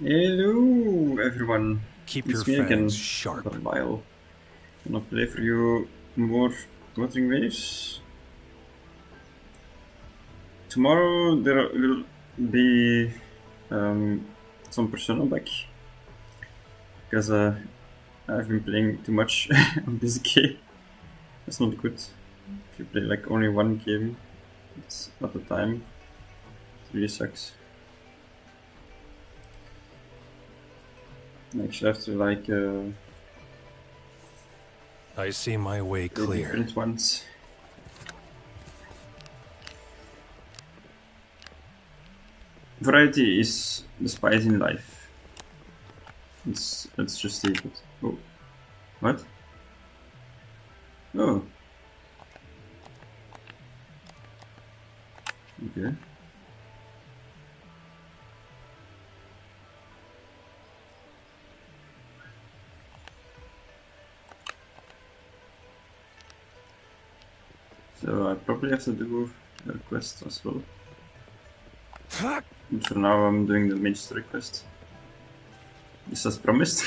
Hello, everyone. Keep It's your me again. fangs sharp. For a while. I'm gonna play for you more Wuthering Waves. Tomorrow there will be some Persona back because I've been playing too much on this game. That's not good. If you play like only one game, it's at a time. It really sucks. I actually have to like I see my way play clear. different ones. Variety is the spice in life. Let's just see it. Oh, what? Oh, okay. So I probably have to do a quest as well. But for now I'm doing the main story quest. Just as promised.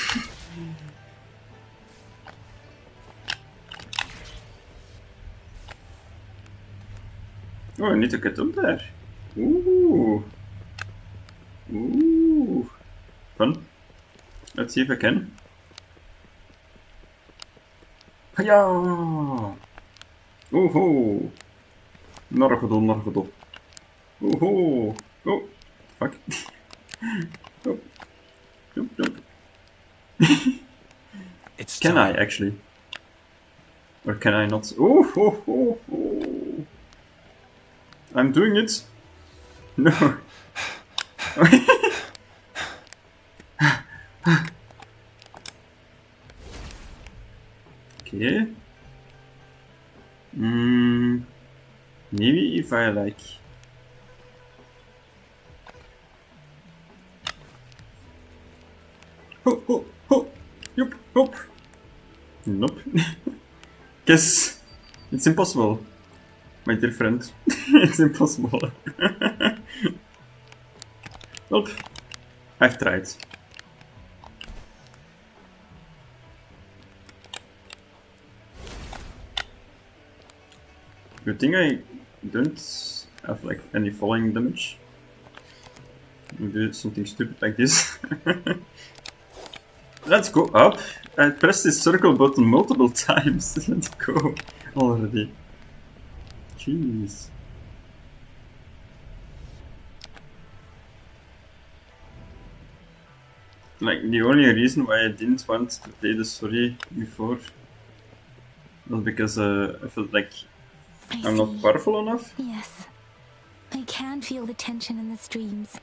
Oh, I need to get up there. Ooh. Ooh. Fun. Let's see if I can. Hiya! Ooh-hoo! Nargodo, nargodo. Ooh-hoo! Oh, fuck. Oh. Jump, jump. It's Can I time. actually? Or can I not? Ooh, ho, ho, ho. I'm doing it. No. Okay. Maybe if I like. Ho, ho, ho. Yup, hop. Nope. Guess it's impossible, my dear friend. It's impossible. Nope. I've tried. Good thing I don't have like any falling damage. I'll do something stupid like this. Let's go up. I pressed this circle button multiple times. Let's go already. Jeez. Like, the only reason why I didn't want to play the story before was because I felt like I'm not powerful enough. Yes. I can feel the tension in the streams.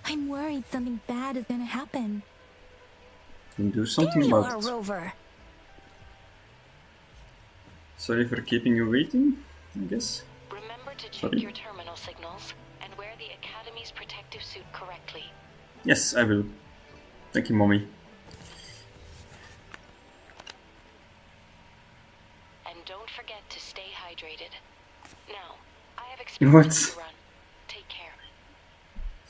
I'm worried something bad is gonna happen. Then do something There you about are, it. Rover. Sorry for keeping you waiting, I guess. Remember to check Sorry. your terminal signals and wear the Academy's protective suit correctly. Yes, I will. Thank you, mommy. And don't forget to stay hydrated. Now, I have What? experiments to run. Take care.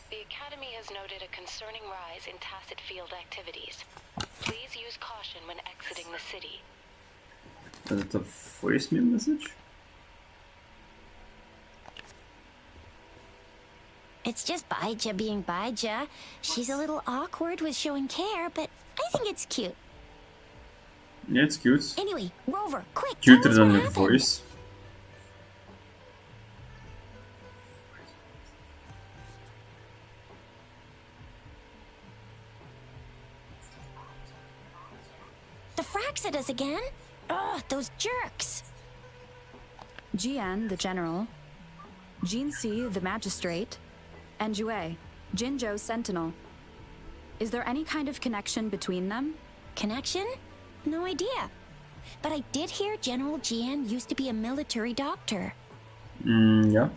The Academy has noted a concerning rise in tacit field activities. Please use caution when exiting the city. Is it a voicemail message? It's just Baija being Baija. She's a little awkward with showing care, but I think it's cute. Yeah, it's cute. Anyway, Rover, quick, Cuter tell us than what your happened. voice. The fracks at us again? Ugh, those jerks. Jian, the general, Jinsi, the magistrate, and Jue, Jinzhou's sentinel. Is there any kind of connection between them? Connection? No idea. But I did hear General Jian used to be a military doctor. Yeah.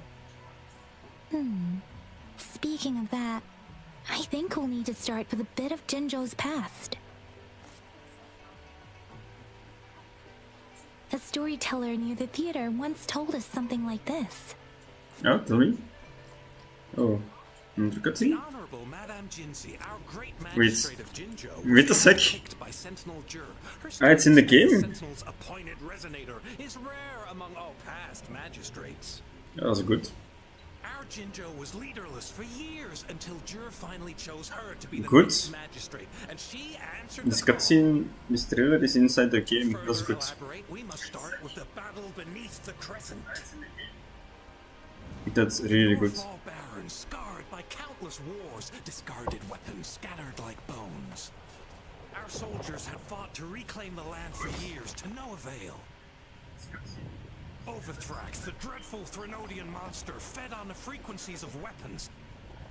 Speaking of that, I think we'll need to start with a bit of Jinzhou's past. A storyteller near the theater once told us something like this. Oh, tell me. Oh. Another The cutscene? Honorable Madame Jinsi, our great Wait. magistrate of Jinzhou, Wait a sec. picked by Sentinel Jur. Her Ah, it's in the status as game. Sentinel's appointed resonator is rare among all past magistrates. That was good. Our Jinzhou was leaderless for years until Jur finally chose her to be the Good. next magistrate, and she answered This the call. cutscene, this trailer is inside the game. To That's further good. elaborate, we must start with the battle beneath the crescent. That's really good. All barren, scarred by countless wars, discarded weapons scattered like bones. Our soldiers had fought to reclaim the land for years, to no avail. Overthrax, the dreadful Threnodian monster, fed on the frequencies of weapons,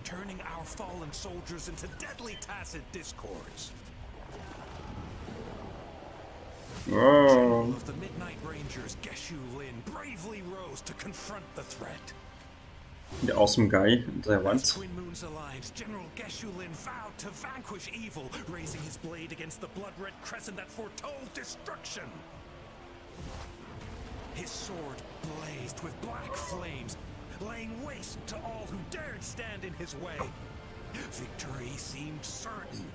turning our fallen soldiers into deadly tacit discords. Oh, Of the Midnight Rangers, Geshu Lin bravely rose to confront the threat. the awesome guy that I As want. Twin Moons Alliance, General Geshu Lin vowed to vanquish evil, raising his blade against the blood-red crescent that foretold destruction. His sword blazed with black flames, laying waste to all who dared stand in his way. Victory seemed certain.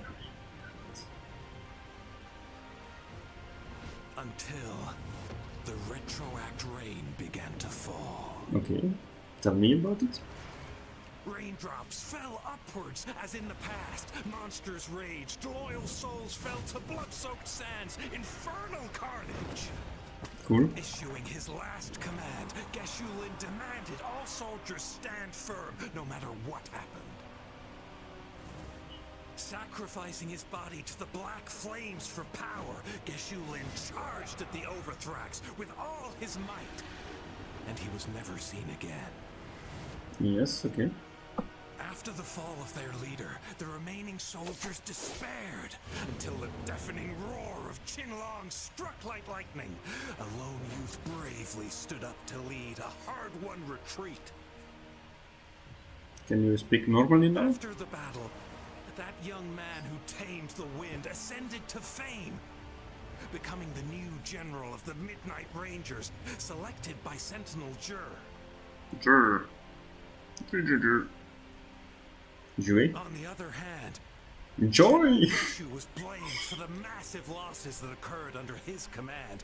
Until the retroact rain began to fall. Okay, tell me about it. Raindrops fell upwards as in the past. Monsters raged, loyal souls fell to blood-soaked sands, infernal carnage. Cool. Issuing his last command, Geshu Lin demanded all soldiers stand firm, no matter what happened. Sacrificing his body to the black flames for power, Geshu Lin charged at the Overthrax with all his might. And he was never seen again. Yes, okay. After the fall of their leader, the remaining soldiers despaired until the deafening roar of Qinlong struck like lightning. A lone youth bravely stood up to lead a hard-won retreat. Can you speak normally now? After the battle, that young man who tamed the wind ascended to fame, becoming the new general of the Midnight Rangers, selected by Sentinel Jur. Sure. Joy? On the other hand, Joy! Geshu was blamed for the massive losses that occurred under his command,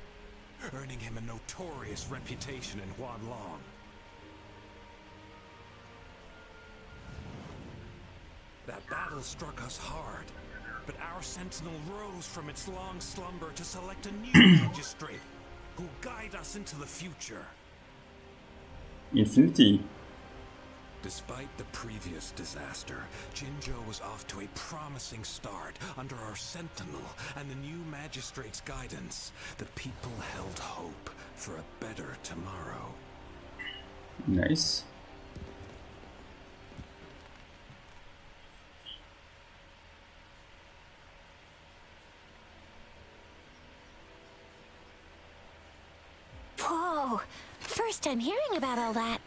earning him a notorious reputation in Huanlong. That battle struck us hard, but our sentinel rose from its long slumber to select a new magistrate who'll guide us into the future. Infinity. Despite the previous disaster, Jinzhou was off to a promising start under our sentinel and the new magistrate's guidance. The people held hope for a better tomorrow. Nice. Whoa! First time hearing about all that.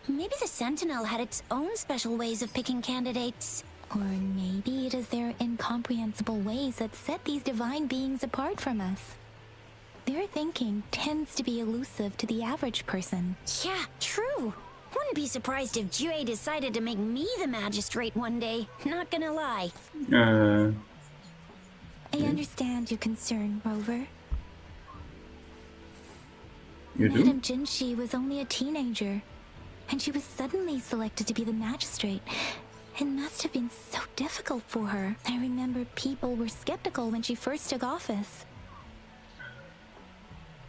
Maybe the Sentinel had its own special ways of picking candidates. Or maybe it is their incomprehensible ways that set these divine beings apart from us. Their thinking tends to be elusive to the average person. Yeah, true. Wouldn't be surprised if Jue decided to make me the magistrate one day. Not gonna lie. I understand your concern, Rover. You do? Madame Jinshi was only a teenager, and she was suddenly selected to be the magistrate. It must have been so difficult for her. I remember people were skeptical when she first took office.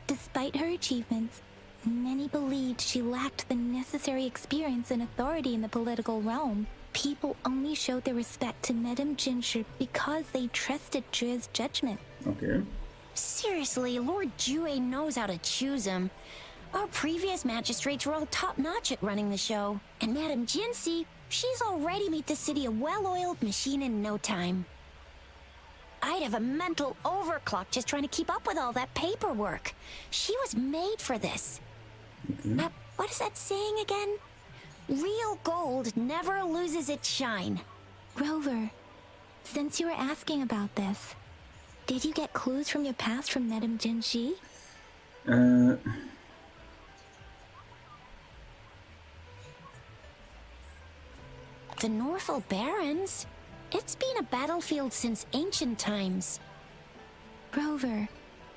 Despite her achievements, many believed she lacked the necessary experience and authority in the political realm. People only showed their respect to Madame Jinshi because they trusted Jue's judgment. Okay. Seriously, Lord Jue knows how to choose him. Our previous magistrates were all top-notch at running the show. And Madame Jinsi, she's already made the city a well-oiled machine in no time. I'd have a mental overclock just trying to keep up with all that paperwork. She was made for this. What is that saying again? Real gold never loses its shine. Rover, since you were asking about this, did you get clues from your past from Madame Jinshi? The Norfolk Barrens? It's been a battlefield since ancient times. Rover,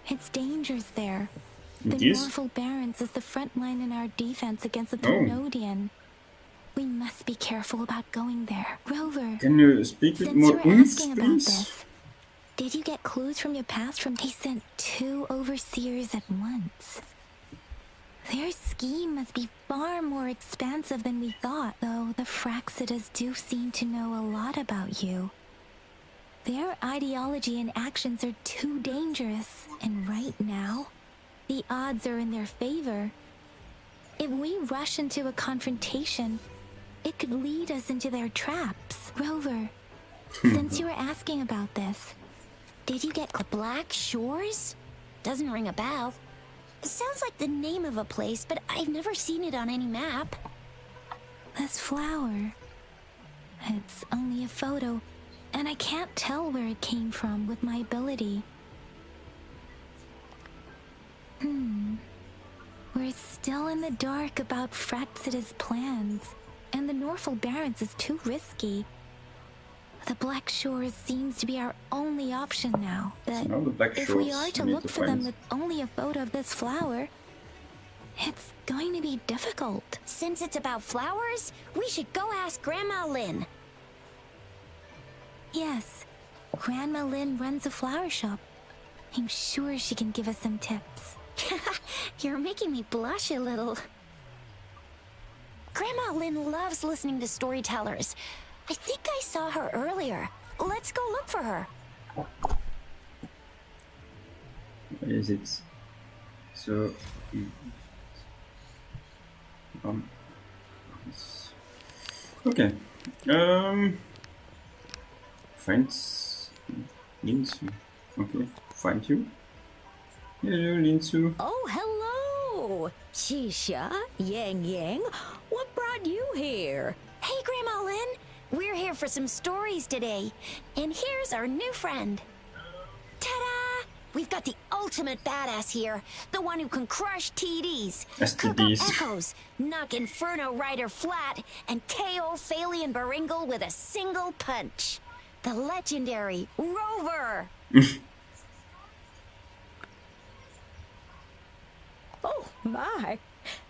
it's dangerous there. The It is? Norfolk Barrens is the front line in our defense against the Oh. Thermodian. We must be careful about going there. Rover, Can you speak with since more you're oomph, asking about please? this, did you get clues from your past from they sent 2 overseers at once? Their scheme must be far more expansive than we thought, though the Fraxidas do seem to know a lot about you. Their ideology and actions are too dangerous, and right now, the odds are in their favor. If we rush into a confrontation, it could lead us into their traps. Rover, since you were asking about this, Did you get Black Shores? Doesn't ring a bell. Sounds like the name of a place, but I've never seen it on any map. this flower, it's only a photo, and I can't tell where it came from with my ability. We're still in the dark about Fraxida's plans, and the Norfolk Barrens is too risky. The Black Shores seems to be our only option now. But now the Black if we Shores are to we need look to for them find. with only a photo of this flower, it's going to be difficult. Since it's about flowers, we should go ask Grandma Lynn. Yes, Grandma Lynn runs a flower shop. I'm sure she can give us some tips. You're making me blush a little. Grandma Lynn loves listening to storytellers. I think I saw her earlier. Let's go look for her. Where is it? So, yes. Okay. Find Linsu. Okay, find you. Hello, Linsu. Oh, hello! Shisha, Yang Yang, what brought you here? Hey, Grandma Lynn. We're here for some stories today. And here's our new friend. Ta-da! We've got the ultimate badass here. The one who can crush TDs, cook up STDs. echoes, knock Inferno Rider flat, and KO Phalian Baringle with a single punch. The legendary Rover. Oh, my,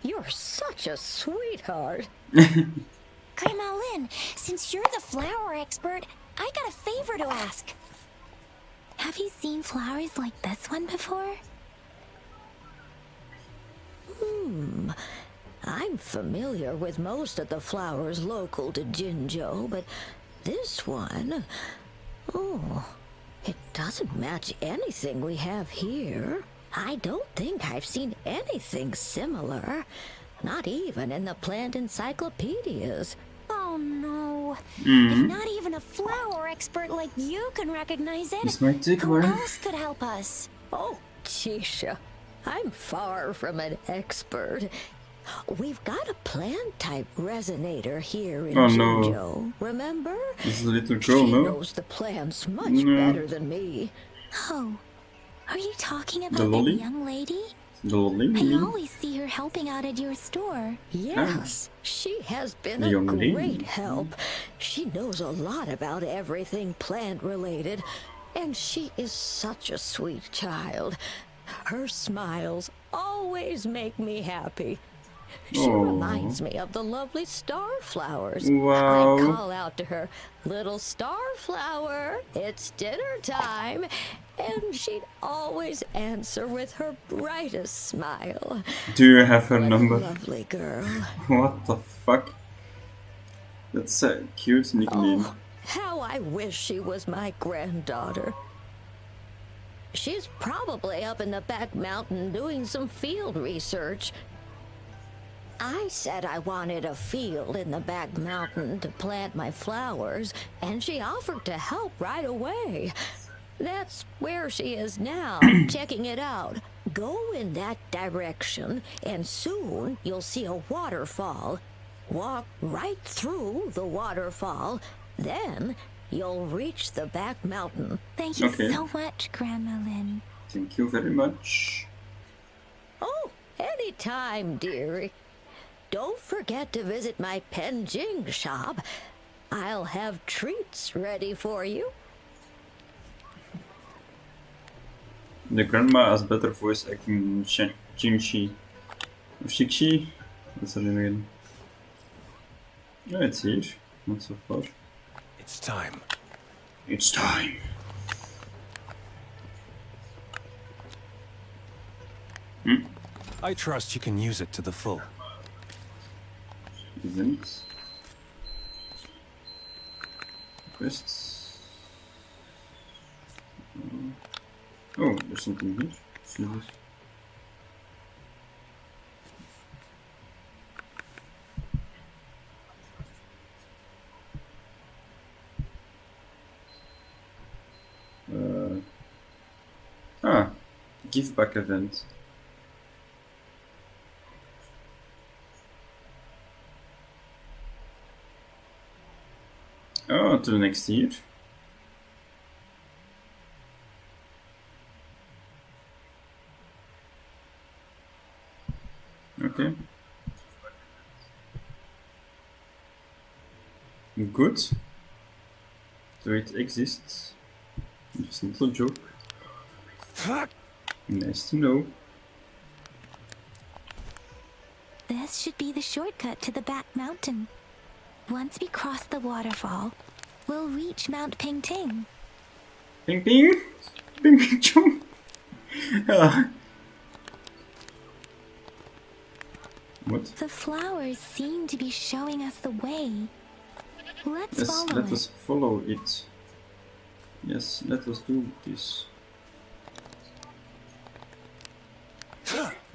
you're such a sweetheart. Grandma Lynn, since you're the flower expert, I got a favor to ask. Have you seen flowers like this one before? I'm familiar with most of the flowers local to Jinzhou, but this one, oh, it doesn't match anything we have here. I don't think I've seen anything similar, not even in the plant encyclopedias. Oh no. If not even a flower expert like you can recognize it, This might take a who while. else could help us? Oh, Chisha, I'm far from an expert. We've got a plant-type resonator here in Oh, no. Jinzhou, remember? This is a little She girl, no? knows the plants much No. better than me. Oh, are you talking about The that lolly? young lady? The lolly, I you mean? always see her helping out at your store. Yes, she has been The a young lady. great help. She knows a lot about everything plant-related, and she is such a sweet child. Her smiles always make me happy. She Oh. reminds me of the lovely starflowers. Wow. I call out to her, "Little starflower, it's dinner time," and she'd always answer with her brightest smile. Do you have her What a number? lovely girl. What the fuck? That's a cute nickname. Oh, how I wish she was my granddaughter. She's probably up in the back mountain doing some field research. I said I wanted a field in the back mountain to plant my flowers, and she offered to help right away. That's where she is now, checking it out. Go in that direction, and soon you'll see a waterfall. Walk right through the waterfall, then you'll reach the back mountain. Thank you Okay. so much, Grandma Lynn. Thank you very much. Oh, anytime, dearie. Don't forget to visit my Penjing shop. I'll have treats ready for you. The grandma has better voice acting than Jinchi. Or Shikshi? What's her name again? Oh, it's here. Not so far. It's time. It's time. I trust you can use it to the full. Events. Quests. Oh, there's something here. See this? Give back event. Oh, to the next year. Okay. Good. So it exists. It's not a joke. Nice to know. This should be the shortcut to the back mountain. Once we cross the waterfall, we'll reach Mount Pingting. Ping ping! Ping ping chong! Ah. What? The flowers seem to be showing us the way. Let's Yes, follow let it. us follow it. Yes, let us do this.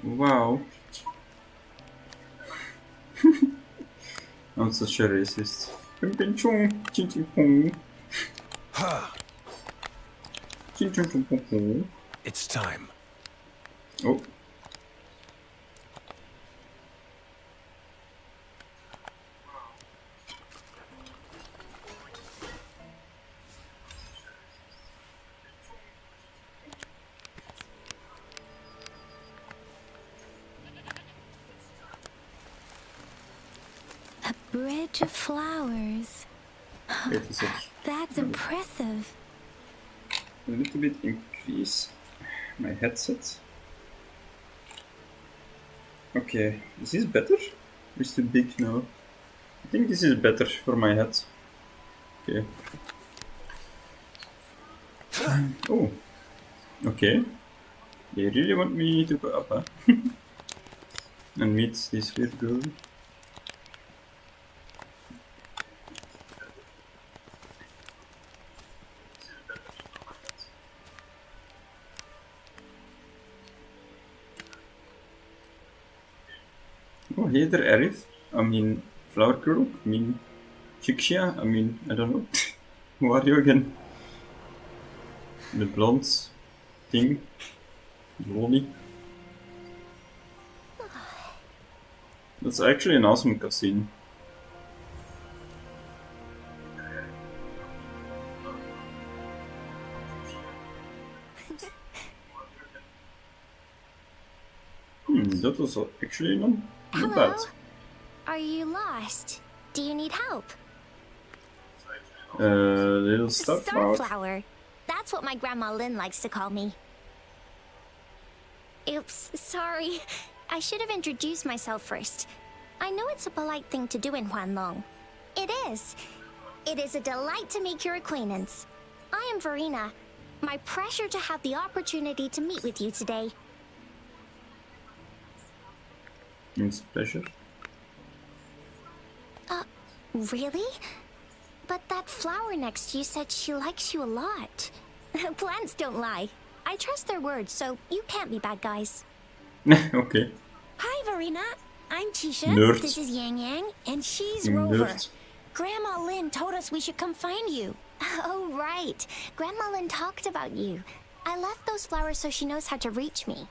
Wow. I'm such a racist. Ping ping chong! Ching ching pong! Ching ching pong pong pong! It's time. Oh. A bridge of flowers. Wait a sec. That's impressive. A little bit increase my headset. Okay, is this better? It's too big now. I think this is better for my head. Okay. Oh. Okay. They really want me to go up, huh? And meet this weird girl. Oh, hey there, Arif. I mean, Flower Girl. I mean, Shikshia. I mean, I don't know. Who are you again? The blonde thing. Lolly. That's actually an awesome cutscene. That was actually not Hello? bad. Are you lost? Do you need help? Little starflower. Starflower. That's what my Grandma Lynn likes to call me. Oops, sorry. I should have introduced myself first. I know it's a polite thing to do in Huanlong. It is. It is a delight to make your acquaintance. I am Verena. My pleasure to have the opportunity to meet with you today. It's a pleasure. Really? But that flower next to you said she likes you a lot. Plants don't lie. I trust their words, so you can't be bad guys. Okay. Hi, Verena. I'm Tisha. Nerd. This is Yang Yang, and she's You Rover. nerd. Grandma Lynn told us we should come find you. Oh, right. Grandma Lynn talked about you. I left those flowers so she knows how to reach me.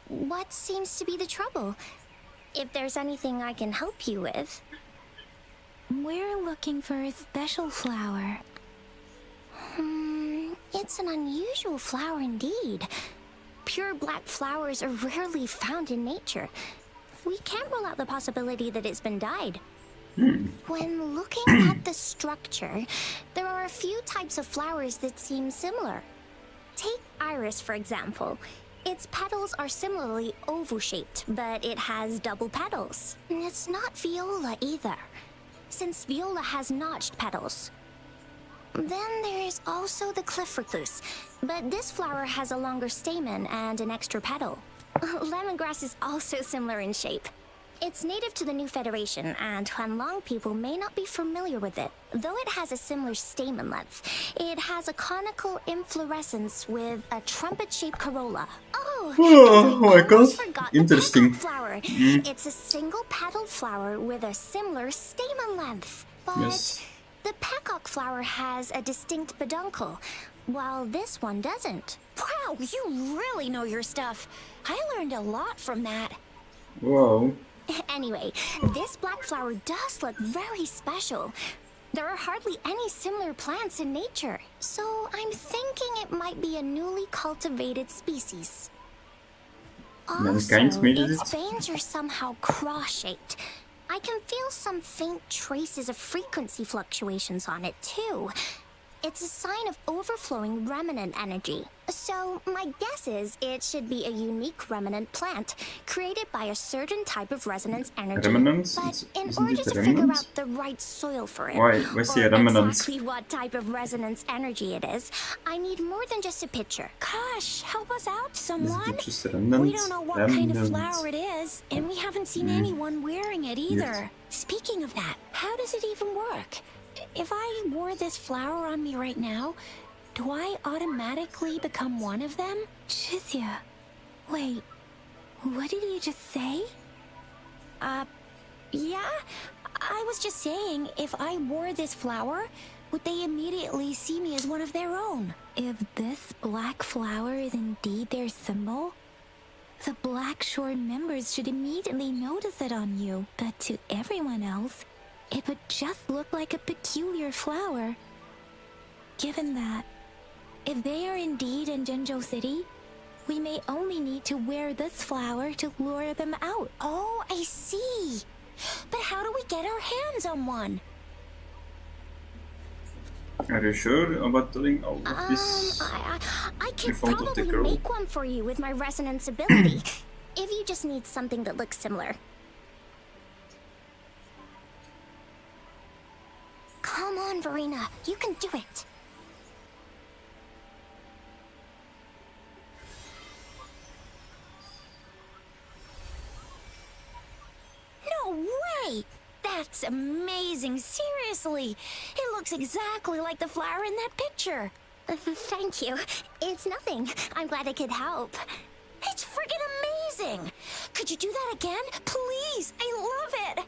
What seems to be the trouble? If there's anything I can help you with. We're looking for a special flower. It's an unusual flower indeed. Pure black flowers are rarely found in nature. We can't rule out the possibility that it's been dyed. When looking at the structure, there are a few types of flowers that seem similar. Take iris, for example. Its petals are similarly oval-shaped, but it has double petals. And it's not viola either, since viola has notched petals. Then there's also the cliff recluse, but this flower has a longer stamen and an extra petal. Lemongrass is also similar in shape. It's native to the New Federation, and Huanlong people may not be familiar with it. Though it has a similar stamen length, it has a conical inflorescence with a trumpet-shaped corolla. Oh, Oh and my I god, almost forgot the interesting. peacock flower. It's a single-petaled flower with a similar stamen length. But Yes. the peacock flower has a distinct peduncle, while this one doesn't. Wow, you really know your stuff. I learned a lot from that. Wow. Anyway, this black flower does look very special. There are hardly any similar plants in nature, so I'm thinking it might be a newly cultivated species. Mankind Also, made its it. veins are somehow cross-shaped. I can feel some faint traces of frequency fluctuations on it, too. It's a sign of overflowing remnant energy. So, my guess is it should be a unique remnant plant, created by a certain type of resonance energy. Remnant? But in Isn't order it a to figure remnant? out the right soil for it, Why is he a or remnant? exactly what type of resonance energy it is, I need more than just a picture. Gosh, help us out, Is someone. it just a remnant? We don't know what kind of Remnant. flower it is, and we haven't seen anyone wearing it either. Speaking of that, how does it even work? If I wore this flower on me right now, do I automatically become one of them? Shizia, wait, what did you just say? Yeah? I was just saying, if I wore this flower, would they immediately see me as one of their own? If this black flower is indeed their symbol, the Black Shore members should immediately notice it on you. But to everyone else, it would just look like a peculiar flower. Given that, if they are indeed in Jinzhou City, we may only need to wear this flower to lure them out. Oh, I see. But how do we get our hands on one? Are you sure about doing all of this? I in can front of the probably girl? make one for you with my resonance ability. If you just need something that looks similar. Come on, Verena. You can do it. No way! That's amazing, seriously! It looks exactly like the flower in that picture. Thank you. It's nothing. I'm glad I could help. It's friggin' amazing! Could you do that again? Please! I love it!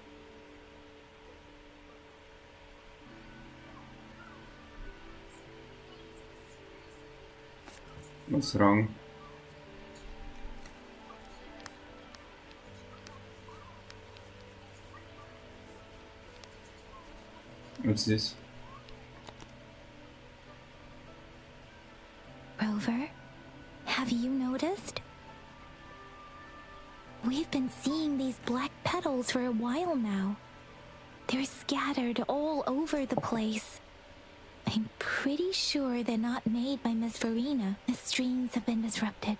What's wrong? What's this? Rover, have you noticed? We've been seeing these black petals for a while now. They're scattered all over the place. I'm pretty sure they're not made by Miss Verena. The streams have been disrupted.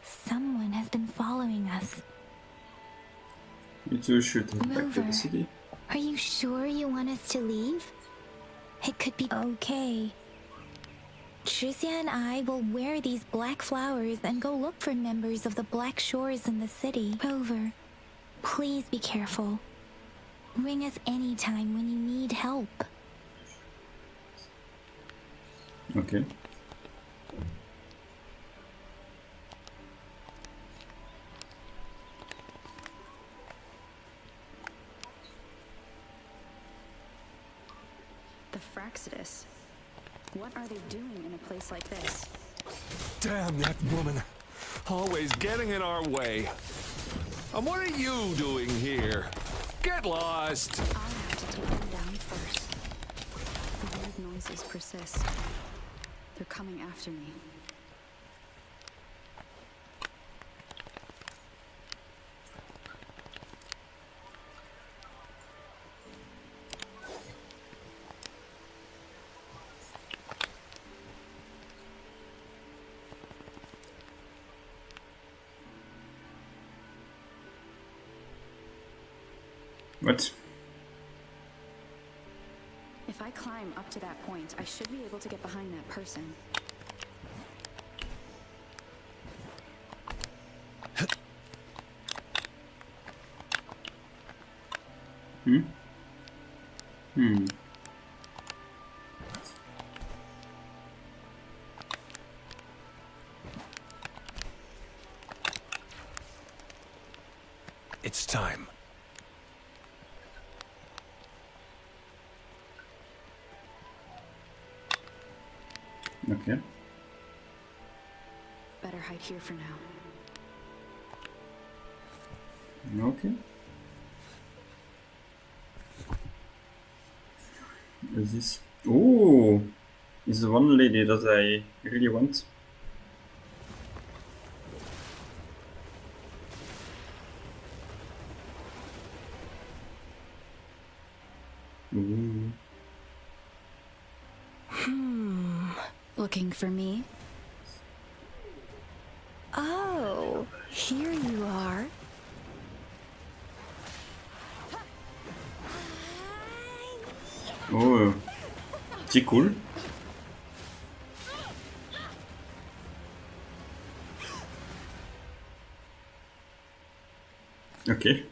Someone has been following us. You two should head back to Rover. the city. Are you sure you want us to leave? It could be okay. Tricia and I will wear these black flowers and go look for members of the Black Shores in the city. Rover, please be careful. Ring us anytime when you need help. Okay. The Fraxidus. What are they doing in a place like this? Damn that woman. Always getting in our way. And what are you doing here? Get lost! I'll have to take them down first. The weird noises persist. They're coming after me. What? If I climb up to that point, I should be able to get behind that person. It's time. Okay. Better hide here for now. Okay. Is this? Oh, is the one lady that I really want. Ooh. Looking for me? Oh, here you are. Oh, c'est cool. Okay.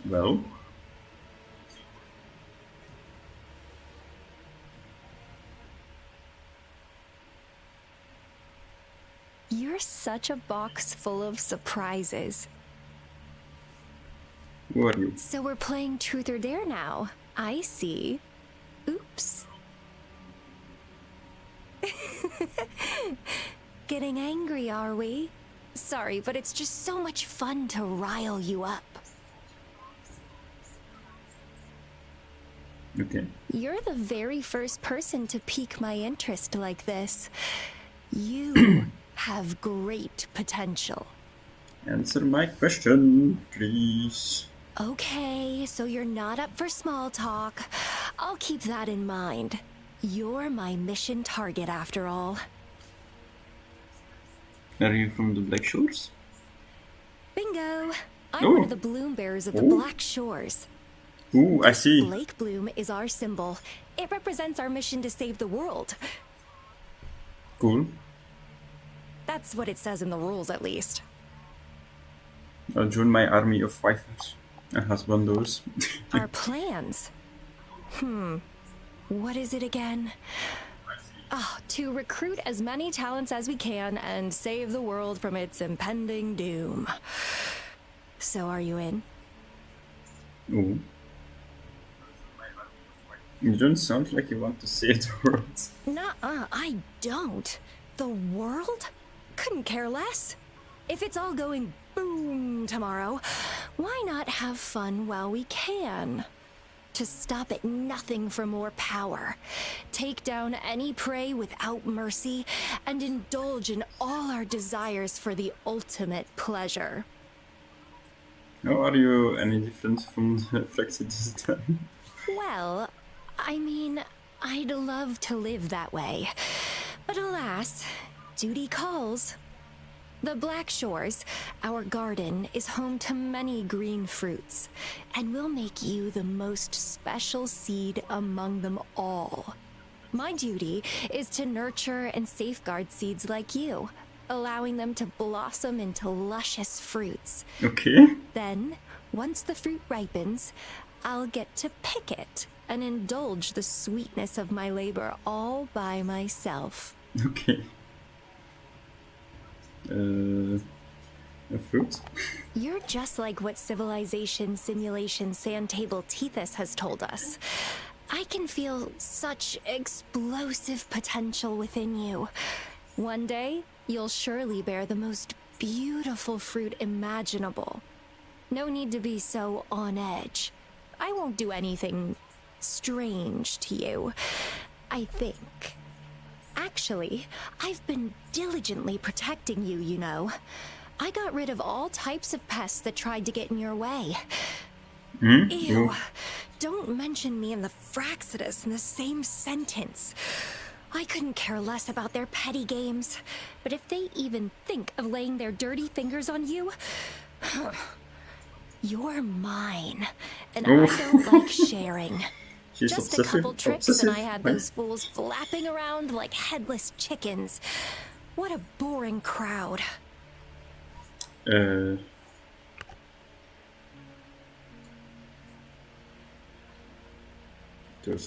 Well. You're such a box full of surprises. Who are you? So we're playing Truth or Dare now. I see. Oops. Getting angry, are we? Sorry, but it's just so much fun to rile you up. Okay. You're the very first person to pique my interest like this. You have great potential. Answer my question, please. Okay, so you're not up for small talk. I'll keep that in mind. You're my mission target after all. Are you from the Black Shores? Bingo! I'm Oh. one of the bloom bearers of the Oh. Black Shores. Ooh, I see. Lake Bloom is our symbol. It represents our mission to save the world. Cool. That's what it says in the rules, at least. I'll join my army of waifus and husbandos. Our plans? What is it again? Oh, to recruit as many talents as we can and save the world from its impending doom. So are you in? Ooh. You don't sound like you want to save the world. Nuh-uh, I don't. The world? Couldn't care less. If it's all going boom tomorrow, why not have fun while we can? To stop at nothing for more power, take down any prey without mercy, and indulge in all our desires for the ultimate pleasure. How are you any different from the Flexi this time? Well, I mean, I'd love to live that way. But alas, duty calls. The Black Shores, our garden, is home to many green fruits, and we'll make you the most special seed among them all. My duty is to nurture and safeguard seeds like you, allowing them to blossom into luscious fruits. Okay. Then, once the fruit ripens, I'll get to pick it and indulge the sweetness of my labor all by myself. Okay. A fruit? You're just like what Civilization Simulation Sandtable Tethys has told us. I can feel such explosive potential within you. One day, you'll surely bear the most beautiful fruit imaginable. No need to be so on edge. I won't do anything strange to you, I think. Actually, I've been diligently protecting you, you know. I got rid of all types of pests that tried to get in your way. Ew. Don't mention me and the Fraxidus in the same sentence. I couldn't care less about their petty games. But if they even think of laying their dirty fingers on you, you're mine. And Ooh. I don't like sharing. She's Just obsessive. a couple tricks Obsessive. and I had Nice. those fools flapping around like headless chickens. What a boring crowd. Those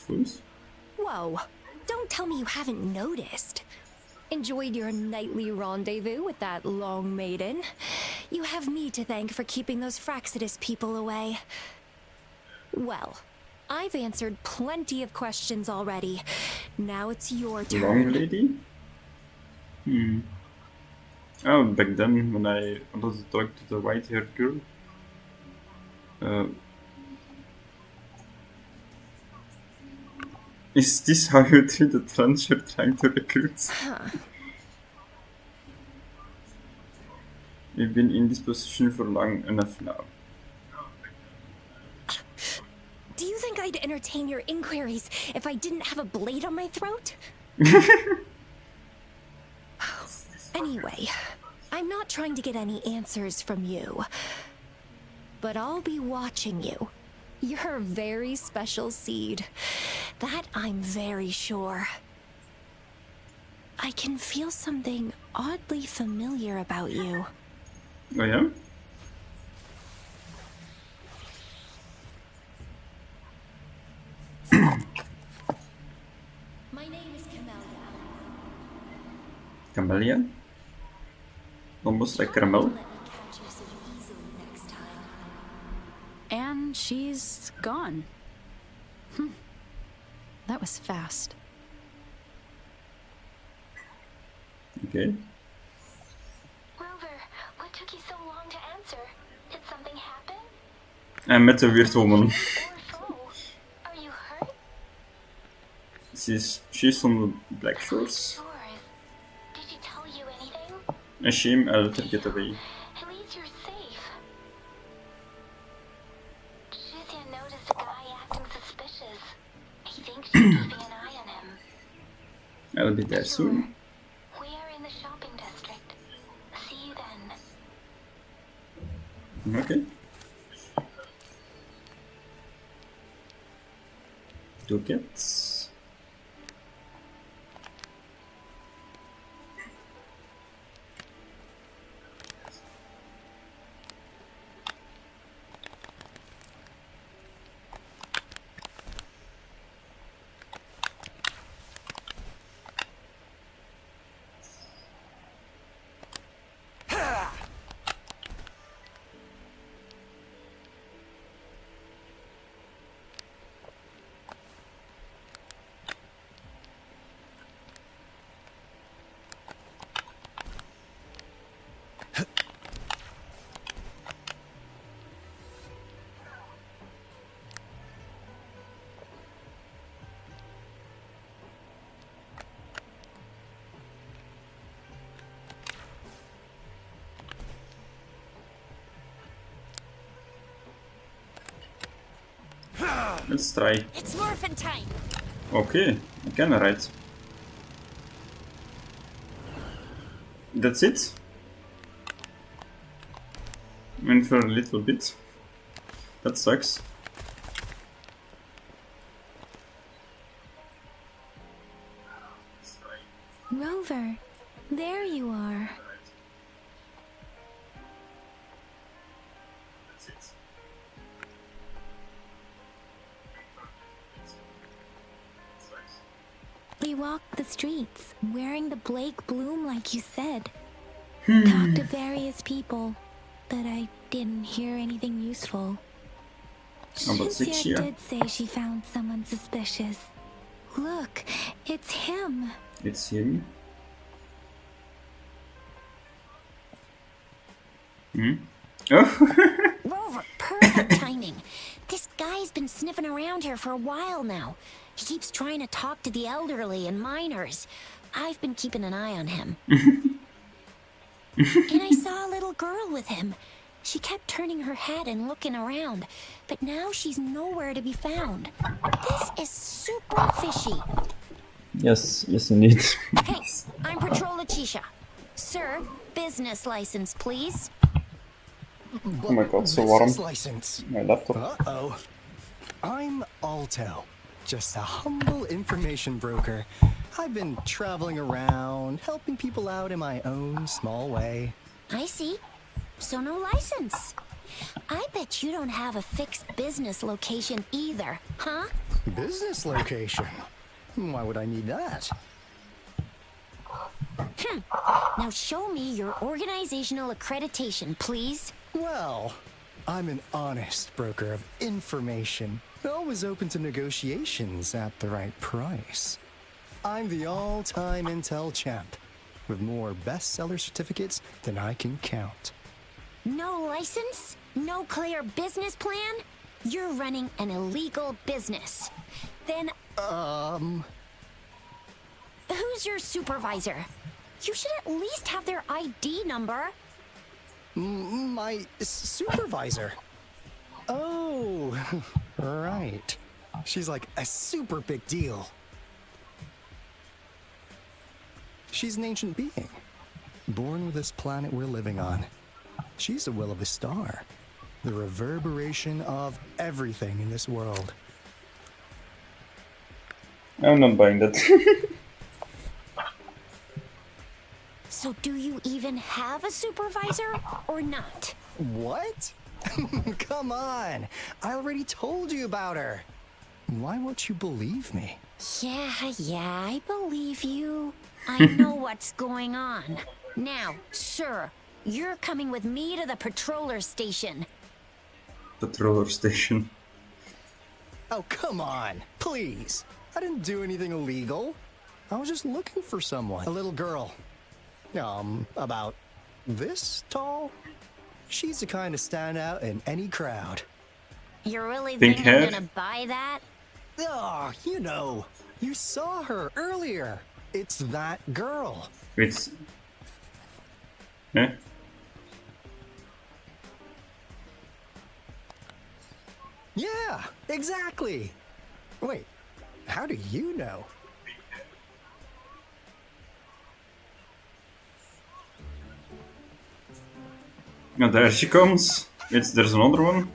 fools. Whoa, don't tell me you haven't noticed. Enjoyed your nightly rendezvous with that long maiden. You have me to thank for keeping those Fraxidus people away. Well, I've answered plenty of questions already. Now it's your turn. Long lady? Oh, back then when I wanted to talk to the white-haired girl. Is this how you treat the trans you're trying to recruit? We've been in this position for long enough now. Do you think I'd entertain your inquiries if I didn't have a blade on my throat? Anyway, I'm not trying to get any answers from you. But I'll be watching you. You're a very special seed. That I'm very sure. I can feel something oddly familiar about you. Oh yeah? My name is Camellia. Camellia? Almost like caramel. Let me catch you so easily next time. And she's gone. That was fast. Okay. Rover, what took you so long to answer? Did something happen? I met a weird woman. Or foe? Are you hurt? She's from the Black Shores. Shores. Did she tell you anything? A shame I let her get away. At least you're safe. Shizia noticed a guy acting suspicious. He thinks she's keeping an eye on him. I'll be there soon. We are in the shopping district. See you then. Okay. Two cats. Let's try. It's morphin' time. Okay, I can write. That's it? Went for a little bit. That sucks. Rover, there you are. We walked the streets, wearing the Blake bloom like you said. Talked to various people, but I didn't hear anything useful. About 6 Shizia years. did say she found someone suspicious. Look, it's him. It's him. Oh, Rover, perfect timing. This guy's been sniffing around here for a while now. He keeps trying to talk to the elderly and minors. I've been keeping an eye on him. And I saw a little girl with him. She kept turning her head and looking around, but now she's nowhere to be found. This is super fishy. Yes, yes indeed. Hey, I'm Patrol Letitia. Sir, business license, please. Oh my god, so warm. Business license. My laptop. Uh-oh. I'm Alto, just a humble information broker. I've been traveling around, helping people out in my own small way. I see. So no license. I bet you don't have a fixed business location either, huh? Business location? Why would I need that? Now show me your organizational accreditation, please. Well, I'm an honest broker of information, always open to negotiations at the right price. I'm the all-time intel champ, with more bestseller certificates than I can count. No license? No clear business plan? You're running an illegal business. Then, who's your supervisor? You should at least have their ID number. My supervisor? Oh, right. She's like a super big deal. She's an ancient being, born with this planet we're living on. She's the will of the star, the reverberation of everything in this world. I'm not buying that. So do you even have a supervisor or not? What? Come on, I already told you about her. Why won't you believe me? Yeah, I believe you. I know what's going on. Now, sir, you're coming with me to the patroller station. Patroller station. Oh, come on, please. I didn't do anything illegal. I was just looking for someone. A little girl. About this tall? She's the kind to stand out in any crowd. You really Pink think I'm hair? gonna buy that? Oh, you know, you saw her earlier. It's that girl. Wait. Eh? Yeah, exactly. Wait, how do you know? Now there she comes. Wait, there's another one.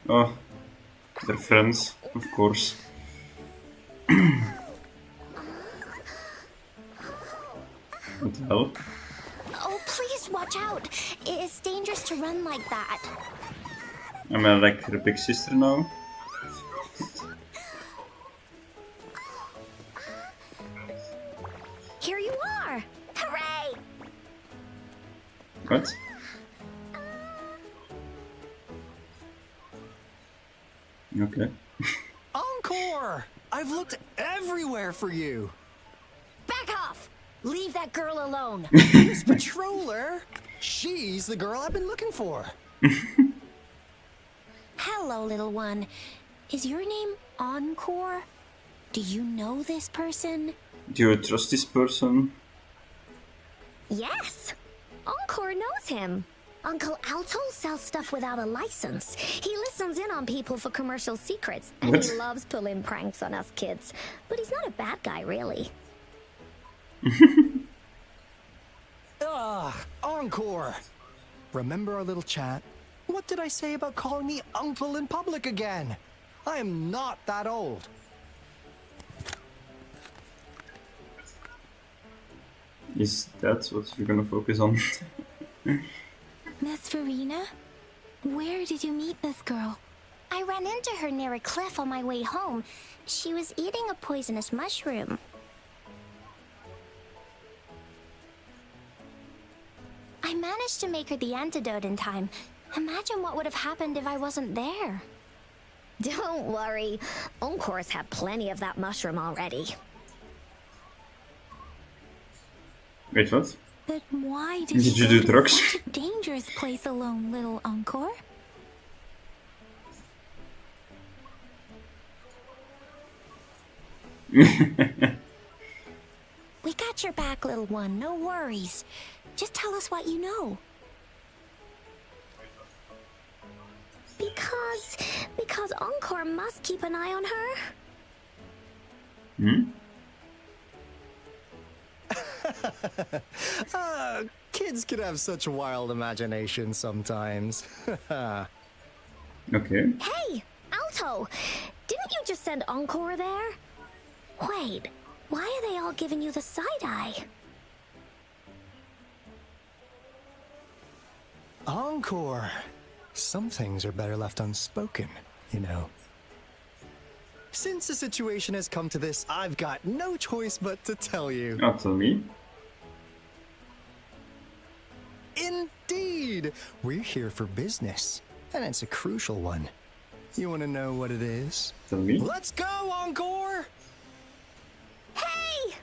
Oh, they're friends, of course. What the hell? Oh, please watch out. It's dangerous to run like that. Am I like her big sister now? Here you are. Hooray! What? Okay. Encore! I've looked everywhere for you. Back off! Leave that girl alone. Miss Patroller, she's the girl I've been looking for. Hello, little one. Is your name Encore? Do you know this person? Do you trust this person? Yes, Encore knows him. Uncle Alto sells stuff without a license. He listens in on people for commercial secrets, and What? he loves pulling pranks on us kids. But he's not a bad guy, really. Encore! Remember our little chat? What did I say about calling me uncle in public again? I am not that old. Is that what you're gonna focus on? Miss Farina? Where did you meet this girl? I ran into her near a cliff on my way home. She was eating a poisonous mushroom. I managed to make her the antidote in time. Imagine what would have happened if I wasn't there. Don't worry, Encore's had plenty of that mushroom already. Wait, what? But why did, Did you go do to drugs? such a dangerous place alone, little Encore? We got your back, little one. No worries. Just tell us what you know. Because Encore must keep an eye on her. Hmm? Kids can have such wild imaginations sometimes. Okay. Hey, Alto! Didn't you just send Encore there? Wait, why are they all giving you the side eye? Encore. Some things are better left unspoken, you know. Since the situation has come to this, I've got no choice but to tell you. Oh, tell me. Indeed! We're here for business, and it's a crucial one. You want to know what it is? Tell me. Let's go, Encore! Hey!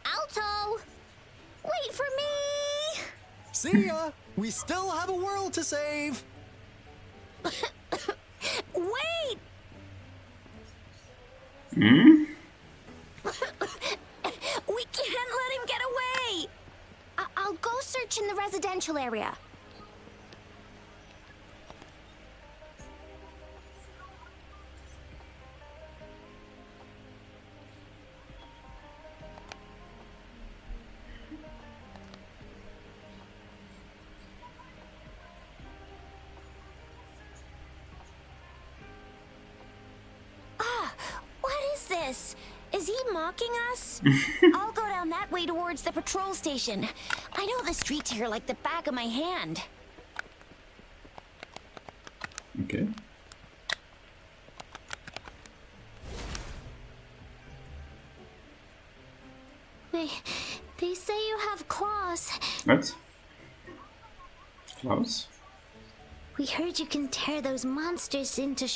Alto! Wait for me! See ya! We still have a world to save! Wait! Hmm? We can't let him get away! I'll go search in the residential area. What is this? Is he mocking us? I'll go down that way towards the patrol station. I know the streets here like the back of my hand. Okay. They say you have claws. What? Klaus? We heard you can tear those monsters into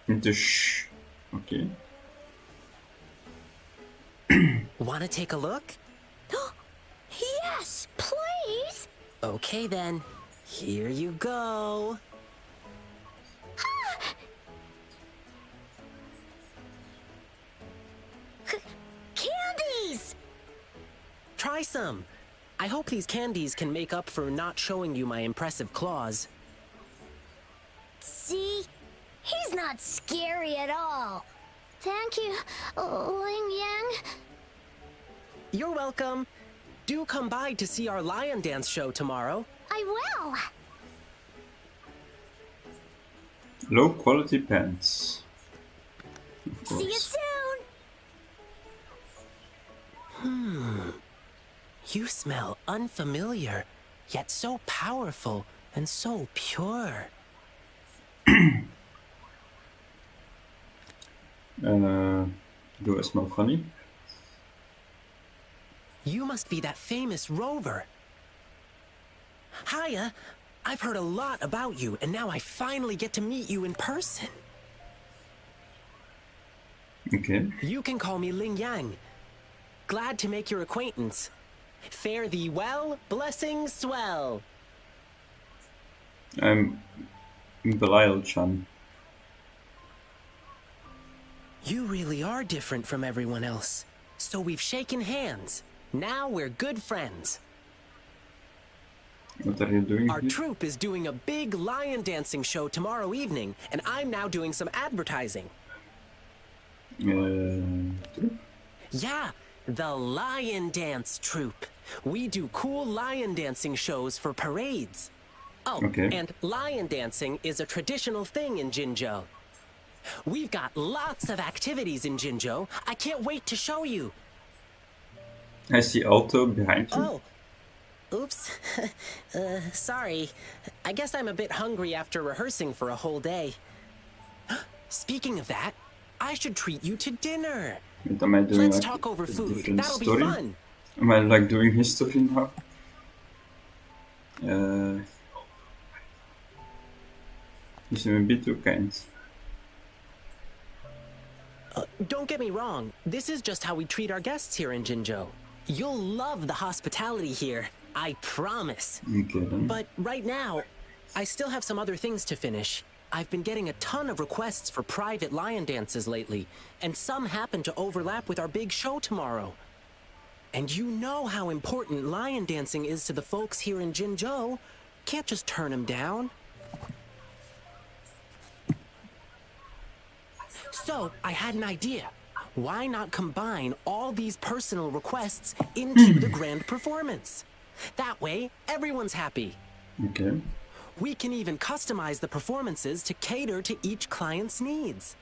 Into shh. Okay. Wanna take a look? Yes, please! Okay then. Here you go. Candies! Try some. I hope these candies can make up for not showing you my impressive claws. See? He's not scary at all. Thank you, Ling Yang. You're welcome. Do come by to see our lion dance show tomorrow. I will. Low quality pants. Of See you course. soon. You smell unfamiliar, yet so powerful and so pure. Do I smell funny? You must be that famous rover. Hiya, I've heard a lot about you, and now I finally get to meet you in person. Okay. You can call me Ling Yang. Glad to make your acquaintance. Fare thee well, blessings swell. I'm Belial-chan. You really are different from everyone else. So we've shaken hands. Now we're good friends. What are you doing Our here? troupe is doing a big lion dancing show tomorrow evening, and I'm now doing some advertising. Troupe? Yeah, the Lion Dance Troupe. We do cool lion dancing shows for parades. Oh, Okay. and lion dancing is a traditional thing in Jinzhou. We've got lots of activities in Jinzhou. I can't wait to show you. I see Alto behind you. Oh, oops. Sorry. I guess I'm a bit hungry after rehearsing for a whole day. Speaking of that, I should treat you to dinner. Wait, am I doing Let's like talk over a food. different That'll story? be fun. Am I like doing history now? You seem a bit too kind. Don't get me wrong. This is just how we treat our guests here in Jinzhou. You'll love the hospitality here. I promise. Okay then. But right now, I still have some other things to finish. I've been getting a ton of requests for private lion dances lately, and some happen to overlap with our big show tomorrow. And you know how important lion dancing is to the folks here in Jinzhou. Can't just turn them down. So, I had an idea. Why not combine all these personal requests into the grand performance? That way, everyone's happy. Okay. We can even customize the performances to cater to each client's needs.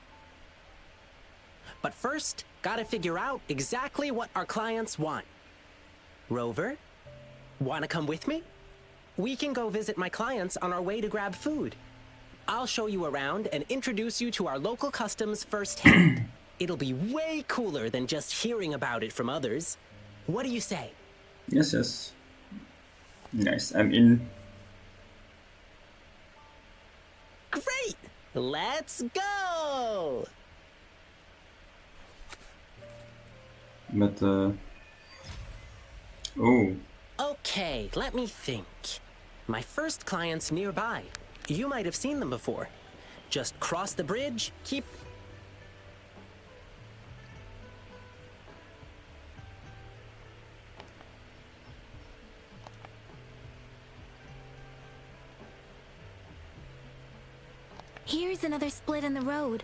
But first, gotta figure out exactly what our clients want. Rover, wanna come with me? We can go visit my clients on our way to grab food. I'll show you around and introduce you to our local customs firsthand. It'll be way cooler than just hearing about it from others. What do you say? Yes, yes. Nice, I'm in. Great! Let's go! But, oh. Okay, let me think. My first client's nearby. You might have seen them before. Just cross the bridge, keep... Here's another split in the road.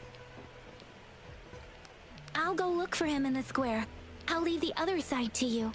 I'll go look for him in the square. I'll leave the other side to you.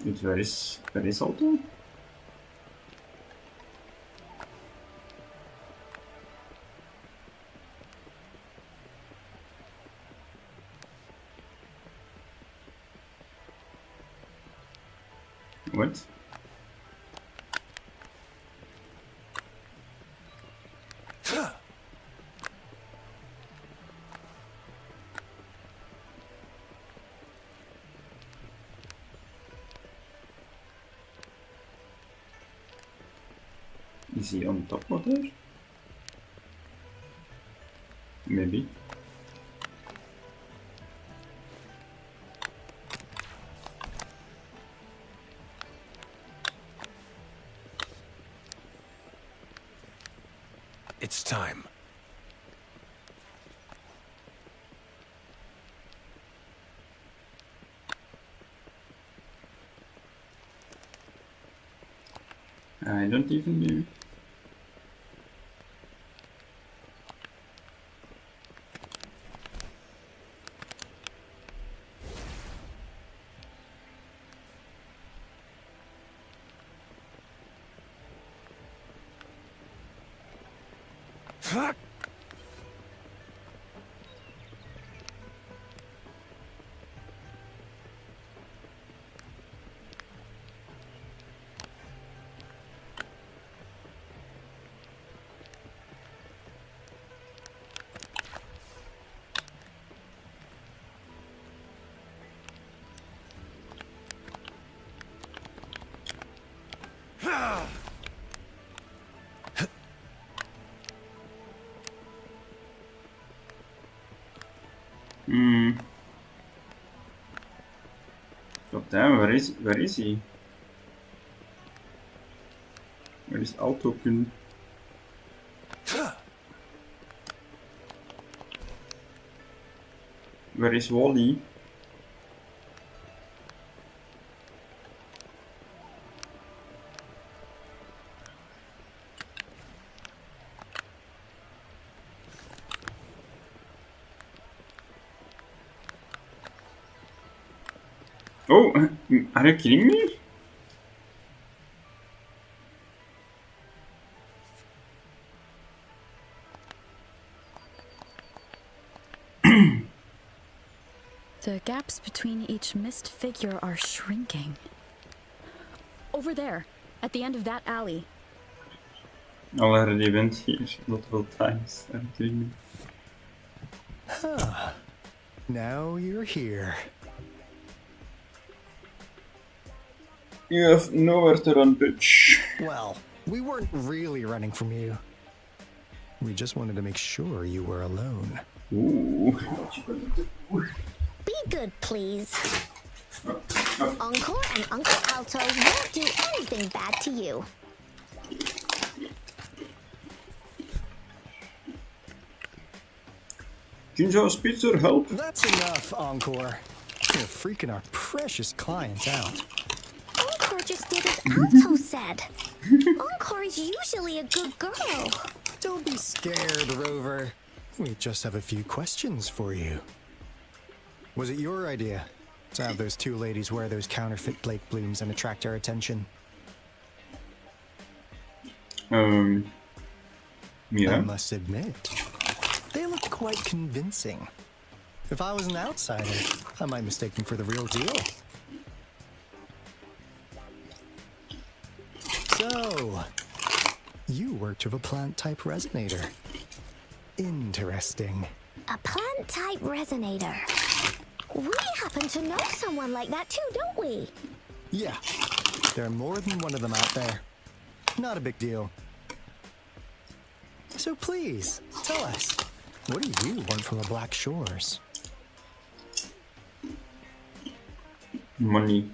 It's very salty. What? Is he on top of there? Maybe. It's time. I don't even know. God damn, where is he? Where is Autokun? Where is Wally? Oh, are you kidding me? The gaps between each mist figure are shrinking. Over there, at the end of that alley. Already went here multiple times. Are you kidding me? Huh. Now you're here. You have nowhere to run, bitch. Well, we weren't really running from you. We just wanted to make sure you were alone. Ooh. Be good, please. Encore and Uncle Alto won't do anything bad to you. Jinjo's pizza, help! That's enough, Encore. You're freaking our precious clients out. Encore just did as Alto said. Encore's usually a good girl. Don't be scared, Rover. We just have a few questions for you. Was it your idea to have those two ladies wear those counterfeit Blake blooms and attract our attention? I Yeah. must admit, they look quite convincing. If I was an outsider, I might mistake them for the real deal. So, you worked with a plant-type resonator. Interesting. A plant-type resonator. We happen to know someone like that too, don't we? Yeah, there are more than one of them out there. Not a big deal. So please, tell us, what do you want from the Black Shores? Money.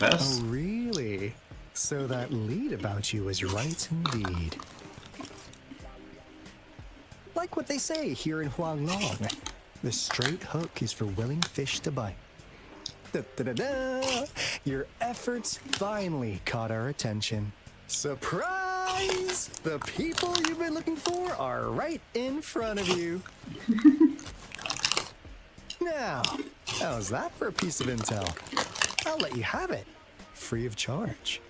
Best. Oh, really? So that lead about you was right indeed. Like what they say here in Huanglong, the straight hook is for willing fish to bite. Da-da-da-da! Your efforts finally caught our attention. Surprise! The people you've been looking for are right in front of you. Now, how's that for a piece of intel? I'll let you have it, free of charge.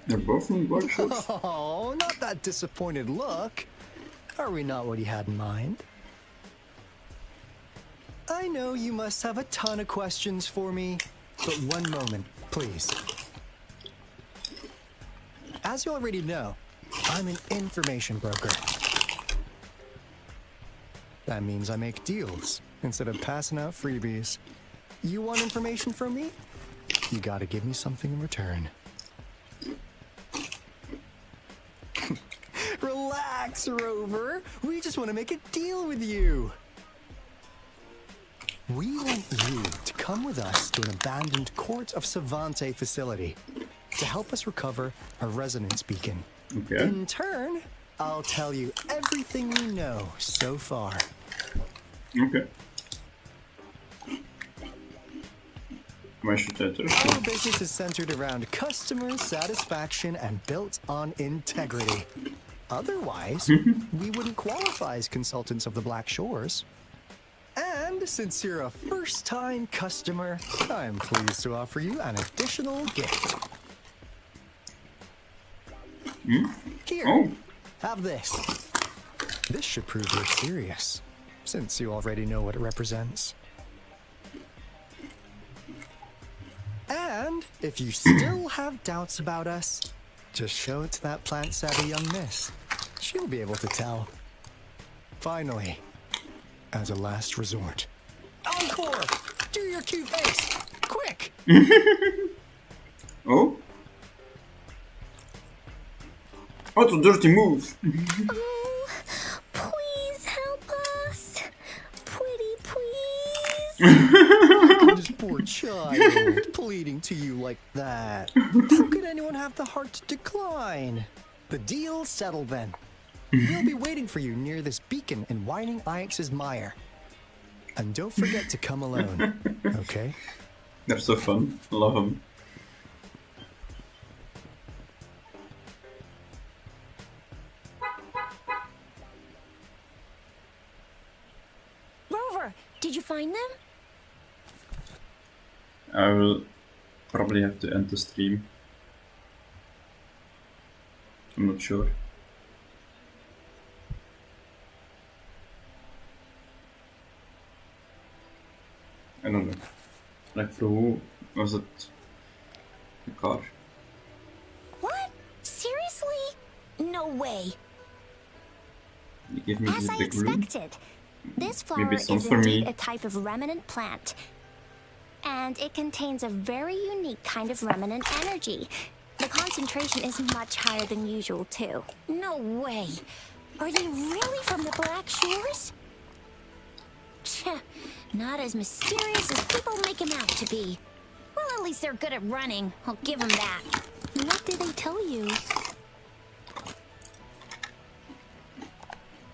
They're both from Black Shores. Oh, not that disappointed look. Are we not what you had in mind? I know you must have a ton of questions for me, but one moment, please. As you already know, I'm an information broker. That means I make deals instead of passing out freebies. You want information from me? You gotta give me something in return. Relax, Rover. We just want to make a deal with you. We want you to come with us to an abandoned Court of Savante facility to help us recover a resonance beacon. Okay. In turn, I'll tell you everything we know so far. Okay. My should I trust Our business is centered around customer satisfaction and built on integrity. Otherwise, we wouldn't qualify as consultants of the Black Shores. And since you're a first-time customer, I'm pleased to offer you an additional gift. Here, Oh. have this. This should prove you're serious, since you already know what it represents. And if you still have doubts about us, just show it to that plant-savvy young miss. She'll be able to tell. Finally, as a last resort, Encore! Do your cute face! Quick! Oh? What a dirty move! Oh, please help us. Pretty please. This poor child, pleading to you like that. How could anyone have the heart to decline? The deal's settled then. We'll be waiting for you near this beacon in Whining Ix's mire. And don't forget to come alone, okay? They're so fun. Love them. Rover, did you find them? I will probably have to end the stream. I'm not sure. I don't know. Like for who was it? The car. What? Seriously? No way. You gave me As the I big room. expected, this flower Maybe is some for indeed me. a type of remnant plant. And it contains a very unique kind of remnant energy. The concentration is much higher than usual, too. No way. Are they really from the Black Shores? Tch, not as mysterious as people make them out to be. Well, at least they're good at running. I'll give them that. What did they tell you?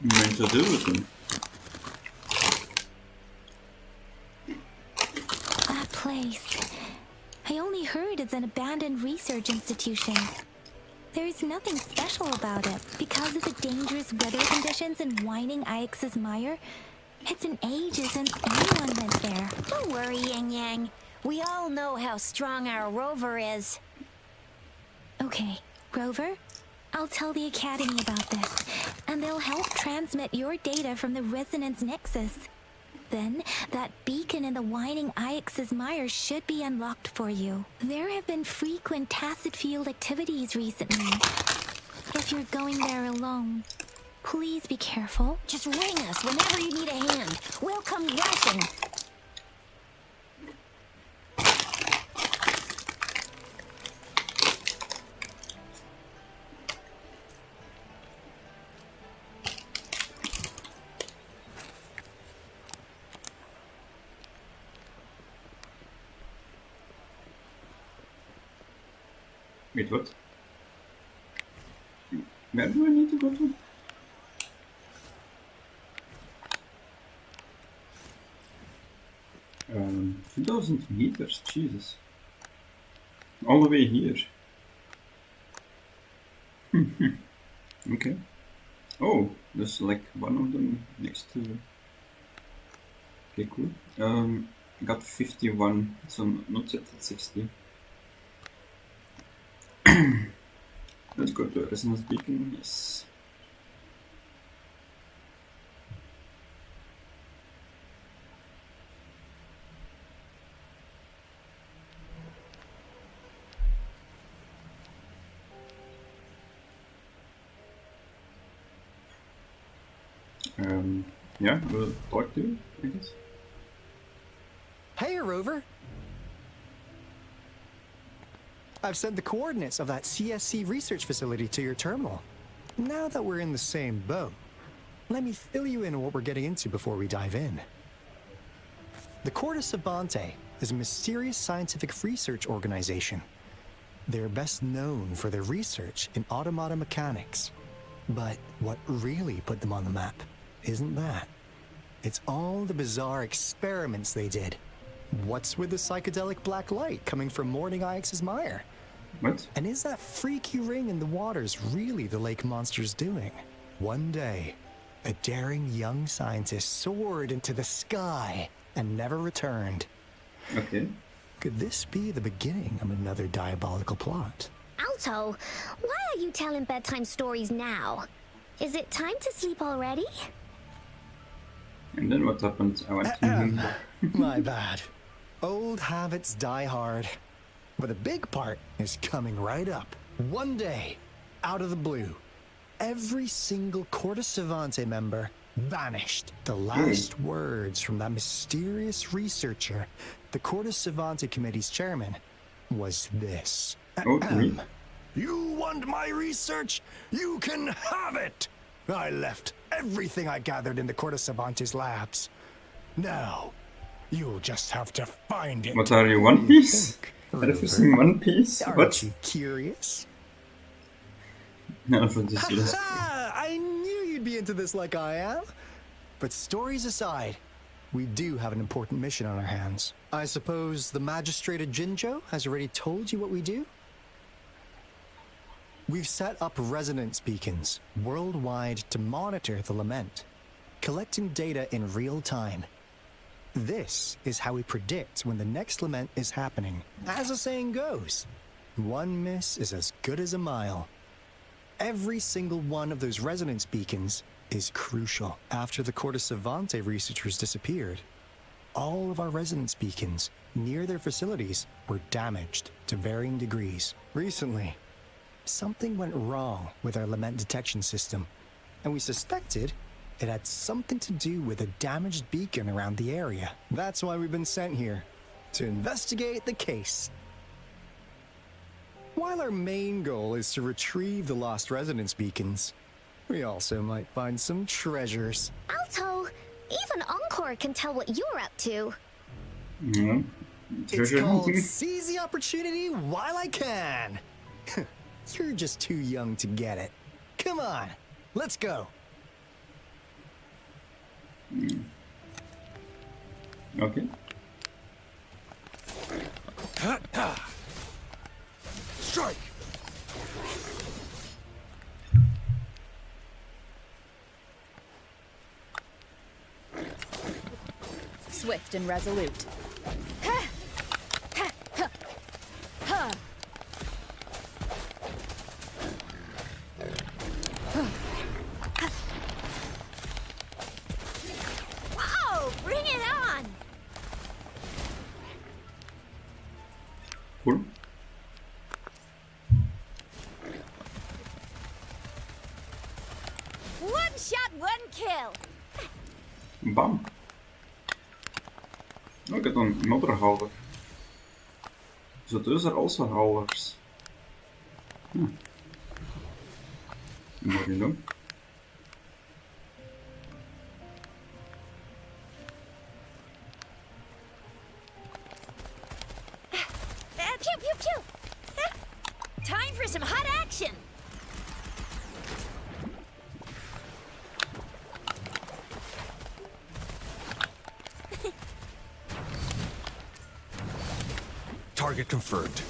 Meant to do with them. That place. I only heard it's an abandoned research institution. There's nothing special about it. Because of the dangerous weather conditions in whining Ix's mire, it's been ages since anyone went there. Don't worry, Yang Yang. We all know how strong our rover is. Okay, Rover, I'll tell the Academy about this, and they'll help transmit your data from the Resonance Nexus. Then, that beacon in the whining Ix's mire should be unlocked for you. There have been frequent tacit field activities recently. If you're going there alone, please be careful. Just ring us whenever you need a hand. We'll come rushing. Wait, what? Where do I need to go to? 2,000 meters, Jesus. All the way here. Okay. Oh, there's like one of them next to... Okay, cool. I got 51, so not yet at 60. Let's go to Resonance Beacon, yes. Yeah, we'll talk to you, I guess. Hey, Rover! I've sent the coordinates of that CSC research facility to your terminal. Now that we're in the same boat, let me fill you in on what we're getting into before we dive in. The Corte Savante is a mysterious scientific research organization. They're best known for their research in automata mechanics. But what really put them on the map isn't that. It's all the bizarre experiments they did. What's with the psychedelic black light coming from Morning Ix's mire? What? And is that freaky ring in the waters really the lake monster's doing? One day, a daring young scientist soared into the sky and never returned. Okay. Could this be the beginning of another diabolical plot? Alto, why are you telling bedtime stories now? Is it time to sleep already? And then what happened? I went to... My bad. Old habits die hard. But a big part is coming right up. One day, out of the blue, every single Corte Savante member vanished. The last words from that mysterious researcher, the Corte Savante Committee's chairman, was this. Okay. You want my research? You can have it! I left everything I gathered in the Corte Savante's labs. Now, you'll just have to find it. What are you, One Piece? Everything One Piece? Aren't What? you curious? No, for this was... I knew you'd be into this like I am. But stories aside, we do have an important mission on our hands. I suppose the magistrate at Jinzhou has already told you what we do? We've set up resonance beacons worldwide to monitor the lament, collecting data in real time. This is how we predict when the next lament is happening. As the saying goes, one miss is as good as a mile. Every single one of those resonance beacons is crucial. After the Corte Savante researchers disappeared, all of our resonance beacons near their facilities were damaged to varying degrees. Recently, something went wrong with our lament detection system, and we suspected it had something to do with a damaged beacon around the area. That's why we've been sent here, to investigate the case. While our main goal is to retrieve the lost resonance beacons, we also might find some treasures. Alto, even Encore can tell what you're up to. Yeah. It's Treasure called hunting. seize the opportunity while I can. You're just too young to get it. Come on, let's go. Okay. Strike! Swift and resolute. Whoa, bring it on! Cool. One shot, one kill! Bam. Oh, I got another howler. So those are also howlers. More you know. Pew, pew, pew! Time for some hot action! Target confirmed.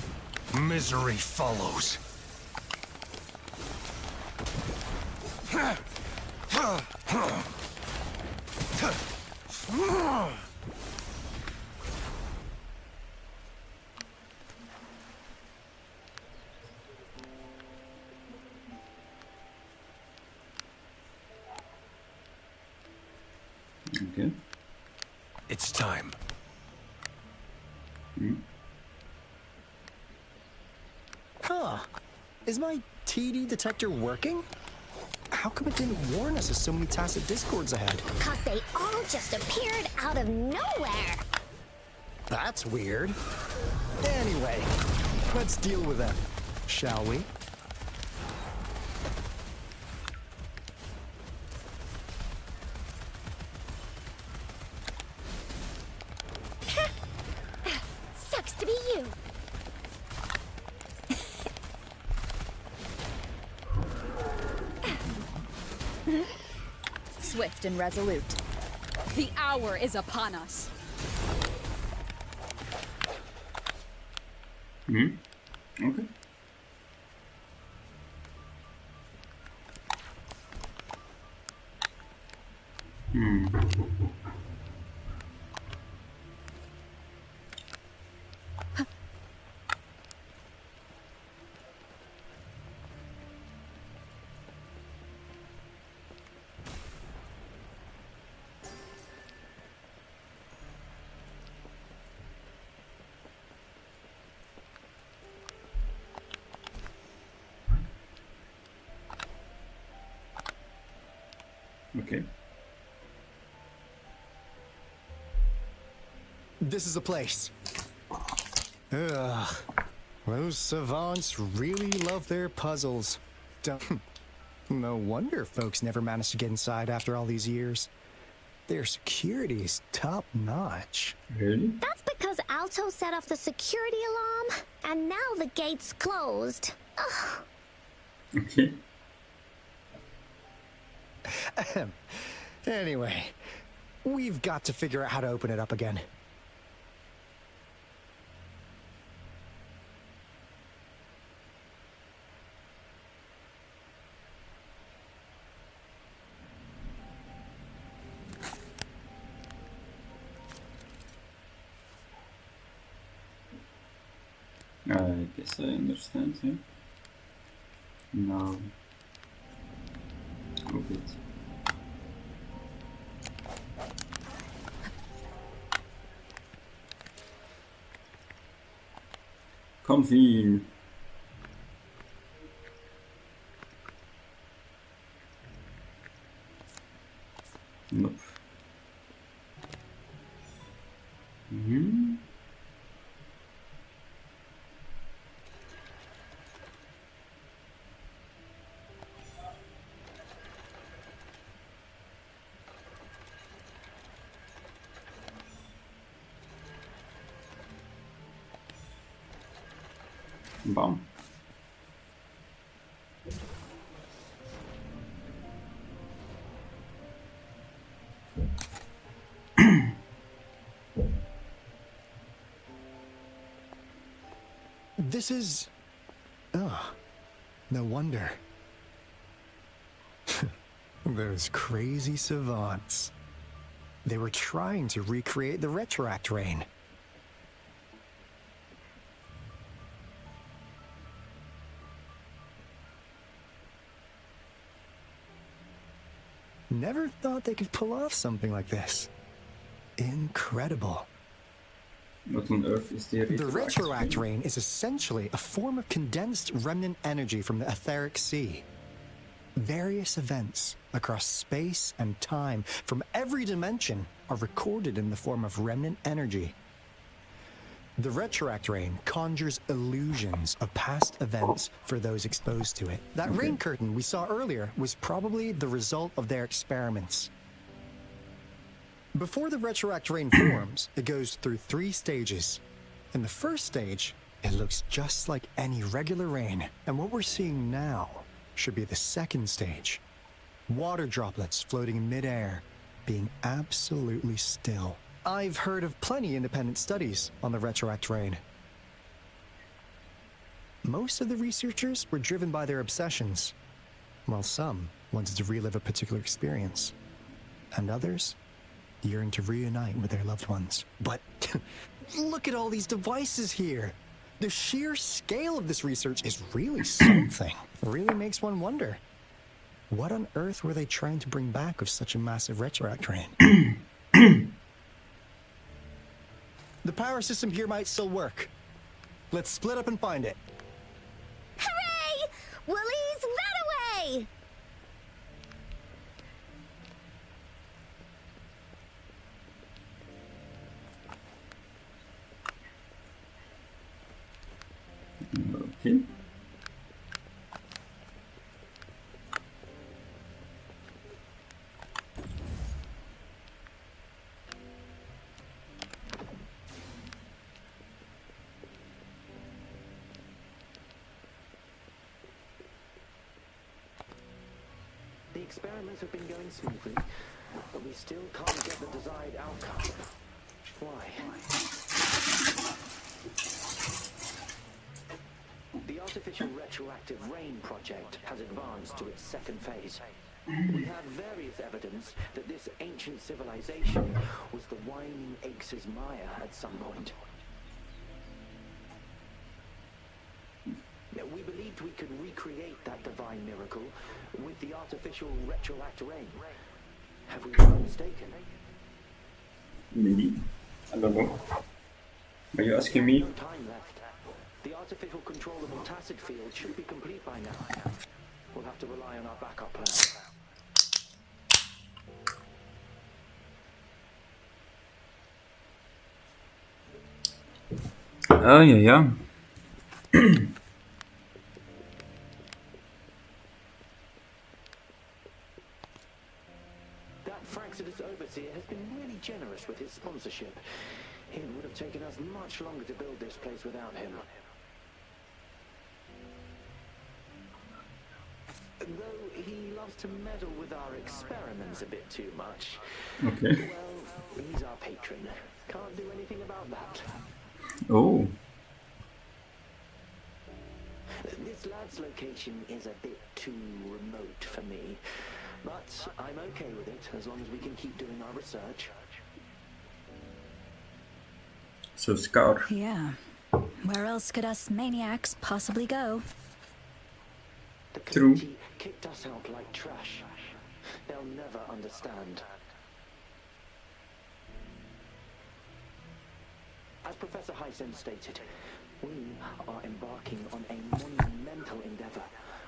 Misery follows. Okay. It's time. Huh. Is my TD detector working? How come it didn't warn us of so many tacit discords ahead? 'Cause they all just appeared out of nowhere. That's weird. Anyway, let's deal with them, shall we? Sucks to be you. Swift and resolute. The hour is upon us. Okay. Okay. This is a place. Ugh. Those savants really love their puzzles. Don't... No wonder folks never managed to get inside after all these years. Their security's top-notch. Really? That's because Alto set off the security alarm, and now the gate's closed. Ugh. Okay. Anyway, we've got to figure out how to open it up again. I guess I understand, yeah. Now... Oh, good. Convene. Nope. Bomb. This is... Oh, no wonder. Those crazy savants. They were trying to recreate the retroact rain. Never thought they could pull off something like this. Incredible. What on earth is the retroact rain is essentially a form of condensed remnant energy from the etheric sea. Various events across space and time from every dimension are recorded in the form of remnant energy. The retroact rain conjures illusions of past events for those exposed to it. That rain curtain we saw earlier was probably the result of their experiments. Before the retroact rain forms, it goes through 3 stages. In the first stage, it looks just like any regular rain, and what we're seeing now should be the second stage. Water droplets floating in midair, being absolutely still. I've heard of plenty independent studies on the retroact rain. Most of the researchers were driven by their obsessions, while some wanted to relive a particular experience, and others yearned to reunite with their loved ones. But look at all these devices here. The sheer scale of this research is really something. It really makes one wonder, what on earth were they trying to bring back with such a massive retroact rain? The power system here might still work. Let's split up and find it. Hooray! Willie's ran away! Okay. The experiments have been going smoothly, but we still can't get the desired outcome. Why? The artificial retroactive rain project has advanced to its second phase. We have various evidence that this ancient civilization was the Wyoming Aces Maya at some point. We believed we could recreate that divine miracle with the artificial retroact rain. Have we been mistaken? Maybe. I don't know. Are you asking me? No time left. The artificial controllable tacit field should be complete by now. We'll have to rely on our backup plan. Oh, yeah. Fraxidus Overseer has been really generous with his sponsorship. It would have taken us much longer to build this place without him. Though he loves to meddle with our experiments a bit too much. Okay. Well, he's our patron. Can't do anything about that. Oh. This lad's location is a bit too remote for me. But I'm okay with it, as long as we can keep doing our research. So Scout. Yeah. Where else could us maniacs possibly go? The community kicked us out like trash. They'll never understand. As Professor Hyson stated, we are embarking on a monumental endeavor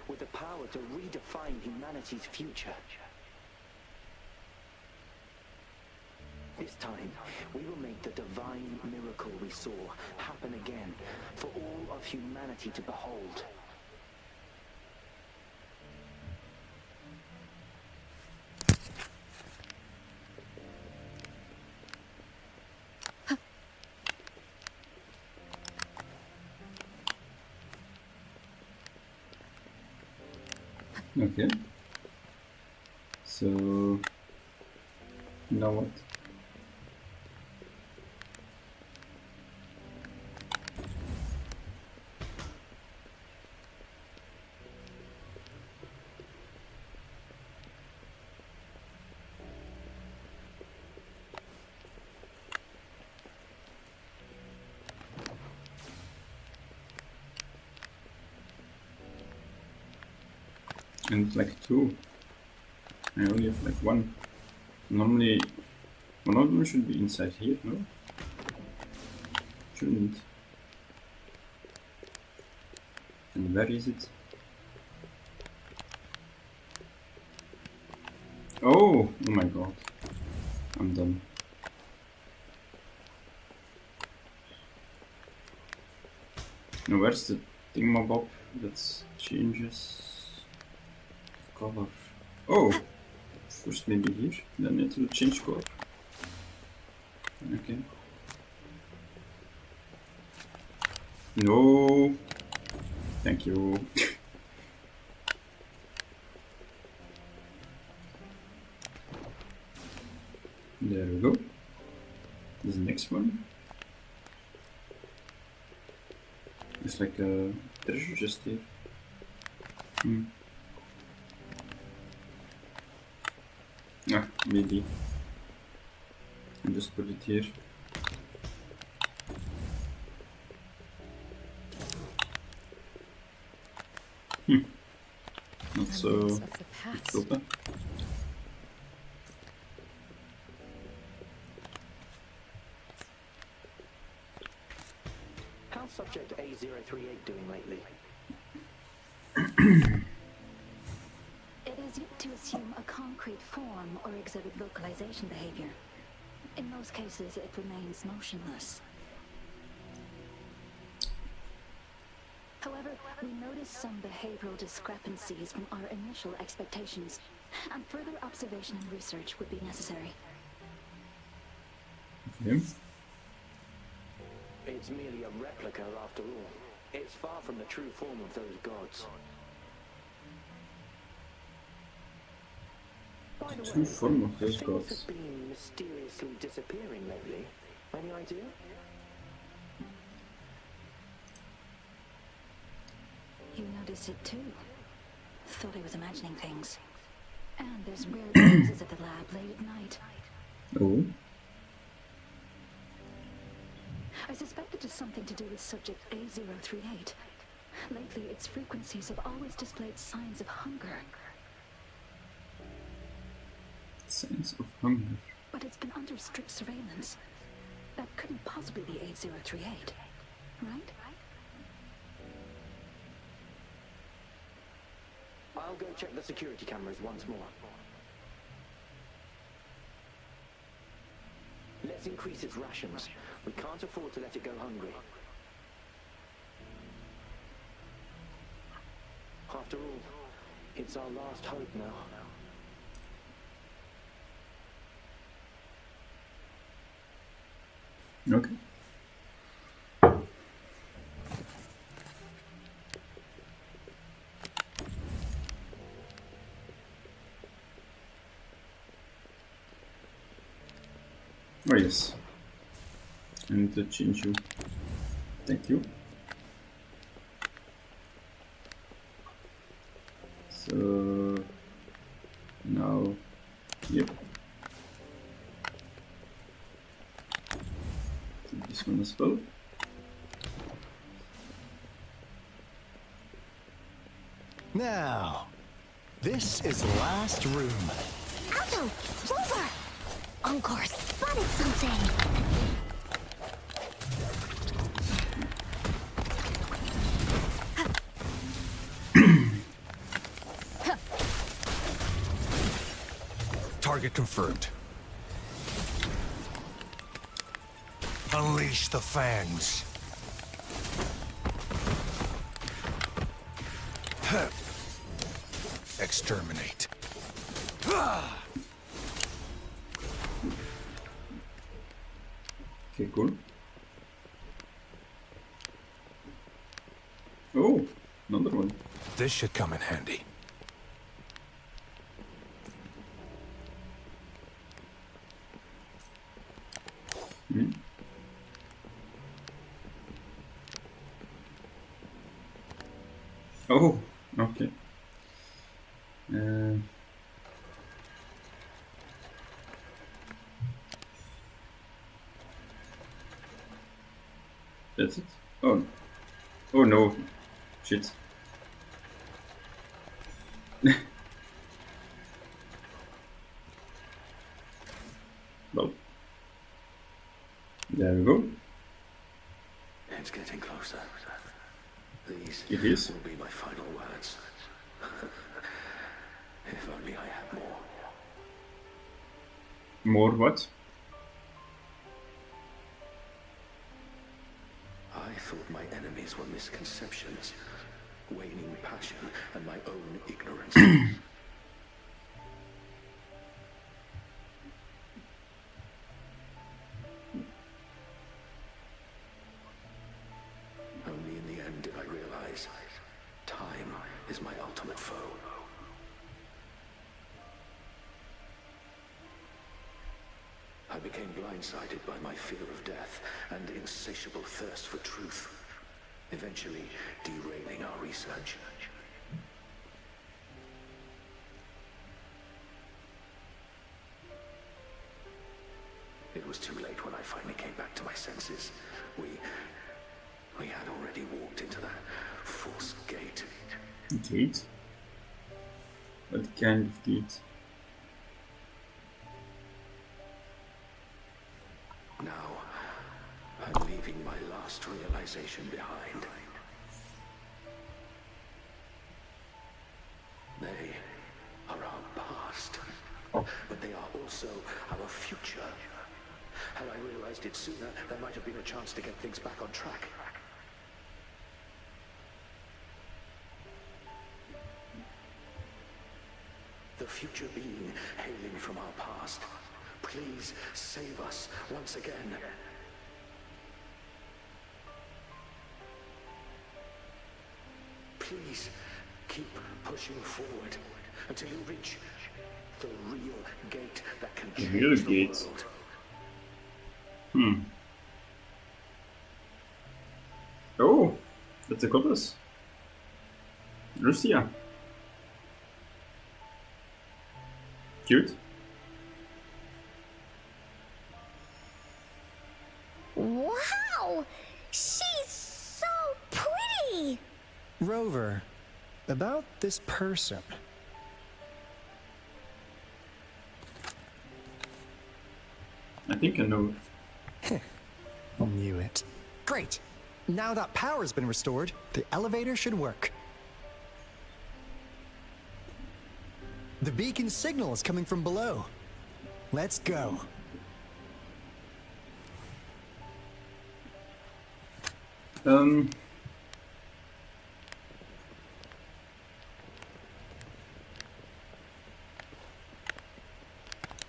with the power to redefine humanity's future. This time, we will make the divine miracle we saw happen again for all of humanity to behold. Okay. So now what? And like 2. I only have like 1. Normally, one of them should be inside here, no? Shouldn't. And where is it? Oh! Oh my god. I'm done. Now where's the thingamabob that changes color? Oh! First maybe here, then it will change color. Okay. No! Thank you. There we go. This next one. It's like a treasure chest here. Ah, maybe. And just put it here. Not so filter. How's subject A038 doing lately? It is yet to assume a concrete form or exhibit localization behavior. In most cases, it remains motionless. However, we noticed some behavioral discrepancies from our initial expectations, and further observation and research would be necessary. Okay. It's merely a replica after all. It's far from the true form of those gods. By the True way, form of those things gods. have been mysteriously disappearing lately. Any idea? You noticed it too. Thought I was imagining things. And there's weird noises at the lab late at night. Oh. I suspect it is something to do with subject A038. Lately, its frequencies have always displayed signs of hunger. Signs of hunger. But it's been under strict surveillance. That couldn't possibly be A038, right? I'll go check the security cameras once more. Let's increase its rations. We can't afford to let it go hungry. After all, it's our last hope now. Okay. Oh yes. I need to change you. Thank you. So now, yep. Take this one as well. Now, this is last room. Alto! Rover! Encore spotted something! Target confirmed. Unleash the fangs. Exterminate. Okay, cool. Oh, another one. This should come in handy. Oh, okay. That's it. Oh, oh no, shit. Well, there we go. It's getting closer. These It is. will be my final words. If only I had more. More what? I thought my enemies were misconceptions, waning passion, and my own ignorance. Only in the end did I realize time is my ultimate foe. I became blindsided by my fear of death and insatiable thirst for truth, eventually derailing our research. It was too late when I finally came back to my senses. We had already walked into that false gate. Gate? What kind of gate? Now, I'm leaving my last realization behind. They are our past, but they are also our future. Had I realized it sooner, there might have been a chance to get things back on track. The future being hailing from our past. Please save us once again. Please keep pushing forward until you reach the real gate that can change Real the gate. world. Oh, that's a goddess. Lucia. Cute. Wow! She's so pretty! Rover, about this person. I think I know. Knew it. Great! Now that power's been restored, the elevator should work. The beacon signal is coming from below. Let's go.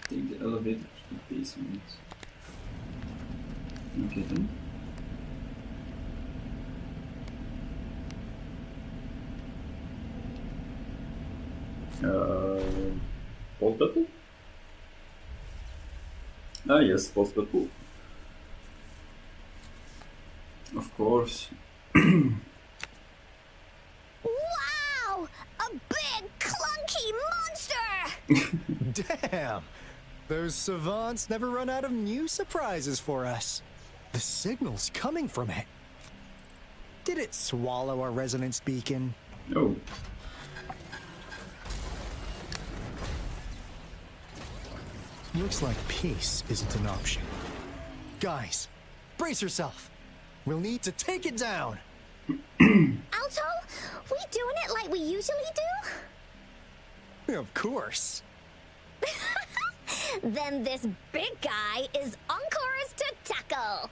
Take the elevator to the basement. Okay then. Pulse battle? Ah yes, pulse battle. Of course. Wow! A big, clunky monster! Damn! Those savants never run out of new surprises for us. The signal's coming from it. Did it swallow our resonance beacon? Oh. Looks like peace isn't an option. Guys, brace yourself. We'll need to take it down. Alto, we doing it like we usually do? Of course. Then this big guy is Encore's to tackle.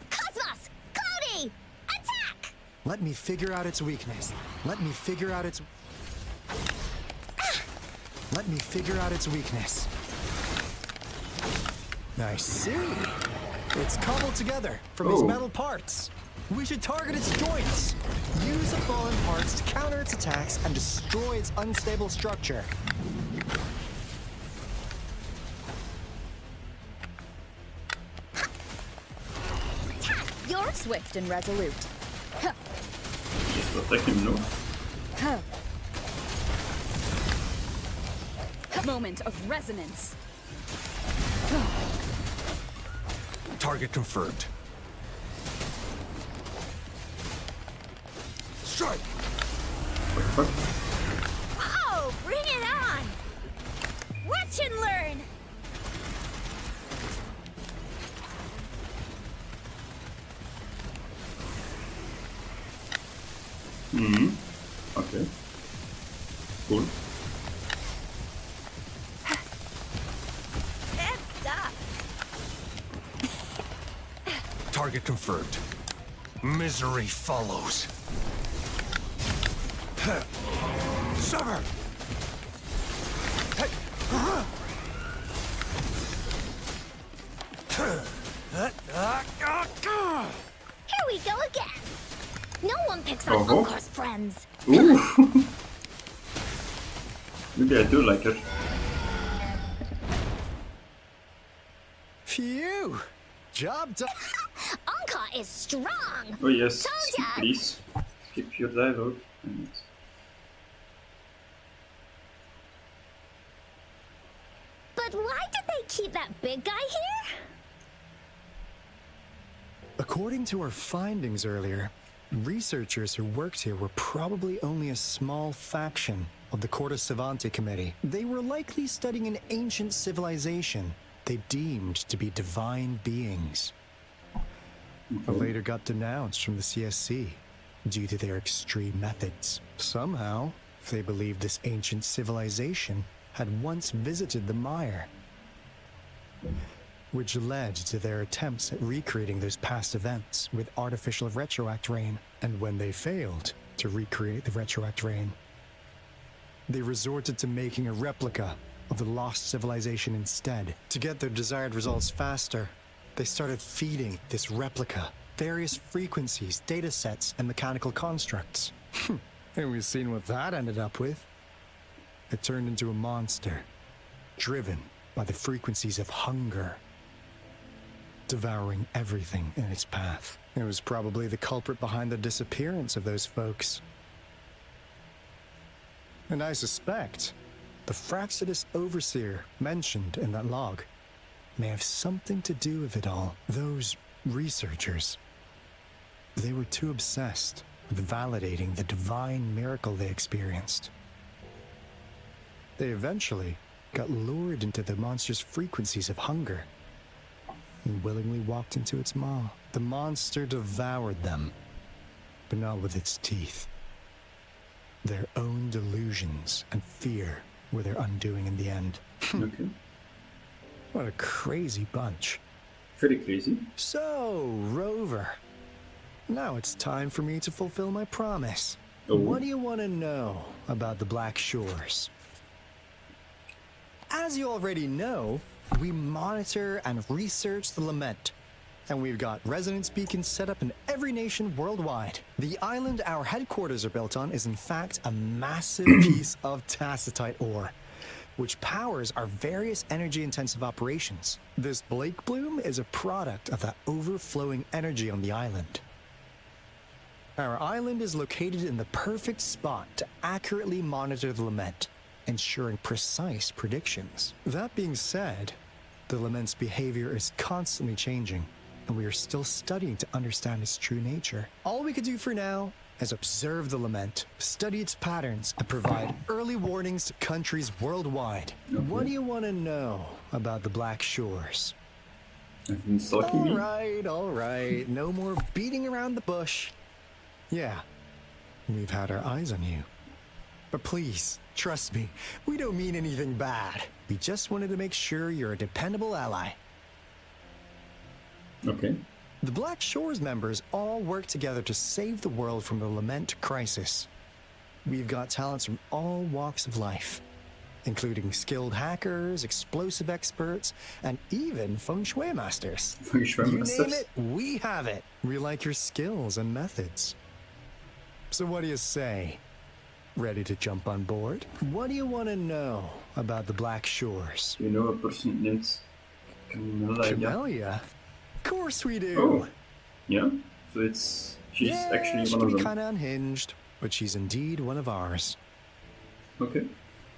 Cosmos! Cloudy! Attack! Let me figure out its weakness. Let me figure out its weakness. I see. It's cobbled together from its metal parts. We should target its joints. Use the fallen parts to counter its attacks and destroy its unstable structure. You're swift and resolute. Huh. to attack him, no? Moment of resonance. Target confirmed. Strike! What the fuck? Oh, bring it on! Watch and learn! Okay. Cool. Heads up! Target confirmed. Misery follows. Sever! Here we go again! No one picks on Uh-huh. Uncar's friends! Ooh! Maybe I do like it. Phew! Job done. Uncar is strong! Oh yes, Told skip, ya. please. Skip your dialogue. But why did they keep that big guy here? According to our findings earlier, researchers who worked here were probably only a small faction of the Corte Savante Committee. They were likely studying an ancient civilization they deemed to be divine beings, but later got denounced from the CSC due to their extreme methods. Somehow, they believed this ancient civilization had once visited the mire, which led to their attempts at recreating those past events with artificial retroact rain. And when they failed to recreate the retroact rain, they resorted to making a replica of the lost civilization instead. To get their desired results faster, they started feeding this replica various frequencies, data sets, and mechanical constructs. And we've seen what that ended up with. It turned into a monster, driven by the frequencies of hunger, devouring everything in its path. It was probably the culprit behind the disappearance of those folks. And I suspect the Fraxidus Overseer mentioned in that log may have something to do with it all. Those researchers, they were too obsessed with validating the divine miracle they experienced. They eventually got lured into the monster's frequencies of hunger and willingly walked into its maw. The monster devoured them, but not with its teeth. Their own delusions and fear were their undoing in the end. Okay. What a crazy bunch. Pretty crazy. So, Rover, now it's time for me to fulfill my promise. Oh. What do you want to know about the Black Shores? As you already know, we monitor and research the Lament, and we've got resonance beacons set up in every nation worldwide. The island our headquarters are built on is in fact a massive piece of tacitite ore, which powers our various energy-intensive operations. This Blake Bloom is a product of that overflowing energy on the island. Our island is located in the perfect spot to accurately monitor the Lament, ensuring precise predictions. That being said, the Lament's behavior is constantly changing, and we are still studying to understand its true nature. All we could do for now is observe the Lament, study its patterns, and provide early warnings to countries worldwide. Okay. What do you want to know about the Black Shores? I've been stalking me. All right. No more beating around the bush. Yeah, we've had our eyes on you. But please, trust me, we don't mean anything bad. We just wanted to make sure you're a dependable ally. Okay. The Black Shores members all work together to save the world from the Lament crisis. We've got talents from all walks of life, including skilled hackers, explosive experts, and even feng shui masters. Feng shui You masters. name it, we have it. We like your skills and methods. So what do you say? Ready to jump on board? What do you want to know about the Black Shores? You know a person named Camilla? Camellia? Of course we do. Oh. Yeah? So she's yeah, actually she one can of be them. kind of unhinged, but she's indeed one of ours. Okay.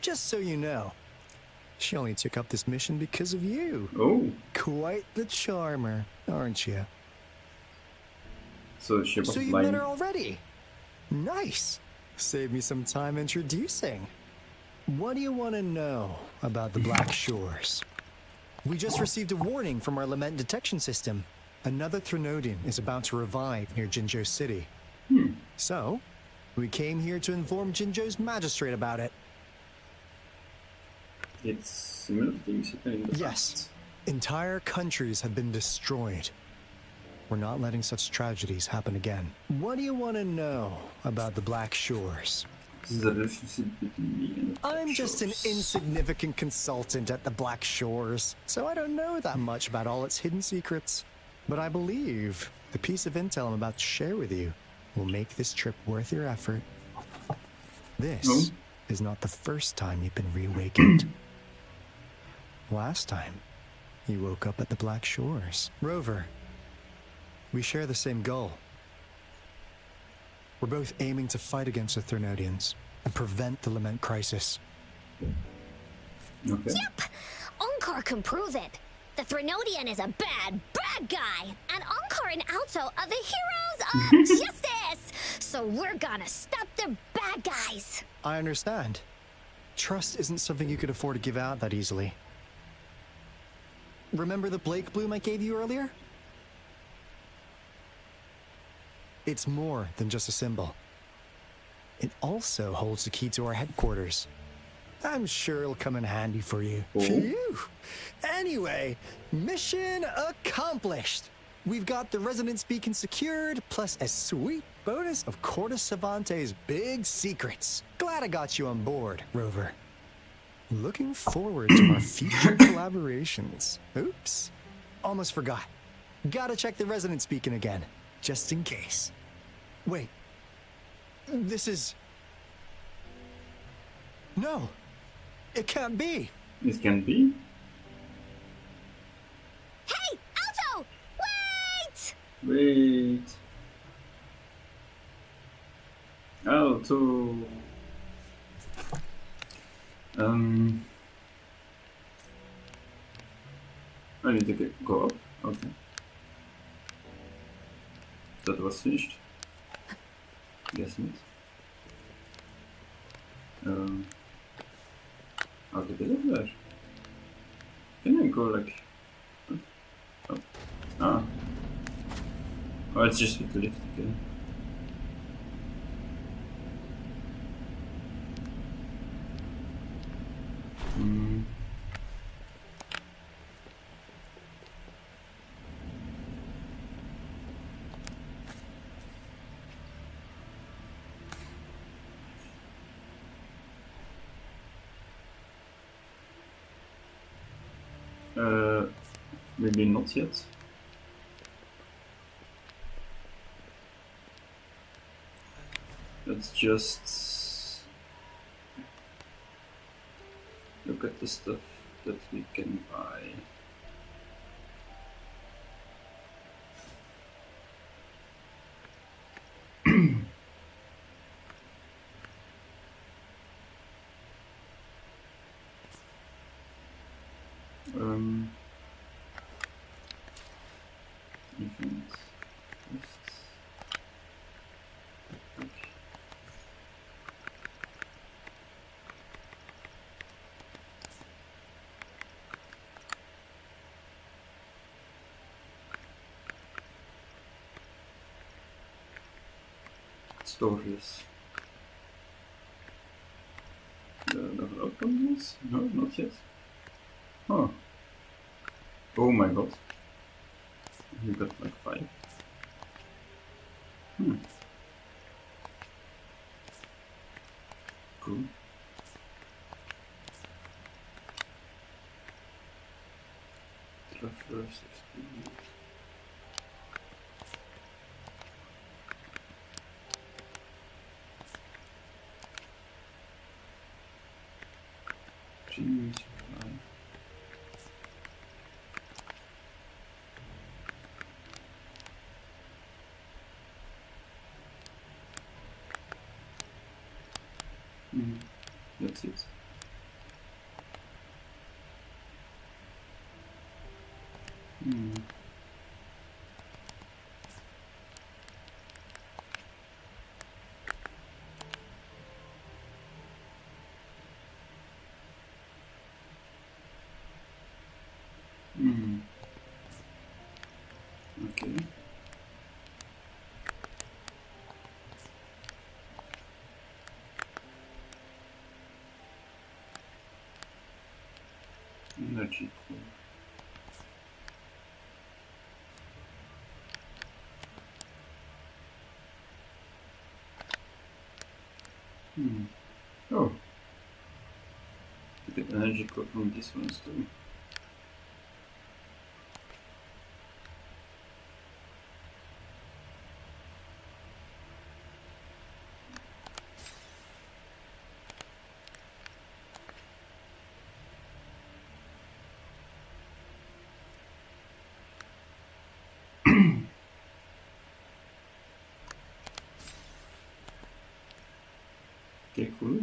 Just so you know, she only took up this mission because of you. Oh. Quite the charmer, aren't you? So she was So you lying. met her already? Nice. Save me some time introducing. What do you want to know about the Black Shores? We just received a warning from our lament detection system. Another Threnodian is about to revive near Jinzhou City. So, we came here to inform Jinzhou's magistrate about it. It's similar things happening in the Yes. past. Entire countries have been destroyed. We're not letting such tragedies happen again. What do you want to know about the Black Shores? This is a relationship between me and the Black I'm just an Shores. insignificant consultant at the Black Shores, so I don't know that much about all its hidden secrets. But I believe the piece of intel I'm about to share with you will make this trip worth your effort. This is not the first time you've been reawakened. Last time, you woke up at the Black Shores. Rover, we share the same goal. We're both aiming to fight against the Threnodians and prevent the Lament crisis. Okay. Yep! Onkar can prove it. The Threnodian is a bad, bad guy. And Onkar and Alto are the heroes of justice. So we're gonna stop the bad guys. I understand. Trust isn't something you could afford to give out that easily. Remember the Blake bloom I gave you earlier? It's more than just a symbol. It also holds the key to our headquarters. I'm sure it'll come in handy for you. Phew! Anyway, mission accomplished! We've got the resonance beacon secured, plus a sweet bonus of Cortus Savante's big secrets. Glad I got you on board, Rover. Looking forward to our future collaborations. Oops. Almost forgot. Gotta check the resonance beacon again, just in case. Wait. This is... No. It can't be. It can be. Hey, Alto! Wait! Wait. Alto. I need to go up. Okay. That was finished. Guess not. How to get up there? Can I go like... Oh. Ah. Oh, it's just with the lift, okay. Maybe not yet. Let's just look at the stuff that we can buy. Event lists. Okay. Store this. Level up on this? No, not yet. Oh. Oh my god. We got like 5. Cool. Traverse experience. Premium supply. That's it. Okay. Energy core. Oh. Get the energy core from this one too. Okay, cool.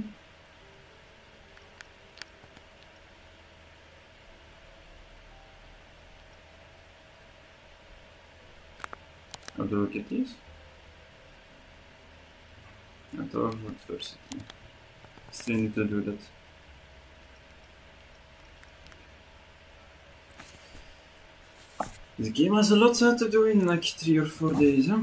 How do I get these? I thought I would first. Still need to do that. This game has a lot to do in like 3 or 4 days, huh?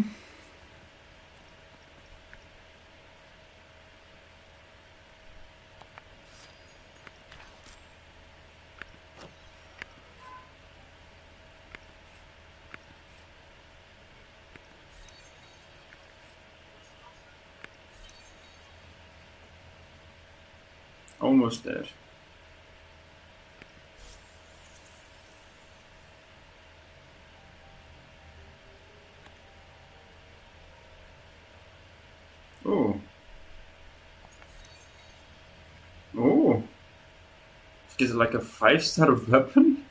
Almost there. Oh. Oh. Is it like a 5-star weapon?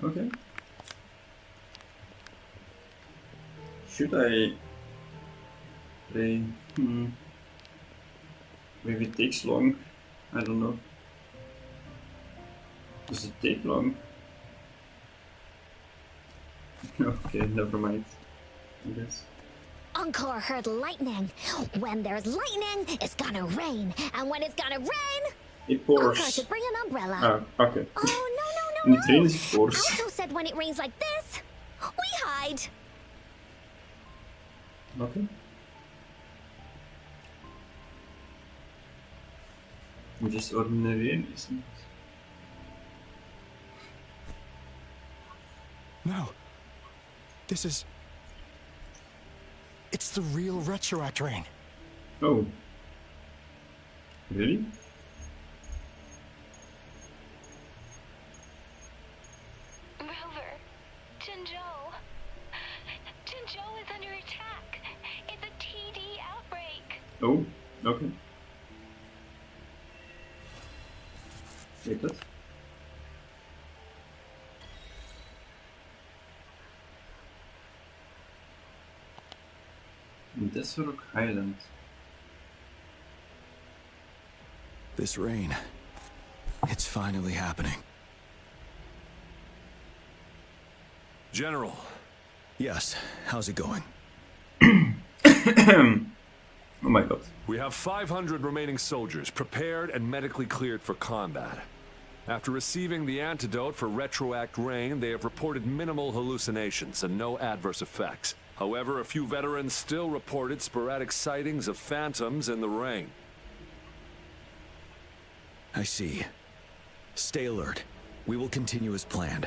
Okay. Should I play? Maybe it takes long. I don't know. Does it take long? Okay, never mind. I guess. Encore heard lightning. When there's lightning, it's gonna rain. And when it's gonna rain, It pours. Encore should bring an umbrella. Ah, okay. Oh, no, When no, it no, no. rains, it pours. I also said when it rains like this, we hide. Okay. Just ordinary rain, isn't it? No. This is... It's the real Retroact rain. Oh. Really? Rover, Jinzhou. Jinzhou is under attack. It's a TD outbreak. Oh, okay. Take that. Desorock Highland. This rain, it's finally happening. General. Yes, how's it going? Oh my god. We have 500 remaining soldiers prepared and medically cleared for combat. After receiving the antidote for Retroact Rain, they have reported minimal hallucinations and no adverse effects. However, a few veterans still reported sporadic sightings of phantoms in the rain. I see. Stay alert. We will continue as planned.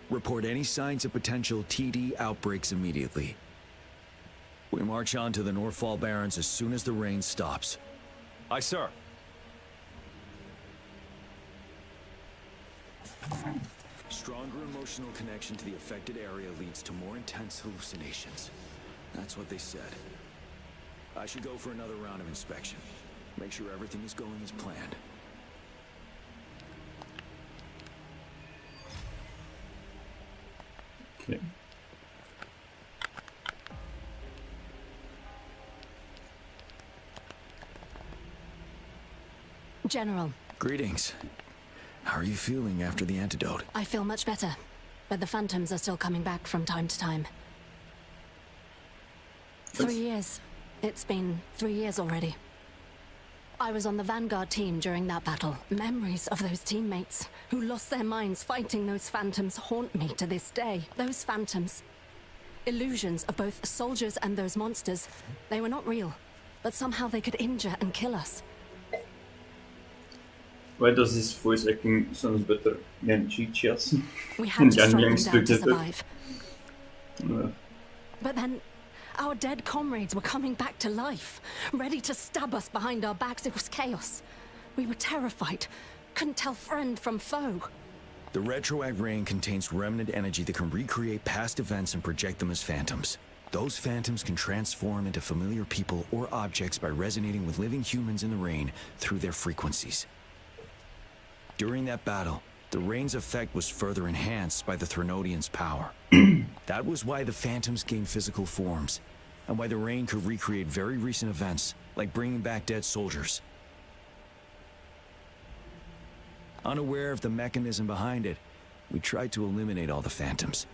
Report any signs of potential TD outbreaks immediately. We march on to the Northfall Barrens as soon as the rain stops. Aye, sir. Stronger emotional connection to the affected area leads to more intense hallucinations. That's what they said. I should go for another round of inspection. Make sure everything is going as planned. Okay. General. Greetings. How are you feeling after the antidote? I feel much better, but the phantoms are still coming back from time to time. 3 years. It's been 3 years already. I was on the Vanguard team during that battle. Memories of those teammates who lost their minds fighting those phantoms haunt me to this day. Those phantoms. Illusions of both soldiers and those monsters. They were not real, but somehow they could injure and kill us. Why does this voice acting sound better than Chi-Chia's? We had to strike them down to together. survive. But then, our dead comrades were coming back to life, ready to stab us behind our backs. It was chaos. We were terrified, couldn't tell friend from foe. The retroact rain contains remnant energy that can recreate past events and project them as phantoms. Those phantoms can transform into familiar people or objects by resonating with living humans in the rain through their frequencies. During that battle, the rain's effect was further enhanced by the Threnodians' power. That was why the phantoms gained physical forms, and why the rain could recreate very recent events, like bringing back dead soldiers. Unaware of the mechanism behind it, we tried to eliminate all the phantoms,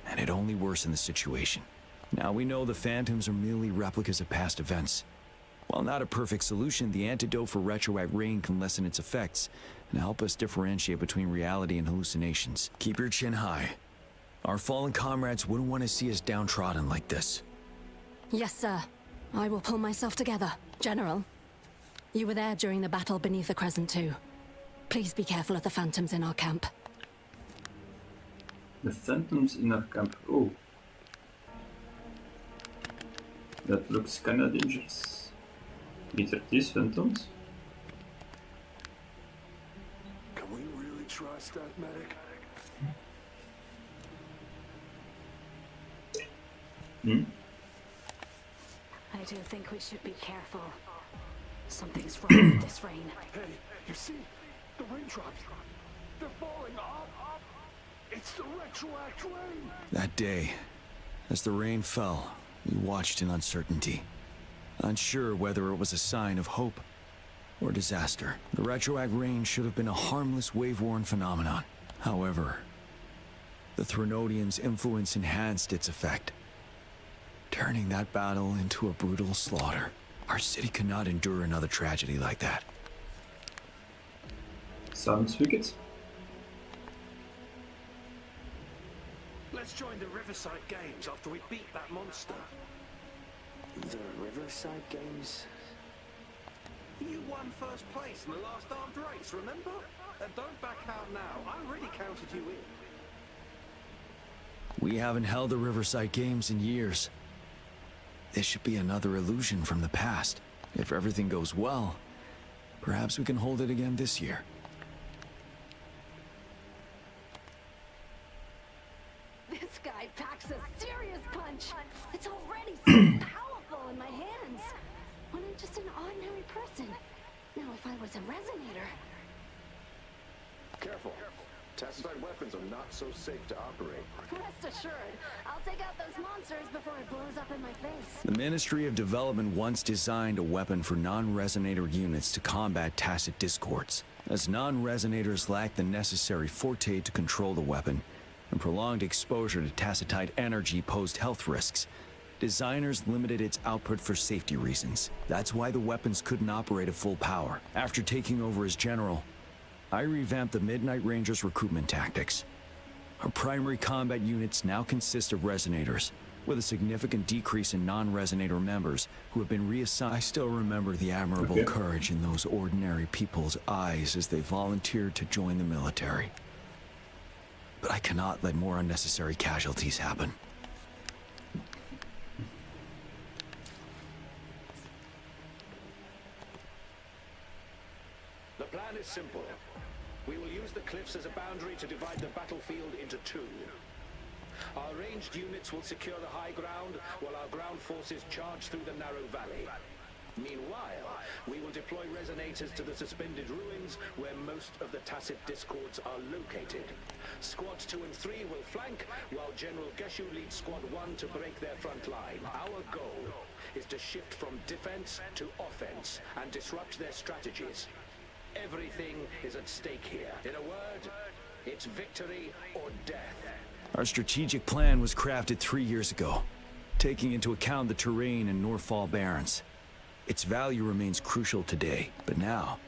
and it only worsened the situation. Now we know the phantoms are merely replicas of past events. While not a perfect solution, the antidote for retroact rain can lessen its effects and help us differentiate between reality and hallucinations. Keep your chin high. Our fallen comrades wouldn't want to see us downtrodden like this. Yes, sir. I will pull myself together. General, you were there during the battle beneath the Crescent too. Please be careful of the phantoms in our camp. The phantoms in our camp. Oh. That looks kinda dangerous. These are these phantoms? Can we really trust that medic? Hmm? I do think we should be careful. Something's wrong with this rain. Hey, you see? The raindrops. They're falling up. It's the retroact rain. That day, as the rain fell, we watched in uncertainty. Unsure whether it was a sign of hope or disaster. The retroact rain should have been a harmless wave-worn phenomenon. However, the Threnodians' influence enhanced its effect, turning that battle into a brutal slaughter. Our city cannot endure another tragedy like that. Sounds wicked. Let's join the Riverside Games after we beat that monster. The Riverside Games? You won first place in the last armed race, remember? Don't back out now. I really counted you in. We haven't held the Riverside Games in years. This should be another illusion from the past. If everything goes well, perhaps we can hold it again this year. This guy packs a serious punch. It's already so powerful in my hands. When I'm just an ordinary person. Now if I was a resonator... Careful. Tacitite weapons are not so safe to operate. Rest assured, I'll take out those monsters before it blows up in my face. The Ministry of Development once designed a weapon for non-resonator units to combat tacit discords. As non-resonators lack the necessary forte to control the weapon, and prolonged exposure to tacitite energy posed health risks, designers limited its output for safety reasons. That's why the weapons couldn't operate at full power. After taking over as general, I revamped the Midnight Rangers' recruitment tactics. Our primary combat units now consist of resonators, with a significant decrease in non-resonator members who have been reassigned. I still remember the admirable courage in those ordinary people's eyes as they volunteered to join the military. But I cannot let more unnecessary casualties happen. simple. We will use the cliffs as a boundary to divide the battlefield into two. Our ranged units will secure the high ground, while our ground forces charge through the narrow valley. Meanwhile, we will deploy resonators to the suspended ruins, where most of the Tacit Discords are located. Squads 2 and 3 will flank, while General Geshu leads Squad 1 to break their front line. Our goal is to shift from defense to offense, and disrupt their strategies. Everything is at stake here. In a word, it's victory or death. Our strategic plan was crafted 3 years ago, taking into account the terrain in Norfall Barrens. Its value remains crucial today, but now,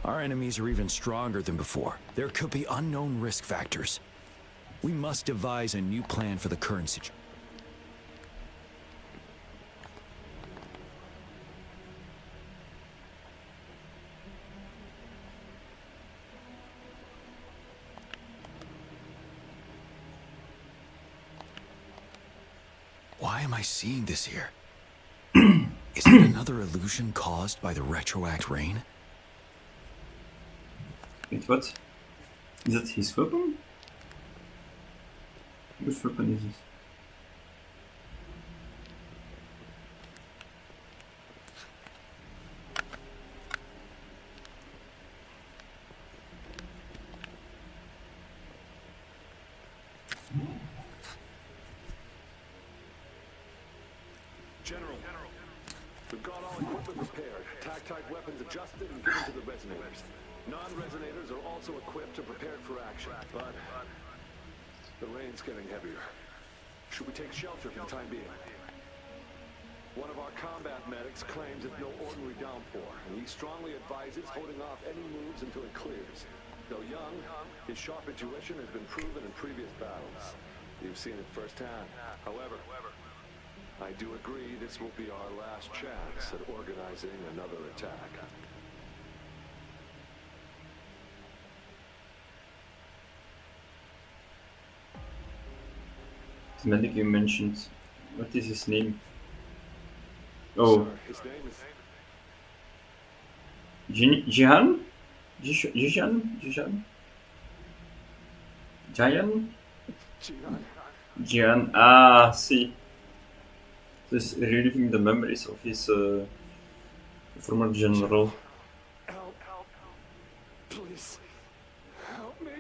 our enemies are even stronger than before. There could be unknown risk factors. We must devise a new plan for the current situation. Why am I seeing this here? Is it another illusion caused by the retroact rain? Wait, what? Is that his weapon? Which weapon is this? General, we've got all equipment repaired, tac-type weapons adjusted and given to the resonators. Non-resonators are also equipped and prepared for action, but the rain's getting heavier. Should we take shelter for the time being? One of our combat medics claims it's no ordinary downpour, and he strongly advises holding off any moves until it clears. Though young, his sharp intuition has been proven in previous battles. You've seen it firsthand. However, I do agree this will be our last chance at organizing another attack. The medic you mentioned, what is his name? Oh, Sir, his name is... Jihan? Jihan? Jian? Jian, ah, see. Just reliving the memories of his former general. Help. Please. Help me.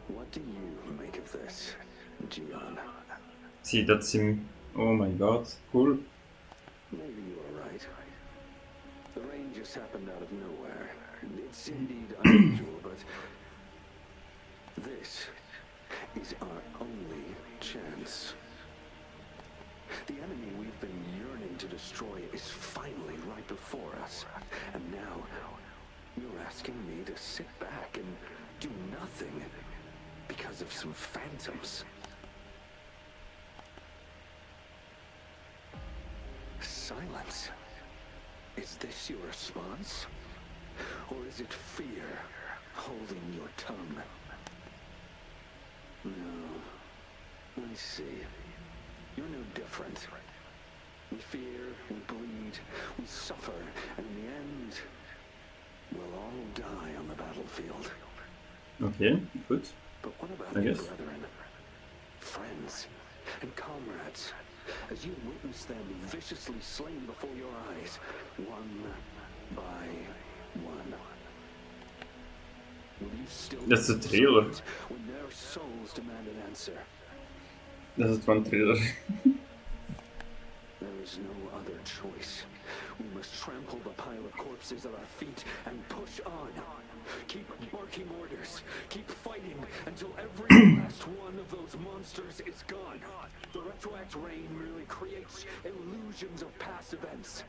What do you make of this, Jian? See, that's him. Oh my god, cool. Maybe you are right. The rain just happened out of nowhere. It's indeed unusual, but this is our only chance. The enemy we've been yearning to destroy is finally right before us. And now, you're asking me to sit back and do nothing because of some phantoms. Silence. Is this your response? Or is it fear holding your tongue? No. I see. You're no different. We fear, we bleed, we suffer, and in the end, we'll all die on the battlefield. Okay, good. But what about I your guess. brethren, friends, and comrades, as you witness them viciously slain before your eyes, one by one? Will you still That's a trailer. when their souls demand an answer? That's one trailer. There is no other choice. We must trample the pile of corpses at our feet and push on. Keep barking orders. Keep fighting until every last one of those monsters is gone. The retroact rain merely creates illusions of past events.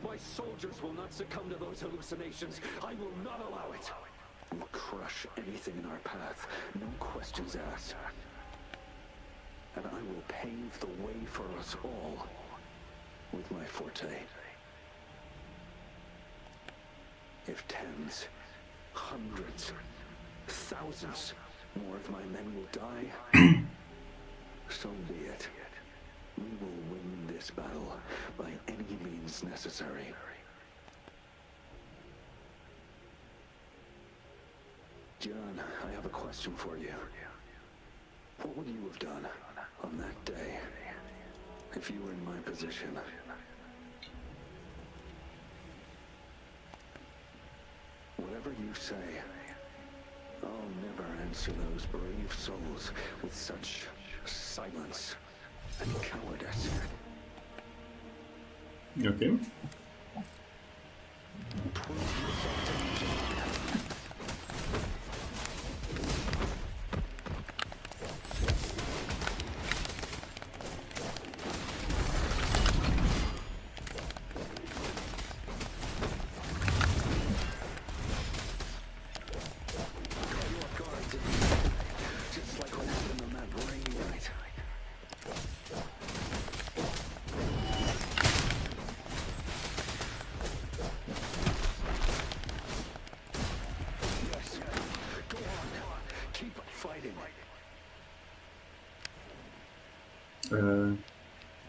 My soldiers will not succumb to those hallucinations. I will not allow it. We'll crush anything in our path, no questions asked. And I will pave the way for us all with my forte. If tens, hundreds, thousands more of my men will die, so be it. We will win this battle by any means necessary. John, I have a question for you. What would you have done on that day if you were in my position? Whatever you say, I'll never answer those brave souls with such silence and cowardice. Okay.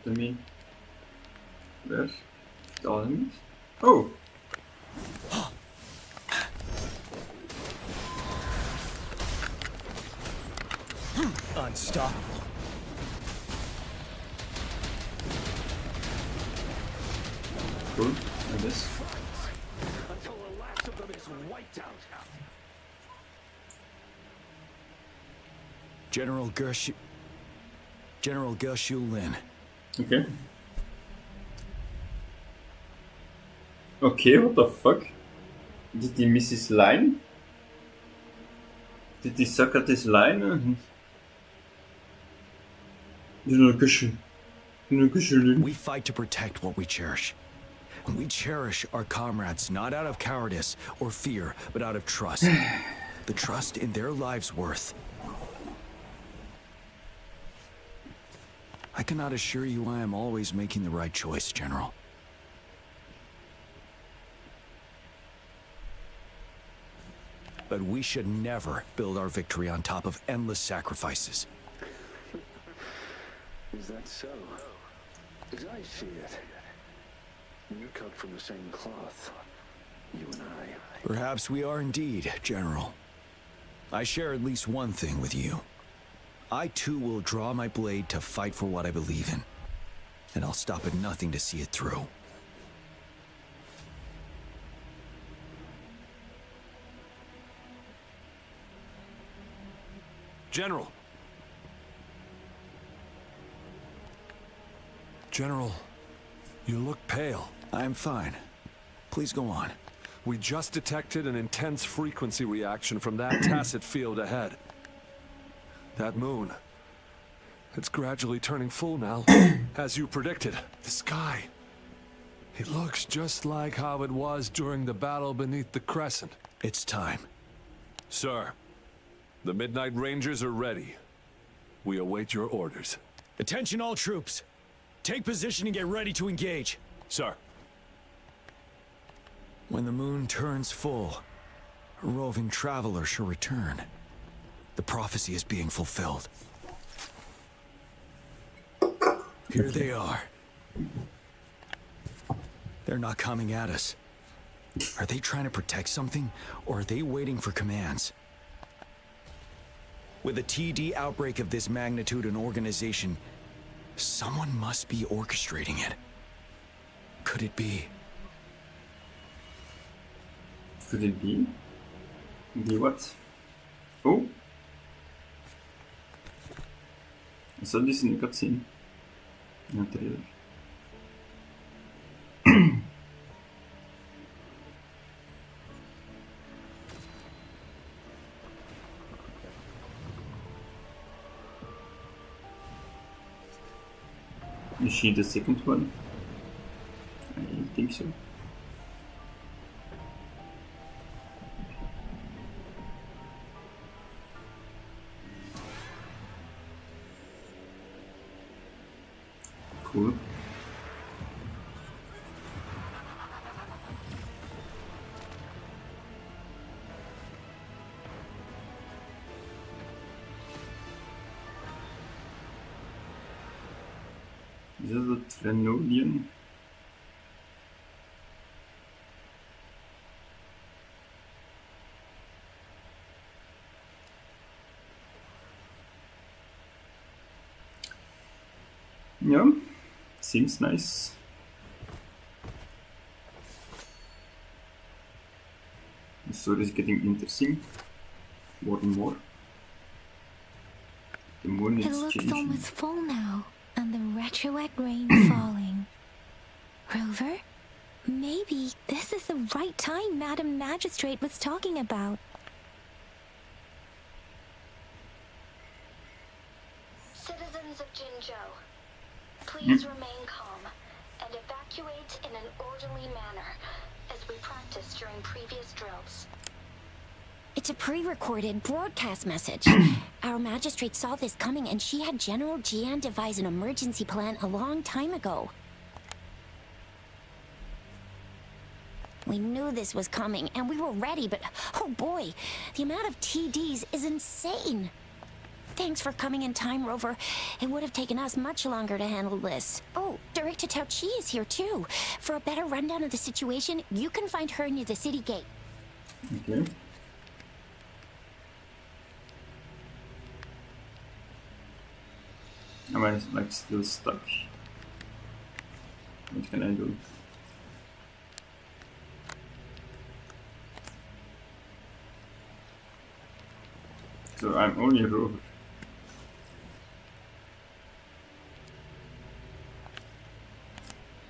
Let me... Where? The enemies? Oh! Unstoppable. Cool, like this. Until the last of them is wiped out. General Gershu Lin. Okay. Okay, what the fuck? Did he miss his line? Did he suck at his line? We fight to protect what we cherish. And we cherish our comrades not out of cowardice or fear, but out of trust. The trust in their lives' worth. I cannot assure you I am always making the right choice, General. But we should never build our victory on top of endless sacrifices. Is that so? As I see it, we're cut from the same cloth, you and I. Perhaps we are indeed, General. I share at least one thing with you. I too will draw my blade to fight for what I believe in. And I'll stop at nothing to see it through. General! General, you look pale. I'm fine. Please go on. We just detected an intense frequency reaction from that tacit field ahead. That moon, it's gradually turning full now, as you predicted. The sky, it looks just like how it was during the battle beneath the crescent. It's time. Sir, the Midnight Rangers are ready. We await your orders. Attention all troops. Take position and get ready to engage. Sir. When the moon turns full, a roving traveler shall return. The prophecy is being fulfilled. Here they are. They're not coming at us. Are they trying to protect something, or are they waiting for commands? With a TD outbreak of this magnitude and organization, someone must be orchestrating it. Could it be? Could it be? Be what? Oh! I saw this in the cutscene. In the trailer. Is she the second one? I think so. Cool. that a Trenodian? Yeah, seems nice. The story is getting interesting more and more. The moon It is looks changing. almost full now, and the retroact rain falling. Rover, maybe this is the right time Madam Magistrate was talking about. Citizens of Jinzhou, please remain calm and evacuate in an orderly manner as we practiced during previous drills. It's a pre-recorded broadcast message. Our magistrate saw this coming and she had General Jian devise an emergency plan a long time ago. We knew this was coming and we were ready, but oh boy, the amount of TDs is insane. Thanks for coming in time, Rover. It would have taken us much longer to handle this. Oh, Director Tao Chi is here too. For a better rundown of the situation, you can find her near the city gate. Okay. Am I like still stuck? What can I do? So I'm only a rover.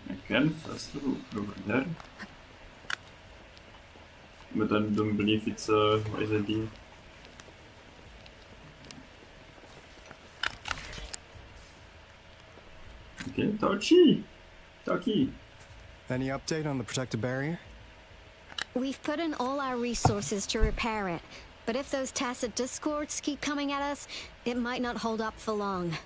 I can fast over there. But I don't believe it's a wise idea. Okay, Taki. Any update on the protective barrier? We've put in all our resources to repair it, but if those tacit discords keep coming at us, it might not hold up for long.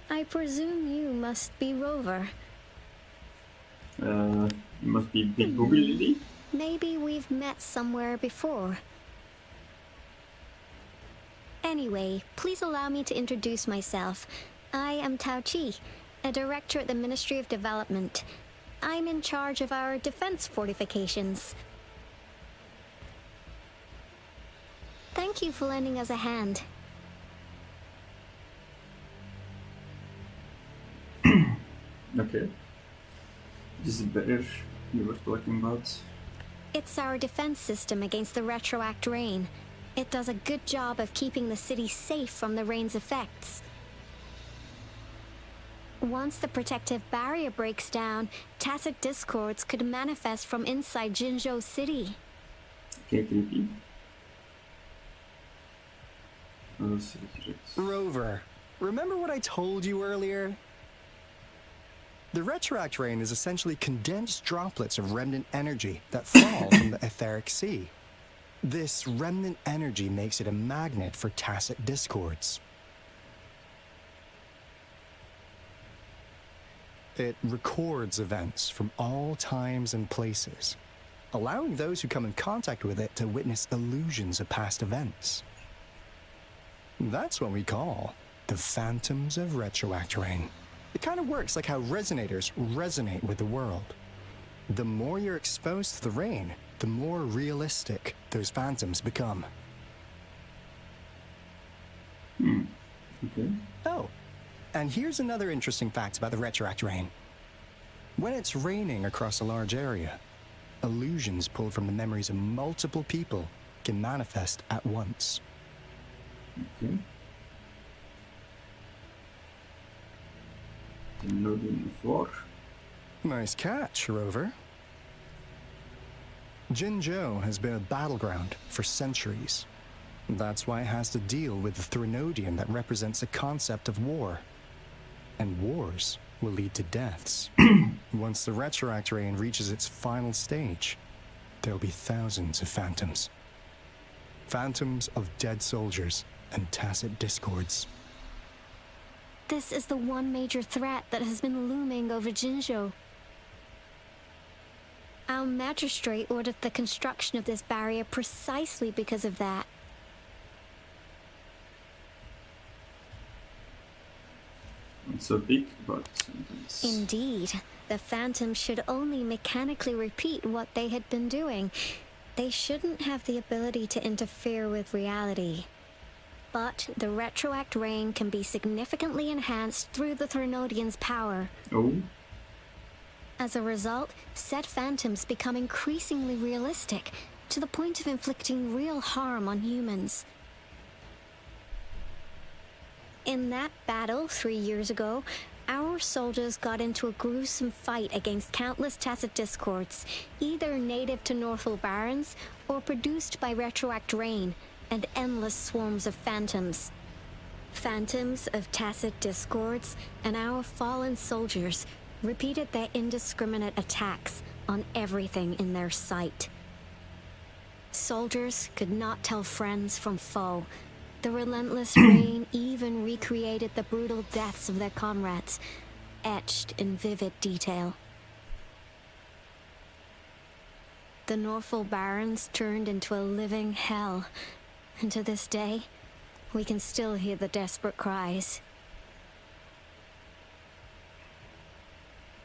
I presume you must be Rover. You must be Big Booby Lily. Maybe we've met somewhere before. Anyway, please allow me to introduce myself. I am Tao Chi, a director at the Ministry of Development. I'm in charge of our defense fortifications. Thank you for lending us a hand. Okay. This is better you were talking about. It's our defense system against the retroact rain. It does a good job of keeping the city safe from the rain's effects. Once the protective barrier breaks down, tacit discords could manifest from inside Jinzhou City. Okay, creepy. Oh, secrets. Rover, remember what I told you earlier? The retroact rain is essentially condensed droplets of remnant energy that fall from the etheric sea. This remnant energy makes it a magnet for tacit discords. It records events from all times and places, allowing those who come in contact with it to witness illusions of past events. That's what we call the phantoms of retroact rain. It kind of works like how resonators resonate with the world. The more you're exposed to the rain, the more realistic those phantoms become. Okay. Oh, and here's another interesting fact about the retroact rain. When it's raining across a large area, illusions pulled from the memories of multiple people can manifest at once. Okay. Node on the floor. Nice catch, Rover. Jinzhou has been a battleground for centuries. That's why it has to deal with the Threnodian that represents a concept of war. And wars will lead to deaths. Once the retroact rain reaches its final stage, there'll be thousands of phantoms. Phantoms of dead soldiers and tacit discords. This is the one major threat that has been looming over Jinzhou. Our magistrate ordered the construction of this barrier precisely because of that. so big about the sentence. Indeed. The Phantoms should only mechanically repeat what they had been doing. They shouldn't have the ability to interfere with reality. But the Retroact Rain can be significantly enhanced through the Threnodian's power. Oh. As a result, said phantoms become increasingly realistic, to the point of inflicting real harm on humans. In that battle 3 years ago, our soldiers got into a gruesome fight against countless Tacet Discords, either native to Northal Barrens or produced by Retroact Rain, and endless swarms of phantoms. Phantoms of Tacet Discords and our fallen soldiers repeated their indiscriminate attacks on everything in their sight. Soldiers could not tell friends from foe. The relentless rain even recreated the brutal deaths of their comrades, etched in vivid detail. The Northal Barrens turned into a living hell, and to this day, we can still hear the desperate cries.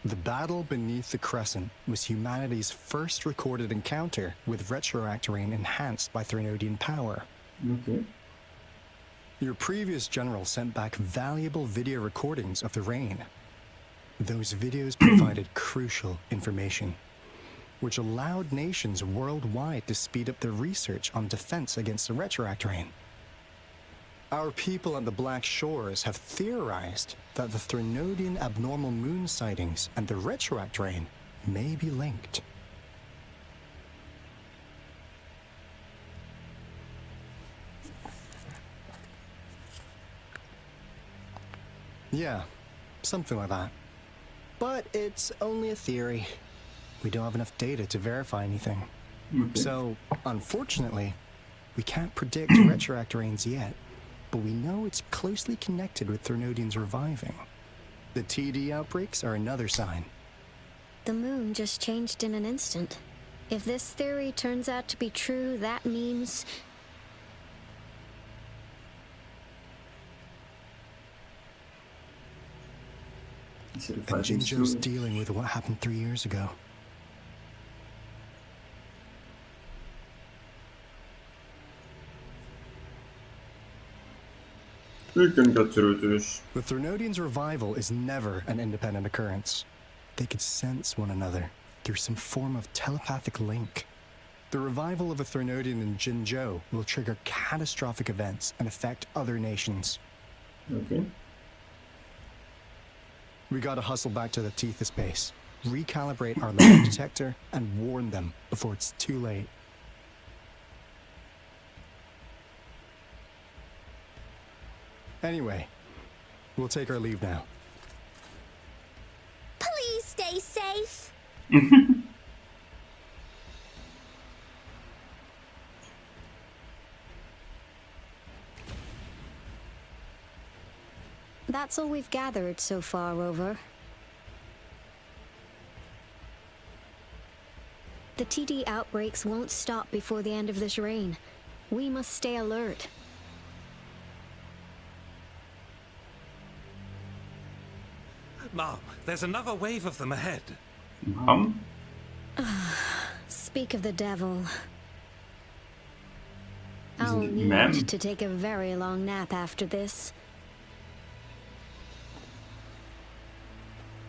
The battle beneath the Crescent was humanity's first recorded encounter with Retroact Rain enhanced by Threnodian power. Okay. Your previous general sent back valuable video recordings of the rain. Those videos provided crucial information, which allowed nations worldwide to speed up their research on defense against the Retroact Rain. Our people at the Black Shores have theorized that the Threnodian abnormal moon sightings and the Retroact Rain may be linked. Yeah, something like that. But it's only a theory. We don't have enough data to verify anything. Okay. So, unfortunately, we can't predict Retroact Rains yet, but we know it's closely connected with Threnodians reviving. The TD outbreaks are another sign. The moon just changed in an instant. If this theory turns out to be true, that means... And Jinzhou's dealing with what happened 3 years ago. Vilken götürüdür? The Threnodians' revival is never an independent occurrence. They could sense one another through some form of telepathic link. The revival of a Threnodian in Jinzhou will trigger catastrophic events and affect other nations. Okay. We gotta hustle back to the Tethys base, recalibrate our lie detector, and warn them before it's too late. Anyway, we'll take our leave now. Please stay safe. That's all we've gathered so far, Rover. The TD outbreaks won't stop before the end of this reign. We must stay alert. Mom, there's another wave of them ahead. Mom? Speak of the devil. I'll it need ma'am? to take a very long nap after this.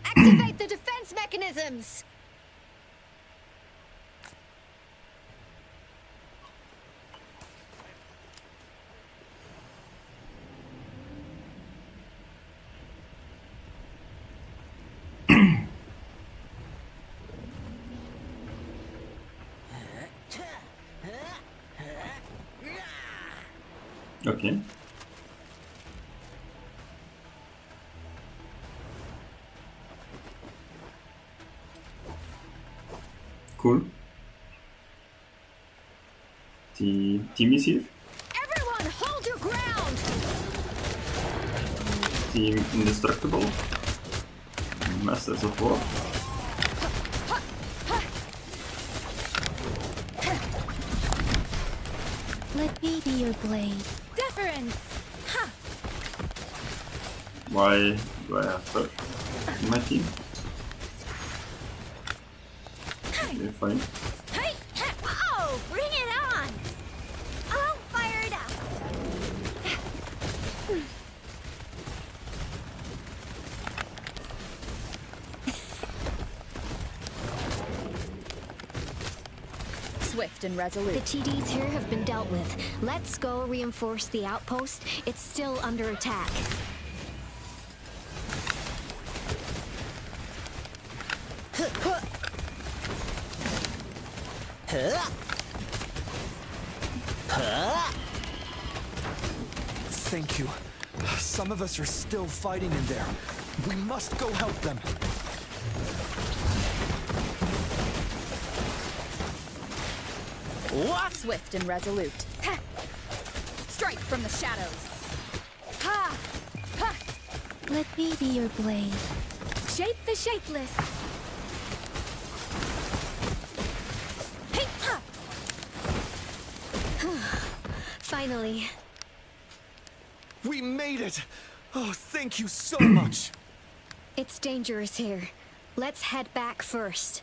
Activate the defense mechanisms! Okay. Cool. The team is here. Everyone, hold your ground! Team Indestructible. Masters of War. Let me be your blade. Deference! Ha! Why Do I have her in my team? Okay, fine. Hey! Oh, bring it on! I'll fire it up! Swift and resolute. The TDs here have been dealt with. Let's go reinforce the outpost. It's still under attack. Thank you. Some of us are still fighting in there. We must go help them. What? Swift and resolute. Ha! Strike from the shadows. Ha! Ha! Let me be your blade. Shape the shapeless. Hey! Ha! Finally. We made it! Oh, thank you so much! It's dangerous here. Let's head back first.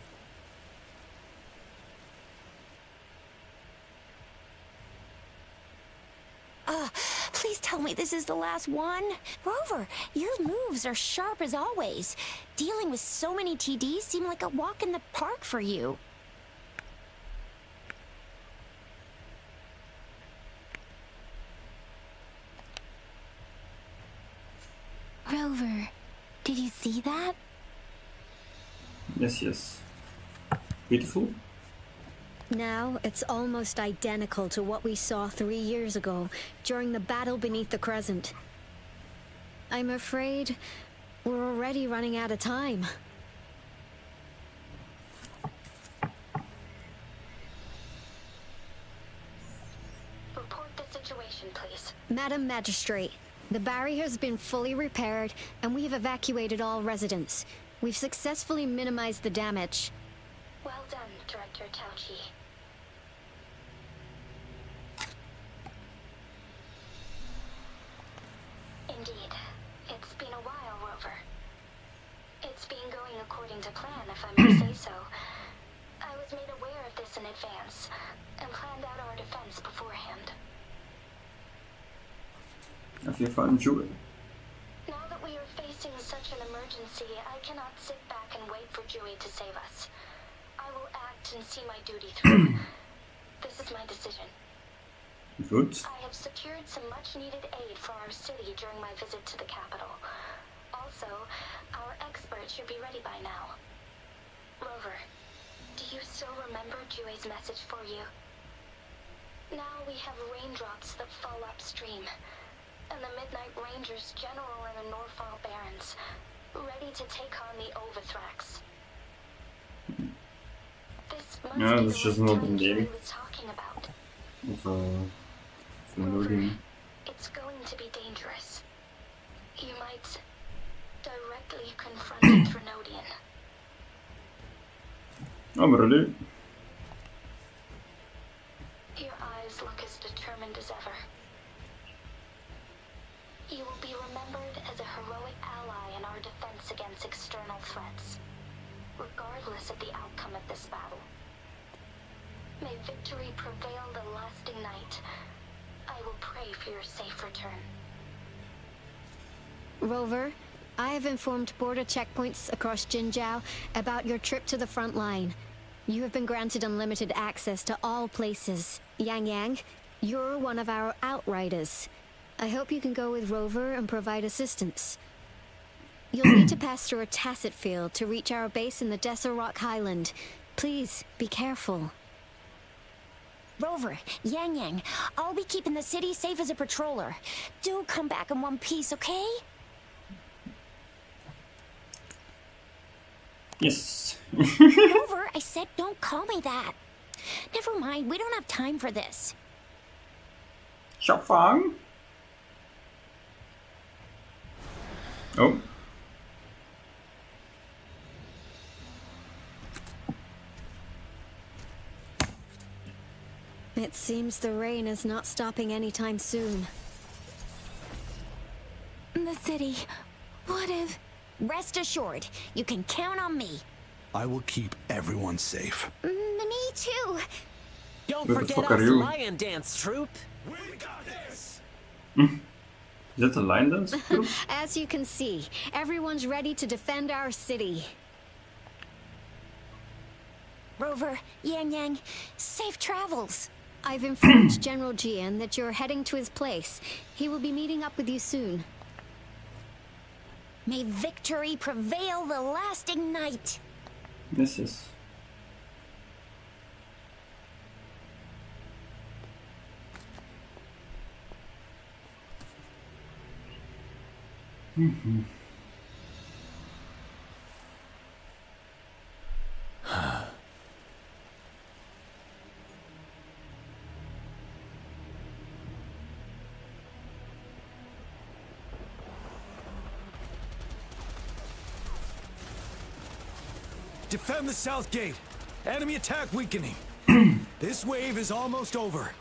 Please tell me this is the last one. Rover, your moves are sharp as always. Dealing with so many TDs seem like a walk in the park for you. Rover, did you see that? Yes, yes. Beautiful. Now, it's almost identical to what we saw 3 years ago, during the battle beneath the Crescent. I'm afraid we're already running out of time. Report the situation, please. Madam Magistrate, the barrier has been fully repaired, and we have evacuated all residents. We've successfully minimized the damage. Well done, Director Tauchi. Indeed. It's been a while, Rover. It's been going according to plan, if I may say so. I was made aware of this in advance, and planned out our defense beforehand. Have you found Jewel? Now that we are facing such an emergency, I cannot sit back and wait for Dewey to save us. I will act and see my duty through. This is my decision. Good. I have secured some much-needed aid for our city during my visit to the capital. Also, our expert should be ready by now. Rover, do you still remember Dewey's message for you? Now we have raindrops that fall upstream, and the Midnight Rangers General and the Norfall Barons, ready to take on the Overthrax. This must Yeah, be that's the just right not time in Dewey game. was talking about. Of loading. It's going to be dangerous. You might directly confront a Trinodian. I'm ready. Your eyes look as determined as ever. You will be remembered as a heroic ally in our defense against external threats, regardless of the outcome of this battle. May victory prevail the lasting night. I will pray for your safe return. Rover, I have informed border checkpoints across Jinzhou about your trip to the front line. You have been granted unlimited access to all places. Yang Yang, you're one of our outriders. I hope you can go with Rover and provide assistance. You'll need to pass through a tacit field to reach our base in the Desert Rock Highland. Please, be careful. Rover, Yang Yang, I'll be keeping the city safe as a patroller. Do come back in one piece, okay? Yes. Rover, I said don't call me that. Never mind, we don't have time for this. Shopfang. Oh. It seems the rain is not stopping anytime soon. The city. What if... Rest assured, you can count on me. I will keep everyone safe. Me too. Don't Who the forget fuck are us, you? lion dance troop. We got this! Is that a lion dance group? As you can see, everyone's ready to defend our city. Rover, Yang Yang, safe travels. I've informed General Jian that you're heading to his place. He will be meeting up with you soon. May victory prevail the lasting night. Yes, yes. Defend the south gate. Enemy attack weakening. This wave is almost over.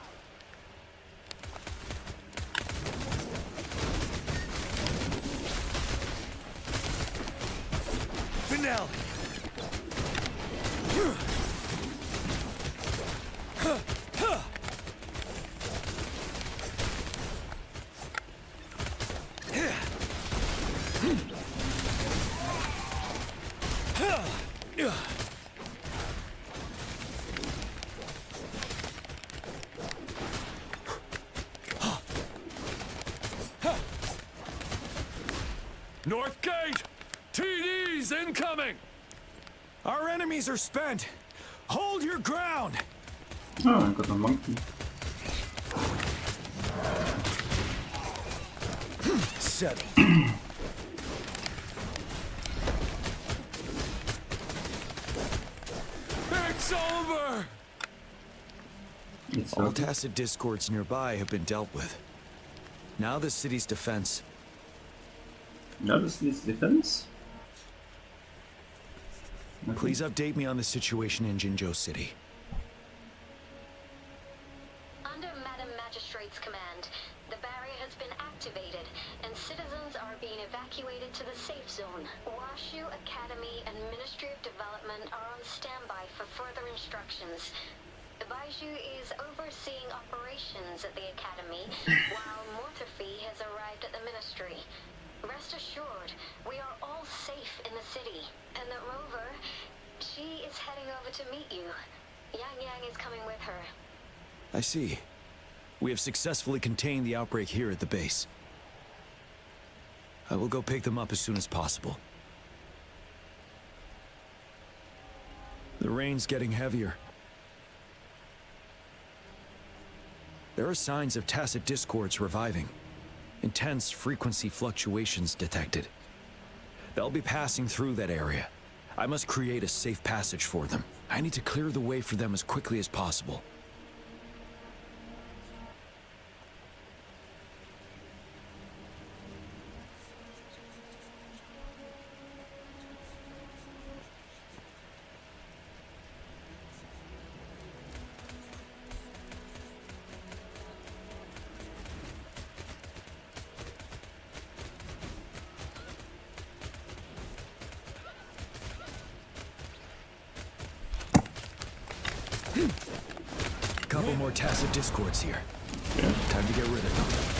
Finale. North Gate! TDs incoming! Our enemies are spent. Hold your ground. Oh, I got a monkey. Settle. It's over! It's All over. tacit discords nearby have been dealt with. Now the city's defense. Now this is defense? Okay. Please update me on the situation in Jinzhou City. Under Madam Magistrate's command, the barrier has been activated, and citizens are being evacuated to the safe zone. Washu Academy and Ministry of Development are on standby for further instructions. Baiju is overseeing operations at the Academy, while Mortophy has arrived at the Ministry. Rest assured, we are all safe in the city, and that Rover, she is heading over to meet you. Yang Yang is coming with her. I see. We have successfully contained the outbreak here at the base. I will go pick them up as soon as possible. The rain's getting heavier. There are signs of tacit discords reviving. Intense frequency fluctuations detected. They'll be passing through that area. I must create a safe passage for them. I need to clear the way for them as quickly as possible. Couple more tacit discords here. Time to get rid of them.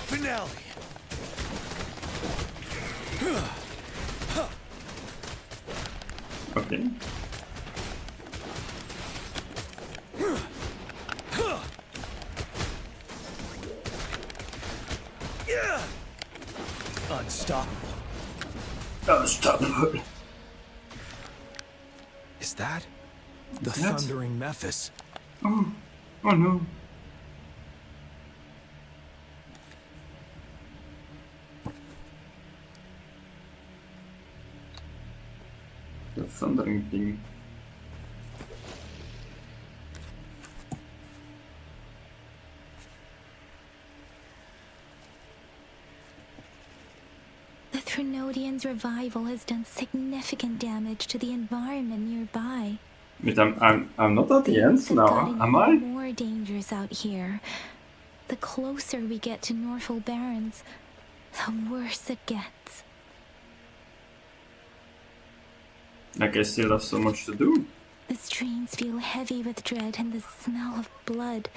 Finale. Okay. Unstoppable. Unstoppable. Is that the Is that- thundering Mephis? Oh, oh no. The thundering thing. Trinodian's revival has done significant damage to the environment nearby. But I'm not at the end now, am I? More dangers out here. The closer we get to Northel Barrens, the worse it gets. Like I still have so much to do. The streams feel heavy with dread and the smell of blood.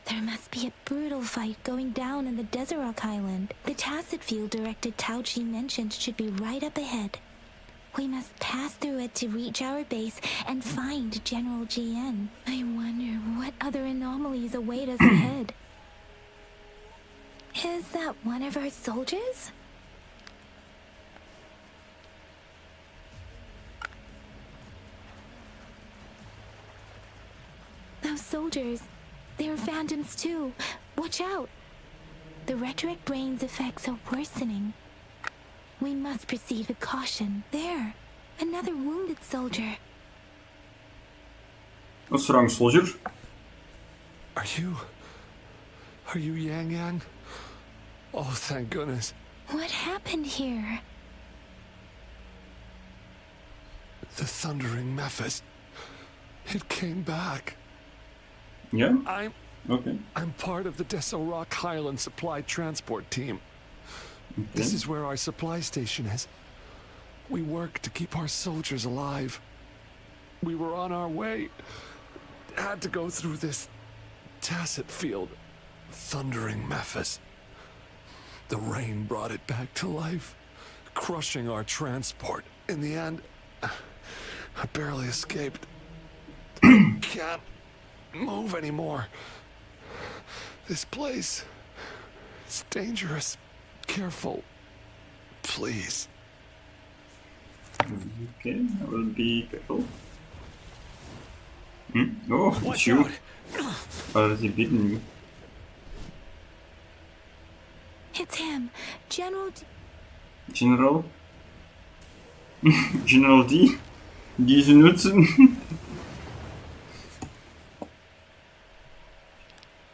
There must be a brutal fight going down in the Desert Island. The Tacet Field Director Tauchi mentioned should be right up ahead. We must pass through it to reach our base and find General GN. I wonder what other anomalies await us ahead. Is that one of our soldiers? Those soldiers, they are phantoms too. Watch out. The rhetoric brain's effects are worsening. We must proceed with caution. There, another wounded soldier. What's wrong, soldier? Are you Yang Yang? Oh, thank goodness. What happened here? The thundering Memphis. It came back. Yeah? Okay. I'm part of the Deso Rock Highland Supply Transport Team. Okay. This is where our supply station is. We work to keep our soldiers alive. We were on our way. Had to go through this Tacet Field. Thundering Memphis. The rain brought it back to life, crushing our transport. In the end, I barely escaped. Can't move anymore. This place is dangerous. Careful. Please. Okay, I will be careful. Oh, watch you. Out. Oh, has he beaten me? It's him, General D. General? General D? Diese Nutzen?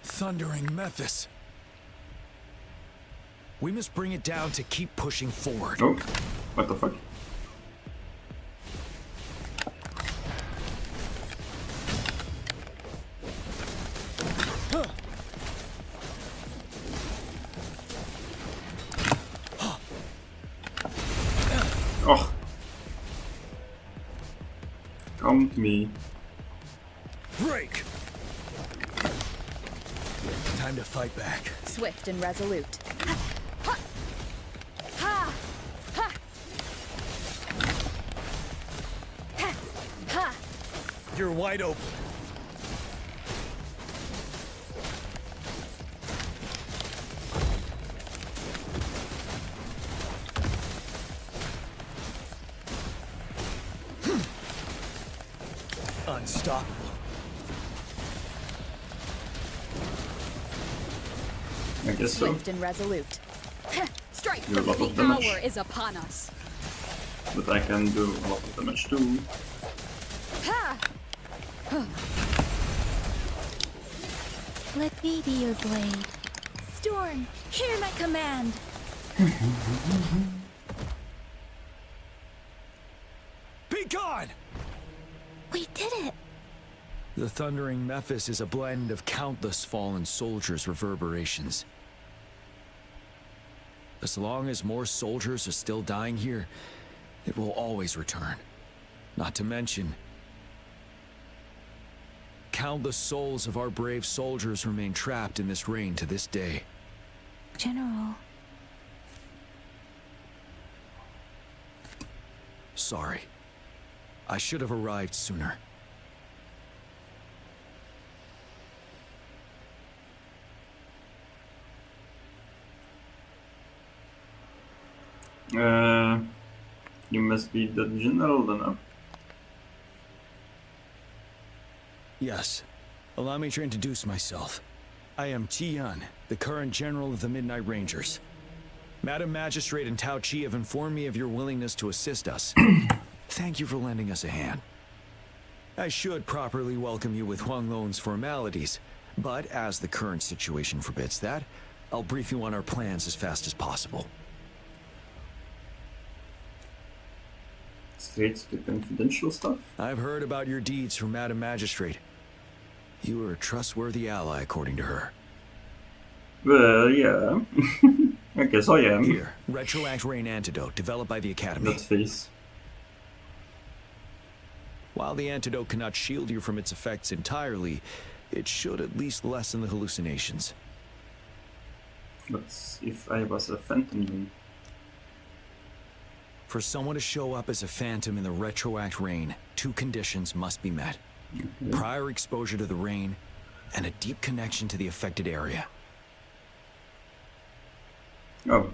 Thundering Memphis. We must bring it down to keep pushing forward. Oh, what the fuck? Oh. Come to me. Break! Time to fight back. Swift and resolute. You're wide open. Unstoppable. I guess so. Swift and resolute. Strike! Do a lot The of damage. hour is upon us. But I can do a lot of damage too. Let me be your blade. Storm, hear my command. Be gone! We did it. The Thundering Memphis is a blend of countless fallen soldiers' reverberations. As long as more soldiers are still dying here, it will always return. Not to mention, countless souls of our brave soldiers remain trapped in this rain to this day. General. Sorry. I should have arrived sooner. You must be the general then, huh? Yes. Allow me to introduce myself. I am Tian, the current general of the Midnight Rangers. Madam Magistrate and Tao Chi have informed me of your willingness to assist us. Thank you for lending us a hand. I should properly welcome you with Huang Lon's formalities, but as the current situation forbids that, I'll brief you on our plans as fast as possible. Straight to confidential stuff. I've heard about your deeds from Madam Magistrate. You are a trustworthy ally, according to her. Well, yeah. I guess I am. Here, Retroact Rain Antidote, developed by the Academy. That face. While the antidote cannot shield you from its effects entirely, it should at least lessen the hallucinations. But if I was a phantom then? For someone to show up as a phantom in the Retroact Rain, 2 conditions must be met. Okay. Prior exposure to the rain, and a deep connection to the affected area. Oh.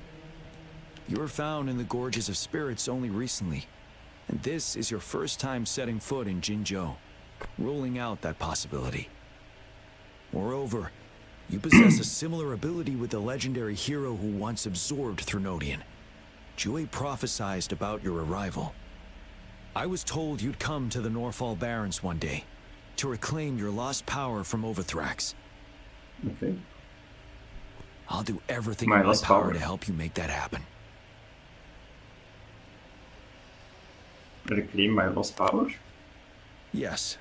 You were found in the Gorges of Spirits only recently, and this is your first time setting foot in Jinzhou, ruling out that possibility. Moreover, you possess a similar ability with the legendary hero who once absorbed Threnodian. Jue prophesied about your arrival. I was told you'd come to the Norfall Barrens one day, to reclaim your lost power from Overthrax. Okay. I'll do everything in my power to help you make that happen. Reclaim my lost power? Yes.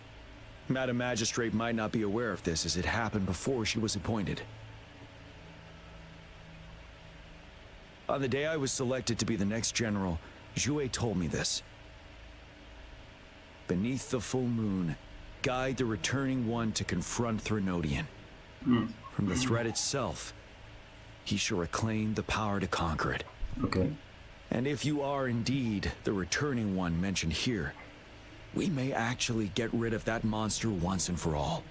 Madam Magistrate might not be aware of this as it happened before she was appointed. On the day I was selected to be the next general, Jue told me this. Beneath the full moon, guide the returning one to confront Threnodian. From the threat itself, he shall reclaim the power to conquer it. Okay. And if you are indeed the returning one mentioned here, we may actually get rid of that monster once and for all.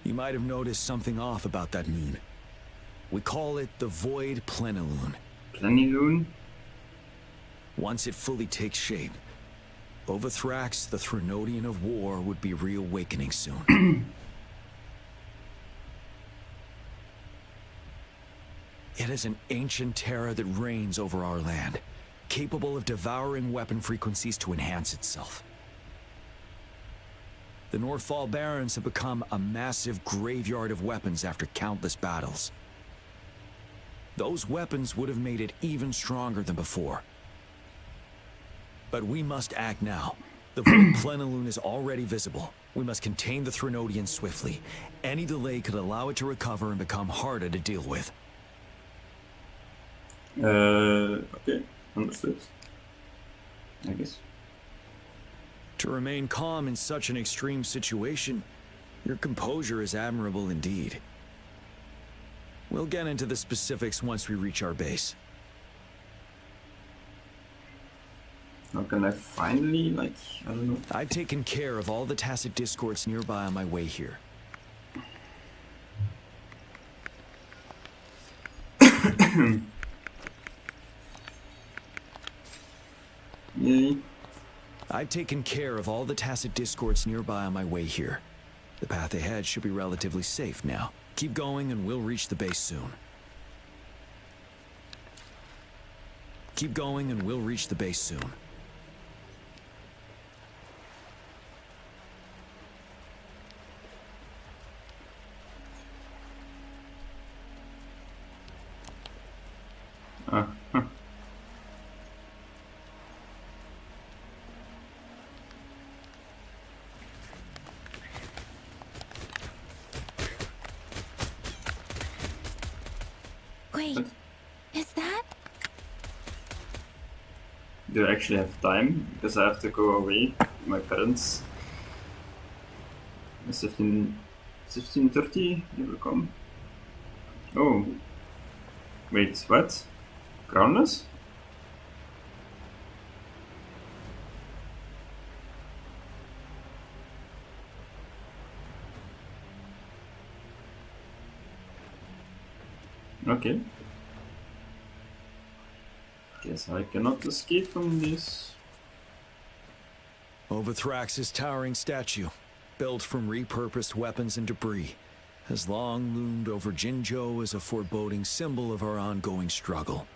You might have noticed something off about that moon. We call it the Void Plenilune. Plenilune? Once it fully takes shape, Overthrax, the Threnodian of War, would be reawakening soon. It is an ancient terror that reigns over our land, capable of devouring weapon frequencies to enhance itself. The Norfall Barrens have become a massive graveyard of weapons after countless battles. Those weapons would have made it even stronger than before. But we must act now. The Void Plenilune is already visible. We must contain the Threnodian swiftly. Any delay could allow it to recover and become harder to deal with. Okay, understood. I guess. To remain calm in such an extreme situation, your composure is admirable indeed. We'll get into the specifics once we reach our base. How can I finally, like, I don't know. I've taken care of all the tacit discords nearby on my way here. Yay. I've taken care of all the tacit discords nearby on my way here. The path ahead should be relatively safe now. Keep going and we'll reach the base soon. Keep going and we'll reach the base soon. Wait, is that? Do I actually have time? Because I have to go away to my parents. It's 15:30, they will come. Oh. Wait, what? Crownless? Okay. Guess I cannot escape from this. Overthrax's towering statue, built from repurposed weapons and debris, has long loomed over Jinzhou as a foreboding symbol of our ongoing struggle.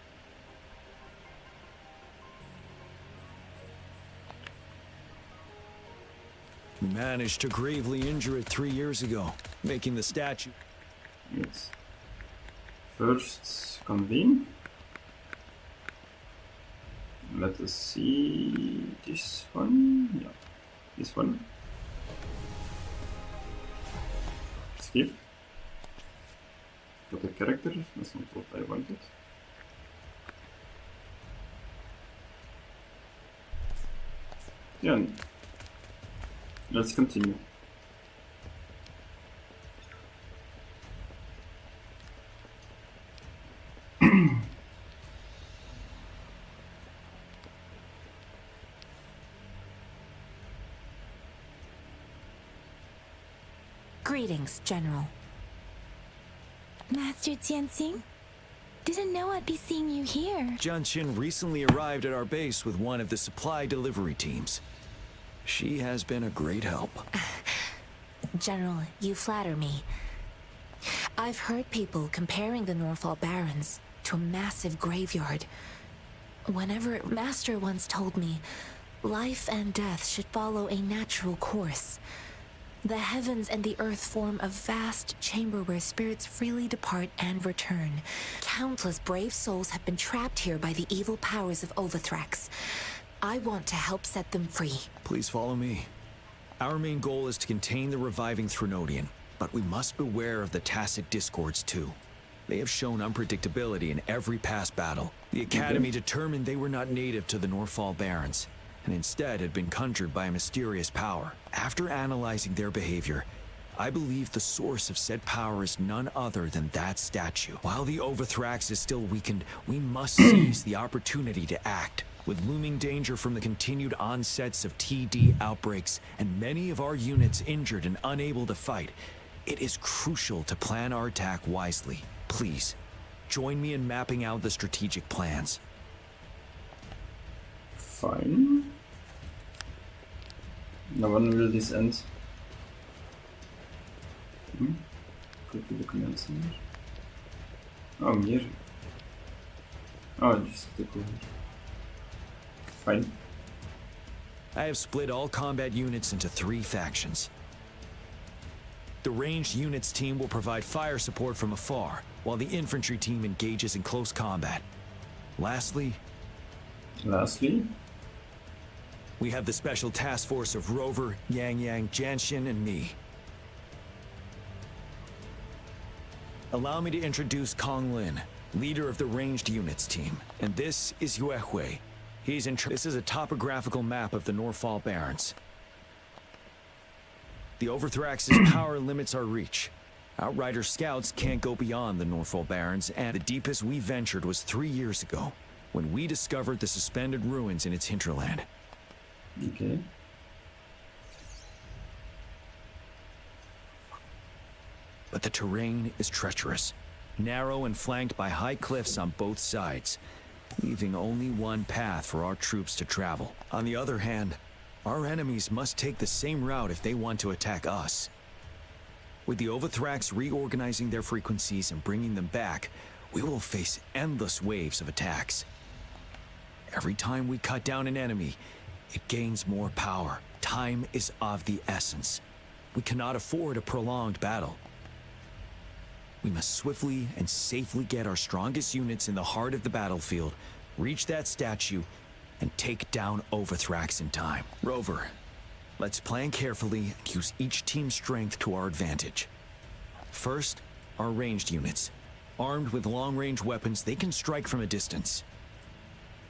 We managed to gravely injure it 3 years ago, making the statue... Yes. First, convene. Let us see this one. Yeah, this one. Skip. Got a character, that's not what I wanted. Yeah, let's continue. Greetings, General. Master Jianxing? Didn't know I'd be seeing you here. Jianqin recently arrived at our base with one of the supply delivery teams. She has been a great help. General, you flatter me. I've heard people comparing the Norfall Barrens to a massive graveyard. Whenever Master once told me, life and death should follow a natural course. The heavens and the earth form a vast chamber where spirits freely depart and return. Countless brave souls have been trapped here by the evil powers of Overthrax. I want to help set them free. Please follow me. Our main goal is to contain the reviving Threnodian, but we must beware of the tacit discords too. They have shown unpredictability in every past battle. The Academy determined they were not native to the Norfall Barrens, and instead had been conjured by a mysterious power. After analyzing their behavior, I believe the source of said power is none other than that statue. While the Overthrax is still weakened, we must seize the opportunity to act. With looming danger from the continued onsets of TD outbreaks and many of our units injured and unable to fight, it is crucial to plan our attack wisely. Please, join me in mapping out the strategic plans. Fine. Now when will this end? Go to the command center. Oh, here. Oh, just the cool. Fine. I have split all combat units into 3 factions. The ranged units team will provide fire support from afar, while the infantry team engages in close combat. Lastly, we have the special task force of Rover, Yang, Jianxin, and me. Allow me to introduce Kong Lin, leader of the ranged units team. And this is Yue Hui. This is a topographical map of the Norfall Barrens. The Overthrax's power limits our reach. Outrider scouts can't go beyond the Norfall Barrens, and the deepest we ventured was 3 years ago, when we discovered the suspended ruins in its hinterland. Okay. But the terrain is treacherous, narrow and flanked by high cliffs on both sides, leaving only one path for our troops to travel. On the other hand, our enemies must take the same route if they want to attack us. With the Overthrax reorganizing their frequencies and bringing them back, we will face endless waves of attacks. Every time we cut down an enemy, it gains more power. Time is of the essence. We cannot afford a prolonged battle. We must swiftly and safely get our strongest units in the heart of the battlefield, reach that statue, and take down Overthrax in time. Rover, let's plan carefully and use each team's strength to our advantage. First, our ranged units. Armed with long-range weapons, they can strike from a distance.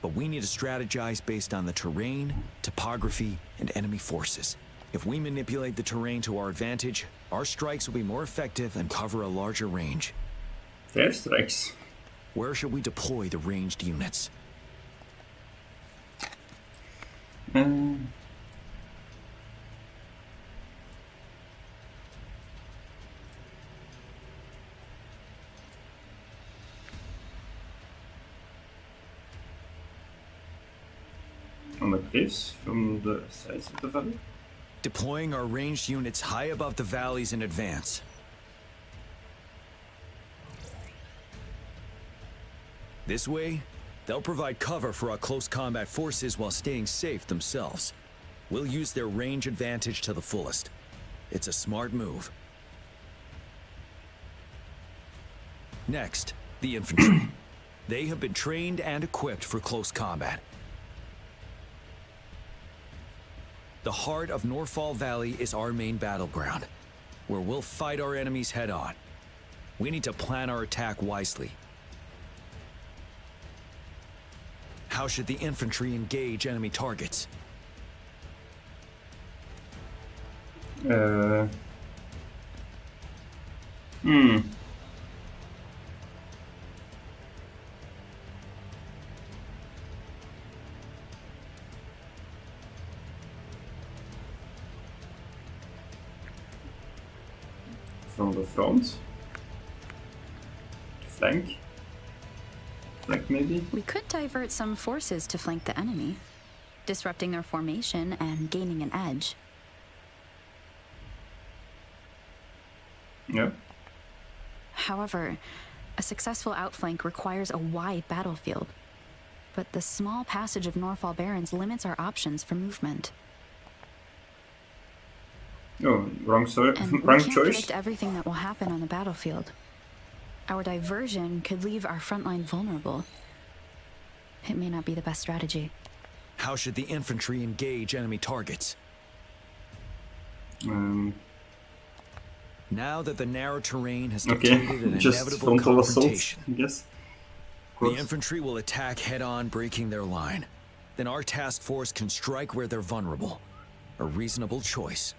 But we need to strategize based on the terrain, topography, and enemy forces. If we manipulate the terrain to our advantage, our strikes will be more effective and cover a larger range. Fair strikes. Where should we deploy the ranged units? On the cliffs from the sides of the valley? Deploying our ranged units high above the valleys in advance. This way, they'll provide cover for our close combat forces while staying safe themselves. We'll use their range advantage to the fullest. It's a smart move. Next, the infantry. They have been trained and equipped for close combat. The heart of Norfall Valley is our main battleground, where we'll fight our enemies head on. We need to plan our attack wisely. How should the infantry engage enemy targets? From the front. Flank. Flank maybe? We could divert some forces to flank the enemy, disrupting their formation and gaining an edge. Yeah. However, a successful outflank requires a wide battlefield, but the small passage of Norfall Barrens limits our options for movement. Oh, wrong And we wrong can't choice. predict everything that will happen on the battlefield. Our diversion could leave our front line vulnerable. It may not be the best strategy. How should the infantry engage enemy targets? Now that the narrow terrain has dictated an just inevitable frontal assault, confrontation, I guess. the infantry will attack head-on, breaking their line. Then our task force can strike where they're vulnerable. A reasonable choice.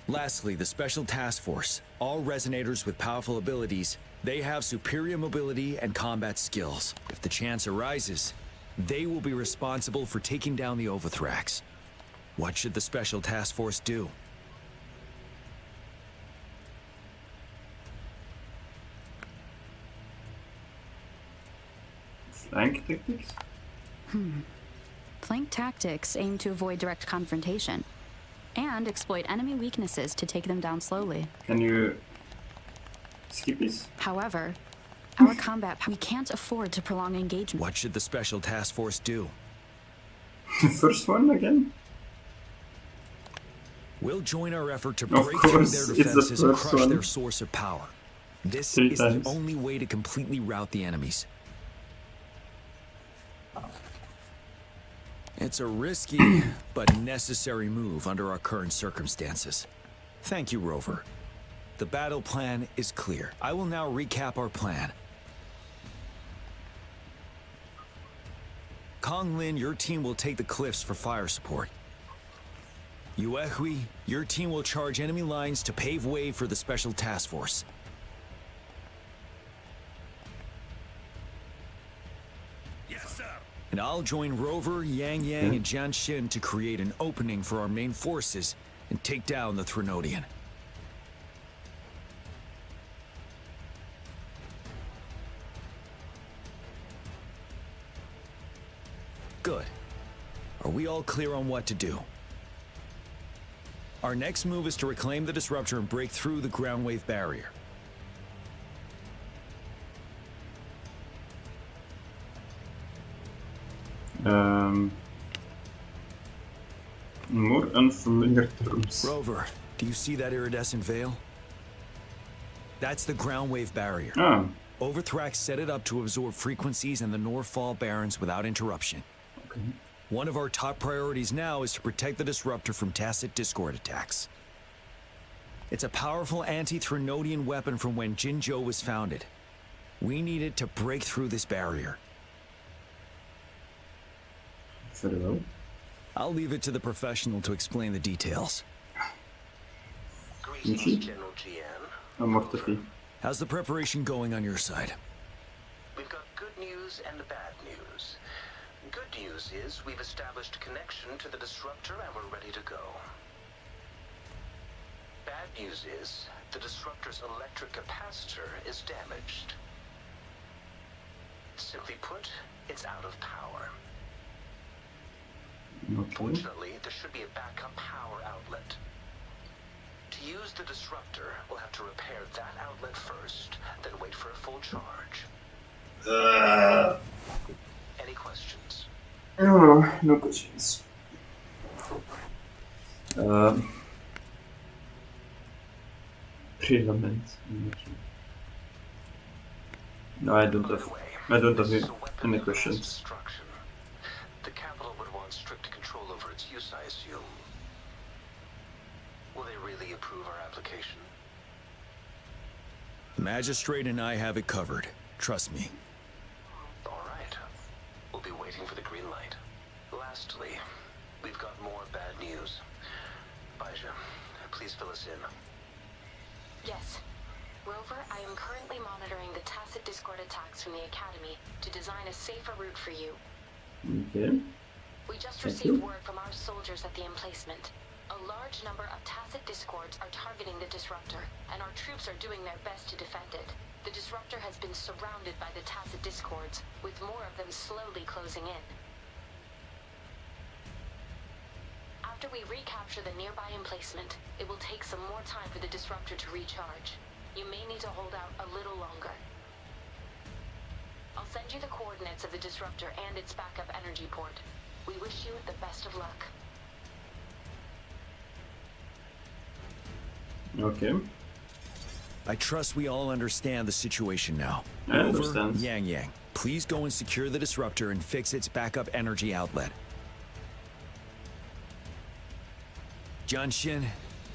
Lastly, the Special Task Force. All resonators with powerful abilities, they have superior mobility and combat skills. If the chance arises, they will be responsible for taking down the Overthrax. What should the Special Task Force do? Flank tactics? Flank tactics aim to avoid direct confrontation and exploit enemy weaknesses to take them down slowly. Can you skip this? However, our combat, we can't afford to prolong engagement. What should the Special Task Force do? The first one again? We'll join our effort to Of break through course, their it's the defenses and first crush one. their source of power. This 3 is times. the only way to completely rout the enemies. It's a risky but necessary move under our current circumstances. Thank you, Rover. The battle plan is clear. I will now recap our plan. Kong Lin, your team will take the cliffs for fire support. Yuehui, your team will charge enemy lines to pave way for the Special Task Force. Yes, sir. And I'll join Rover, Yang Yang, and Jian Xin to create an opening for our main forces and take down the Threnodian. Good. Are we all clear on what to do? Our next move is to reclaim the disruptor and break through the ground wave barrier. More unfamiliar terms. Rover, do you see that iridescent veil? That's the ground wave barrier. Ah. Overthrax set it up to absorb frequencies in the Norfall Barrens without interruption. Okay. One of our top priorities now is to protect the disruptor from tacit discord attacks. It's a powerful anti-Threnodian weapon from when Jinzhou was founded. We need it to break through this barrier. Very well. I'll leave it to the professional to explain the details. Greetings, General GM. Amortity. How's the preparation going on your side? We've got good news and bad news. Good news is we've established connection to the disruptor and we're ready to go. Bad news is the disruptor's electric capacitor is damaged. Simply put, it's out of power. Okay. Fortunately, there should be a backup power outlet. To use the disruptor, we'll have to repair that outlet first, then wait for a full charge. Any questions? No questions. Pre-lament. No, I don't have I don't have This is a weapon any of mass questions. destruction. The capital would want strict control over its use, I assume. Will they really approve our application? The magistrate and I have it covered. Trust me. All right. We'll be waiting for the green light. Lastly, we've got more bad news. Baija, please fill us in. Yes. Rover, I am currently monitoring the tacit discord attacks from the Academy to design a safer route for you. Okay. We just Thank received you. word from our soldiers at the emplacement. A large number of tacit discords are targeting the disruptor, and our troops are doing their best to defend it. The disruptor has been surrounded by the tacit discords, with more of them slowly closing in. After we recapture the nearby emplacement, it will take some more time for the disruptor to recharge. You may need to hold out a little longer. I'll send you the coordinates of the disruptor and its backup energy port. We wish you the best of luck. Okay. I trust we all understand the situation now. I understand. Yang Yang, please go and secure the disruptor and fix its backup energy outlet. Jianxin,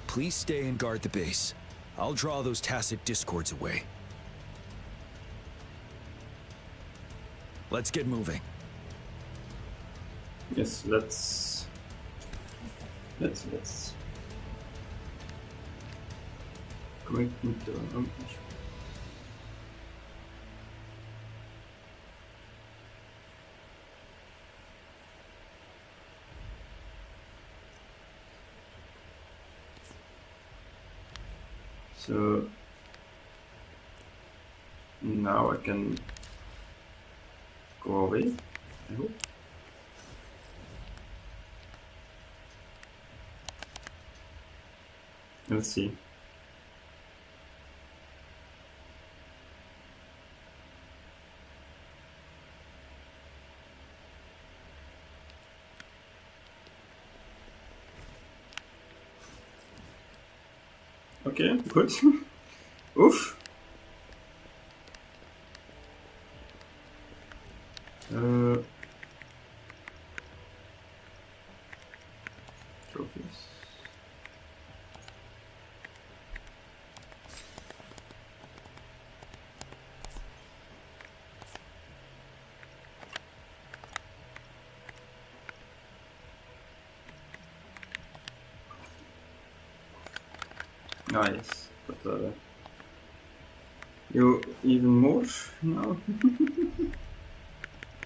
please stay and guard the base. I'll draw those tacit discords away. Let's get moving. Yes, let's going into so now I can go away, I hope. Let's see. Okay, good. Oof. Trophies. Nice, but you even more now,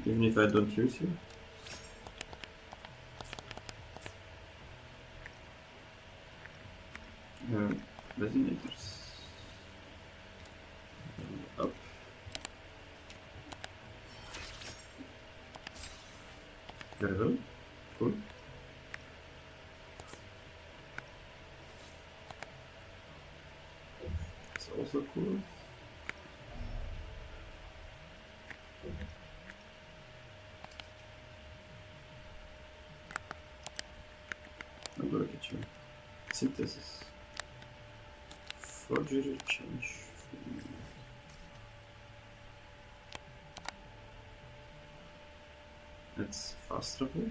even if I don't use you. Resonators. Up. Very well. Cool. It's also cool. I'll go look at you. Synthesis. Forgery change. That's fast travel.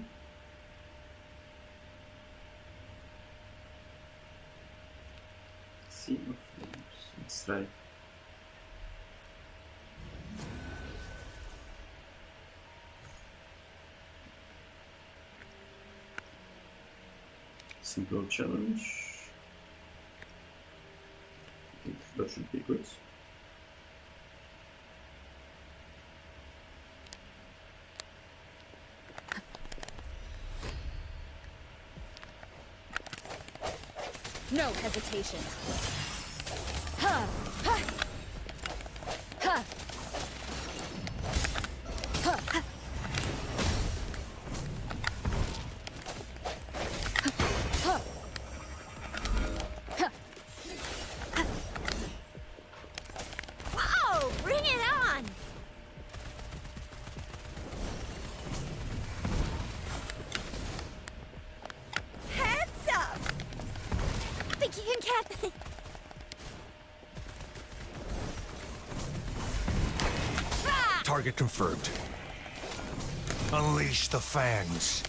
Sea of Flames. Let's try. Simple challenge. I think that should be good. No hesitation. Ha! Ha! Ha! Ha! Ha! Ha! Ha! Whoa! Bring it on! Heads up! Think you can catch me? Target confirmed. Unleash the fangs.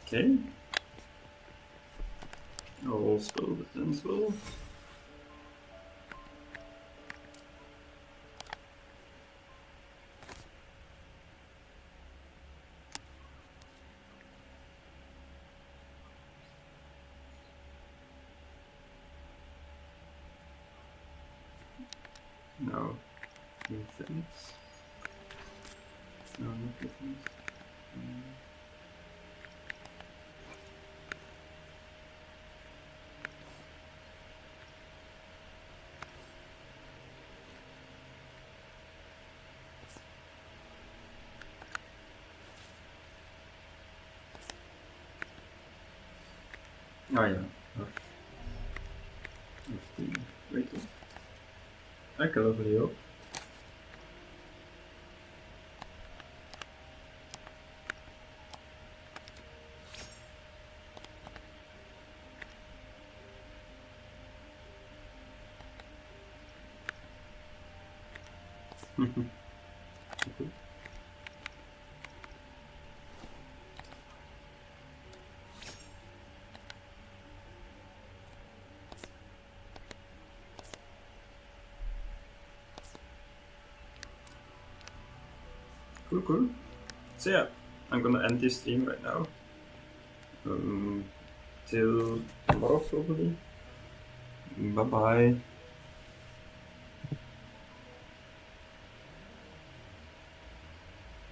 Okay. All spell defense well. No. Defense. No, not defense. Oh yeah. Of the rating. I can level you up. Okay. Cool. So yeah, I'm gonna end this stream right now. Till tomorrow probably. Bye bye.